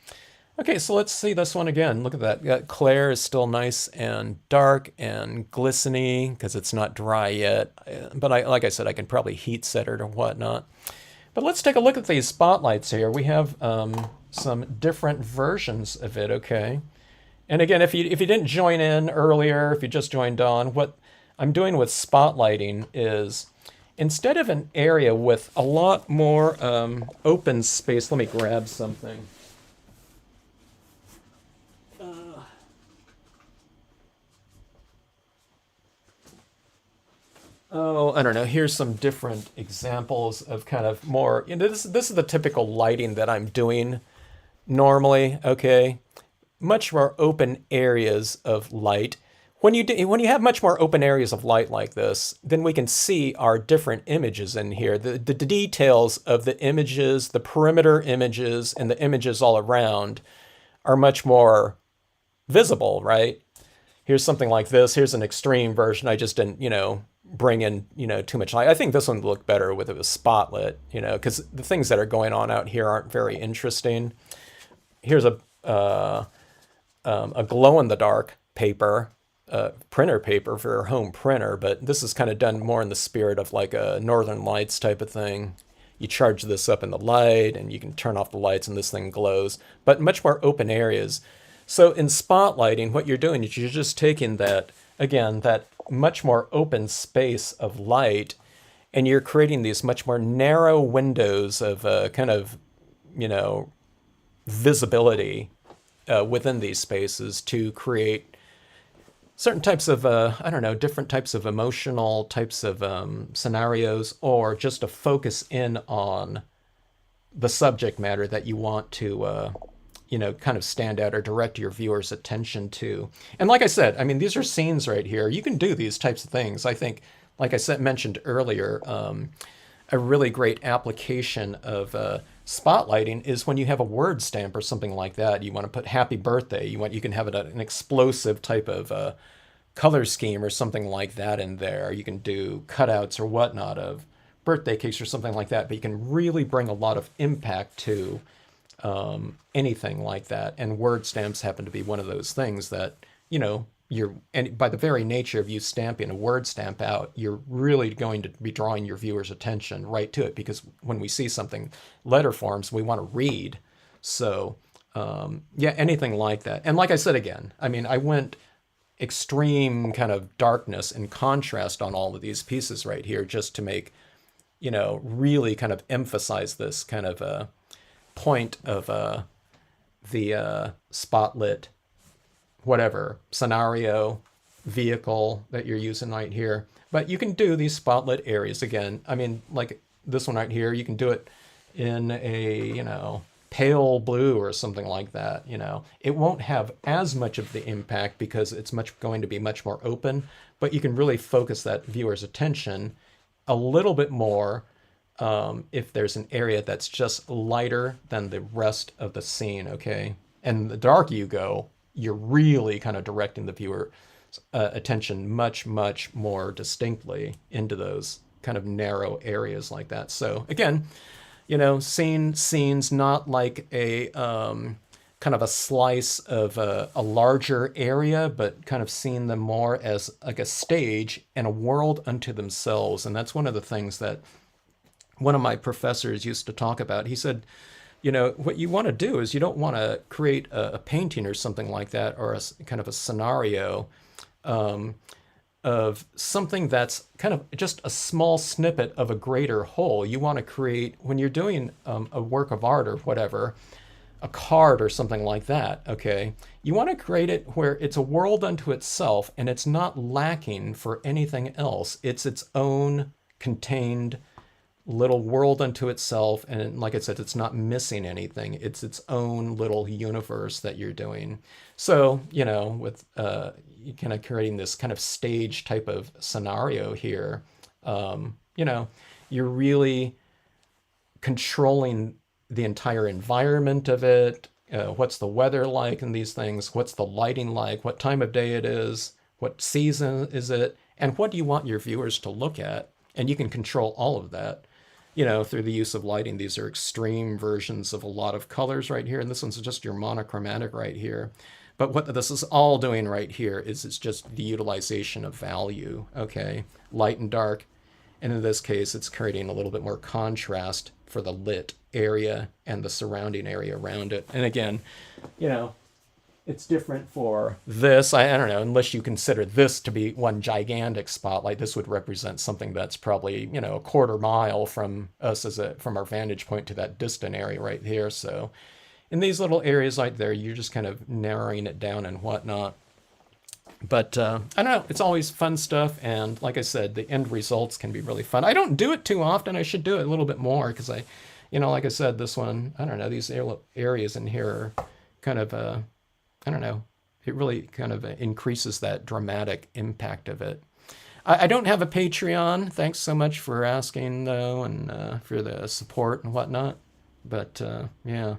Okay, so let's see this one again. Look at that. Claire is still nice and dark and glistening because it's not dry yet. But like I said, I can probably heat set it or whatnot. But let's take a look at these spotlights here. We have some different versions of it, okay? And again, if you didn't join in earlier, if you just joined on, what I'm doing with spotlighting is instead of an area with a lot more open space, let me grab something. Oh, I don't know. Here's some different examples of kind of more. This is the typical lighting that I'm doing normally. Okay, much more open areas of light. When you have much more open areas of light like this, then we can see our different images in here. The details of the images, the perimeter images, and the images all around are much more visible, right? Here's something like this. Here's an extreme version. I just didn't, bring in, too much light. I think this one would look better with it was spotlit, because the things that are going on out here aren't very interesting. Here's a glow-in-the-dark paper, printer paper for your home printer, but this is kind of done more in the spirit of like a Northern Lights type of thing. You charge this up in the light, and you can turn off the lights, and this thing glows, but much more open areas. So in spotlighting, what you're doing is you're just taking that, again, that much more open space of light, and you're creating these much more narrow windows of kind of, visibility within these spaces to create certain types of, I don't know, different types of emotional types of scenarios, or just to focus in on the subject matter that you want to kind of stand out or direct your viewers' attention to. And like I said, I mean, these are scenes right here. You can do these types of things. I think, like I said, mentioned earlier, a really great application of spotlighting is when you have a word stamp or something like that. You want to put happy birthday. You can have an explosive type of color scheme or something like that in there. You can do cutouts or whatnot of birthday cakes or something like that, but you can really bring a lot of impact to anything like that. And word stamps happen to be one of those things that, and by the very nature of you stamping a word stamp out, you're really going to be drawing your viewers' attention right to it, because when we see something letter forms, we want to read. So, yeah, anything like that. And like I said again, I mean, I went extreme kind of darkness and contrast on all of these pieces right here just to make, really kind of emphasize this kind of point of the spotlit whatever scenario vehicle that you're using right here. But you can do these spotlit areas again. I mean, like this one right here, you can do it in a pale blue or something like that. It won't have as much of the impact because it's going to be much more open, but you can really focus that viewer's attention a little bit more if there's an area that's just lighter than the rest of the scene, okay? And the darker you go, you're really kind of directing the viewer attention much, much more distinctly into those kind of narrow areas like that. So again, scenes not like a kind of a slice of a larger area, but kind of seeing them more as like a stage and a world unto themselves. And that's one of the things that one of my professors used to talk about. He said, what you want to do is you don't want to create a painting or something like that, or kind of a scenario of something that's kind of just a small snippet of a greater whole. You want to create, when you're doing a work of art or whatever, a card or something like that, okay? You want to create it where it's a world unto itself and it's not lacking for anything else. It's its own contained little world unto itself. And like I said, it's not missing anything. It's its own little universe that you're doing. So, with you kind of creating this kind of stage type of scenario here, you're really controlling the entire environment of it. What's the weather like in these things? What's the lighting like? What time of day it is? What season is it? And what do you want your viewers to look at? And you can control all of that, through the use of lighting. These are extreme versions of a lot of colors right here. And this one's just your monochromatic right here. But what this is all doing right here is it's just the utilization of value, okay? Light and dark. And in this case, it's creating a little bit more contrast for the lit area and the surrounding area around it. And again, it's different for this. I don't know, unless you consider this to be one gigantic spotlight, this would represent something that's probably, a quarter mile from us from our vantage point to that distant area right here. So in these little areas right there, you're just kind of narrowing it down and whatnot. But I don't know, it's always fun stuff. And like I said, the end results can be really fun. I don't do it too often. I should do it a little bit more because like I said, this one, I don't know, these areas in here are kind of, I don't know, it really kind of increases that dramatic impact of it. I don't have a Patreon. Thanks so much for asking, though, and for the support and whatnot. But yeah,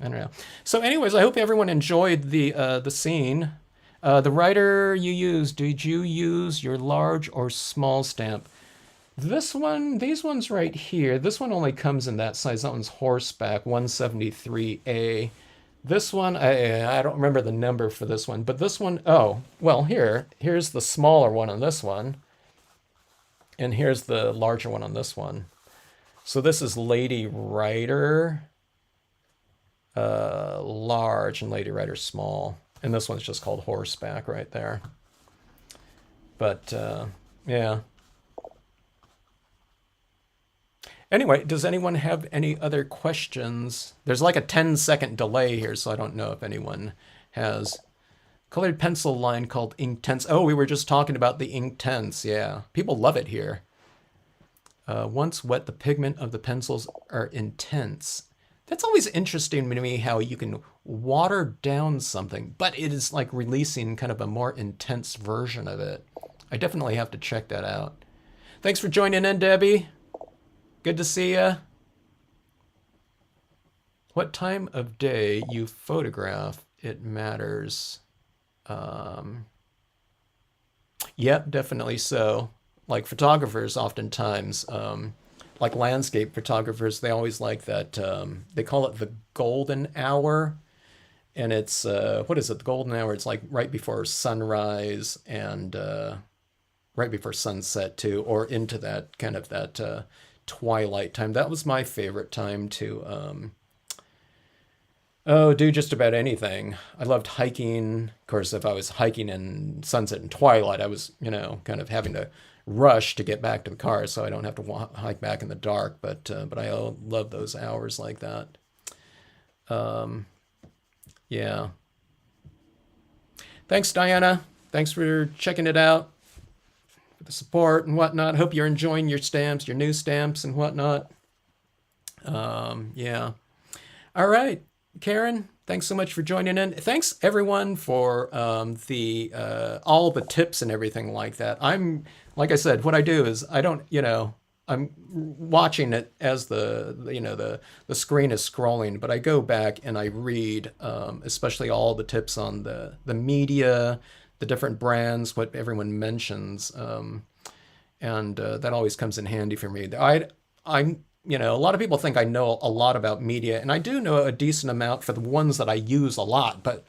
I don't know. So anyways, I hope everyone enjoyed the scene. The writer you used, did you use your large or small stamp? This one, these ones right here, this one only comes in that size. That one's horseback, 173A. This one, I don't remember the number for this one, but this one, oh, well, here's the smaller one on this one. And here's the larger one on this one. So this is Lady Writer large and Lady Writer small. And this one's just called horseback right there. But yeah. Anyway, does anyone have any other questions? There's like a 10-second delay here, so I don't know if anyone has. Colored pencil line called Inktense. Oh, we were just talking about the Inktense. Yeah, people love it here. Once wet, the pigment of the pencils are intense. That's always interesting to me, how you can water down something, but it is like releasing kind of a more intense version of it. I definitely have to check that out. Thanks for joining in, Debbie. Good to see ya. What time of day you photograph, it matters. Yep, definitely so. Like photographers oftentimes, like landscape photographers, they always like that, they call it the golden hour. And it's, what is it, the golden hour? It's like right before sunrise and right before sunset too, or into that kind of that twilight time. That was my favorite time to do just about anything. I loved hiking. Of course, if I was hiking in sunset and twilight, I was, kind of having to rush to get back to the car so I don't have to hike back in the dark. But I love those hours like that. Yeah. Thanks, Diana. Thanks for checking it out. The support and whatnot. Hope you're enjoying your stamps, your new stamps and whatnot. Yeah. All right, Karen, thanks so much for joining in. Thanks everyone for all the tips and everything like that. Like I said, what I do is I don't, I'm watching it as the screen is scrolling, but I go back and I read, especially all the tips on the media, the different brands, what everyone mentions, and that always comes in handy for me. I'm a lot of people think I know a lot about media, and I do know a decent amount for the ones that I use a lot, but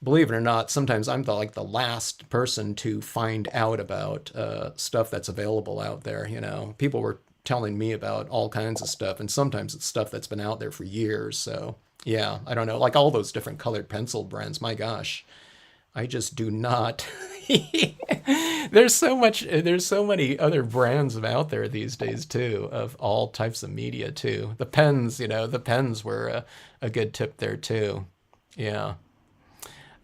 believe it or not, sometimes I'm the last person to find out about stuff that's available out there. People were telling me about all kinds of stuff, and sometimes it's stuff that's been out there for years. So yeah, I don't know, like all those different colored pencil brands. My gosh, I just do not. There's so much. There's so many other brands out there these days too, of all types of media too. The pens, the pens were a good tip there too. Yeah.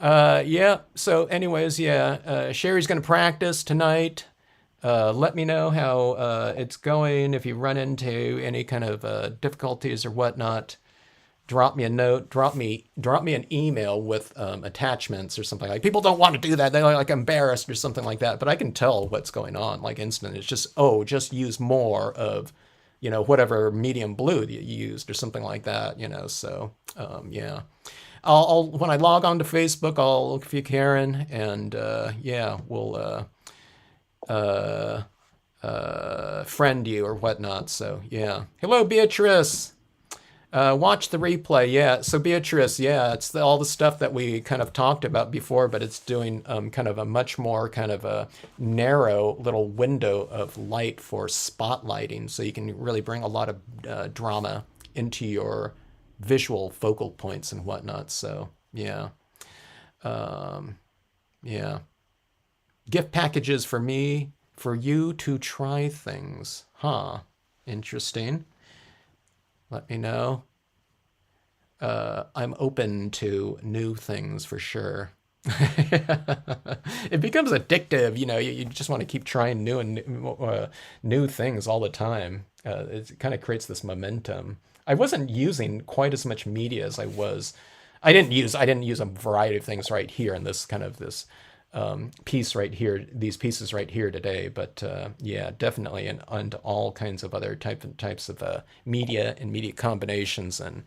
Yeah. So, anyways, yeah. Sherry's gonna practice tonight. Let me know how it's going. If you run into any kind of difficulties or whatnot, drop me a note. Drop me an email with attachments or something. Like, people don't want to do that. They're like embarrassed or something like that. But I can tell what's going on. Like, instant. It's just, just use more of, whatever medium blue that you used or something like that. So yeah. I'll when I log on to Facebook, I'll look for you, Karen, and yeah, we'll friend you or whatnot. So yeah. Hello, Beatrice. Watch the replay. Yeah. So Beatrice, yeah, it's all the stuff that we kind of talked about before, but it's doing kind of a much more kind of a narrow little window of light for spotlighting, so you can really bring a lot of drama into your visual focal points and whatnot. So yeah. Yeah. Gift packages for you to try things. Huh. Interesting. Let me know. I'm open to new things for sure. It becomes addictive, you just want to keep trying new things all the time. It kind of creates this momentum. I wasn't using quite as much media as I was. I didn't use a variety of things right here in this kind of this piece right here, these pieces right here today. But yeah, definitely and all kinds of other types of media and media combinations. And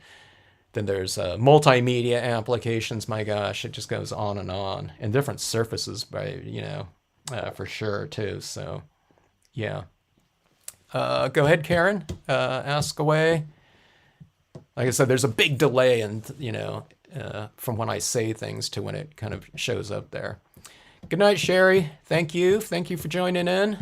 then there's multimedia applications. My gosh, it just goes on, and different surfaces by, for sure too. So yeah. Go ahead, Karen. Ask away. Like I said, there's a big delay in, from when I say things to when it kind of shows up there. Good night, Sherry. Thank you. Thank you for joining in.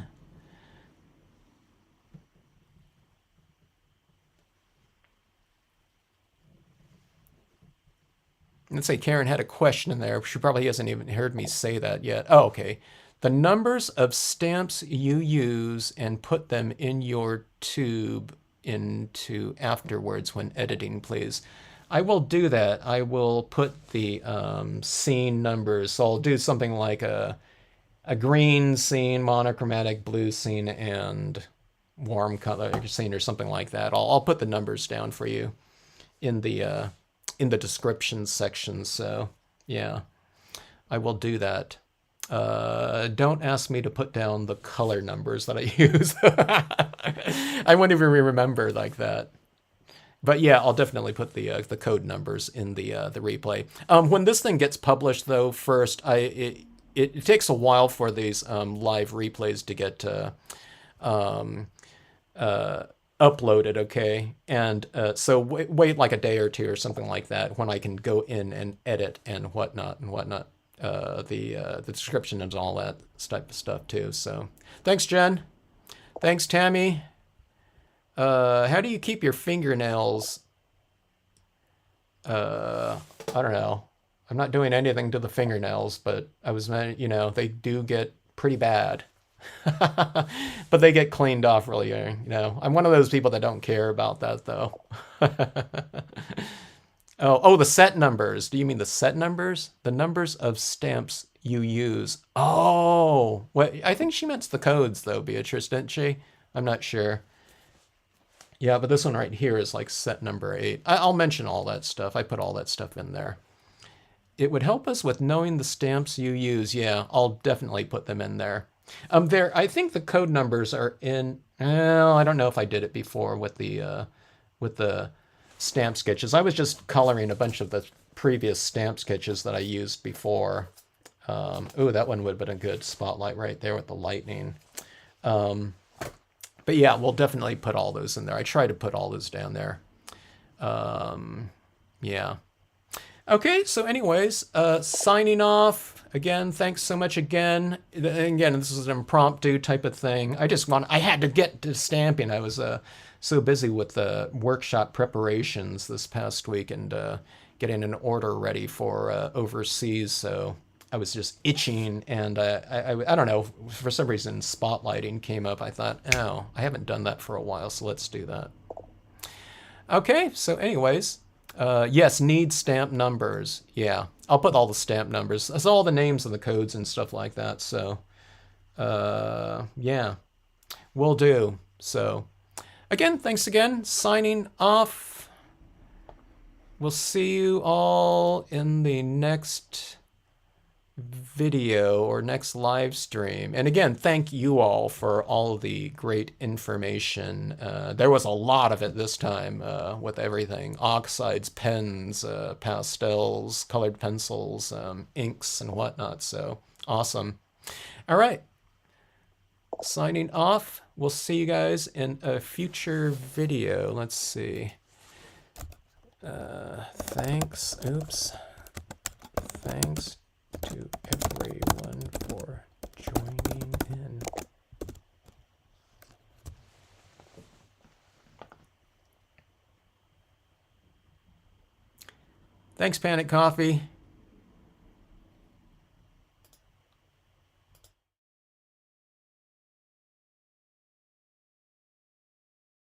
Let's say Karen had a question in there. She probably hasn't even heard me say that yet. Oh, okay. The numbers of stamps you use and put them in your tube into afterwards when editing, please. I will do that. I will put the scene numbers. So I'll do something like a green scene, monochromatic, blue scene, and warm color scene or something like that. I'll put the numbers down for you in the description section. So yeah, I will do that. Don't ask me to put down the color numbers that I use. I won't even remember like that. But yeah, I'll definitely put the code numbers in the replay. When this thing gets published, though, first, it takes a while for these live replays to get uploaded, okay? And so wait like a day or two or something like that when I can go in and edit and whatnot. The description and all that type of stuff too. So thanks, Jen. Thanks, Tammy. How do you keep your fingernails? I don't know. I'm not doing anything to the fingernails, but they do get pretty bad. But they get cleaned off really, I'm one of those people that don't care about that though. Oh, the set numbers. Do you mean the set numbers? The numbers of stamps you use. Oh, well, I think she meant the codes though, Beatrice, didn't she? I'm not sure. Yeah, but this one right here is like set number 8. I'll mention all that stuff. I put all that stuff in there. It would help us with knowing the stamps you use. Yeah, I'll definitely put them in there. I think the code numbers are in. Well, I don't know if I did it before with the stamp sketches. I was just coloring a bunch of the previous stamp sketches that I used before. Oh, that one would have been a good spotlight right there with the lightning. But yeah, we'll definitely put all those in there. I try to put all those down there. Yeah. Okay, so anyways, signing off. Again, thanks so much again. Again, this is an impromptu type of thing. I had to get to stamping. I was so busy with the workshop preparations this past week and getting an order ready for overseas. So I was just itching, and I don't know, for some reason, spotlighting came up. I thought, oh, I haven't done that for a while, so let's do that. Okay, so anyways, yes, need stamp numbers. Yeah, I'll put all the stamp numbers. That's all the names and the codes and stuff like that. So, yeah, will do. So, again, thanks again. Signing off. We'll see you all in the next video or next live stream. And again, thank you all for all the great information. There was a lot of it this time with everything: oxides, pens, pastels, colored pencils, inks, and whatnot. So awesome. All right. Signing off. We'll see you guys in a future video. Let's see. Thanks. Oops. Thanks to everyone for joining in. Thanks, Panic Coffee.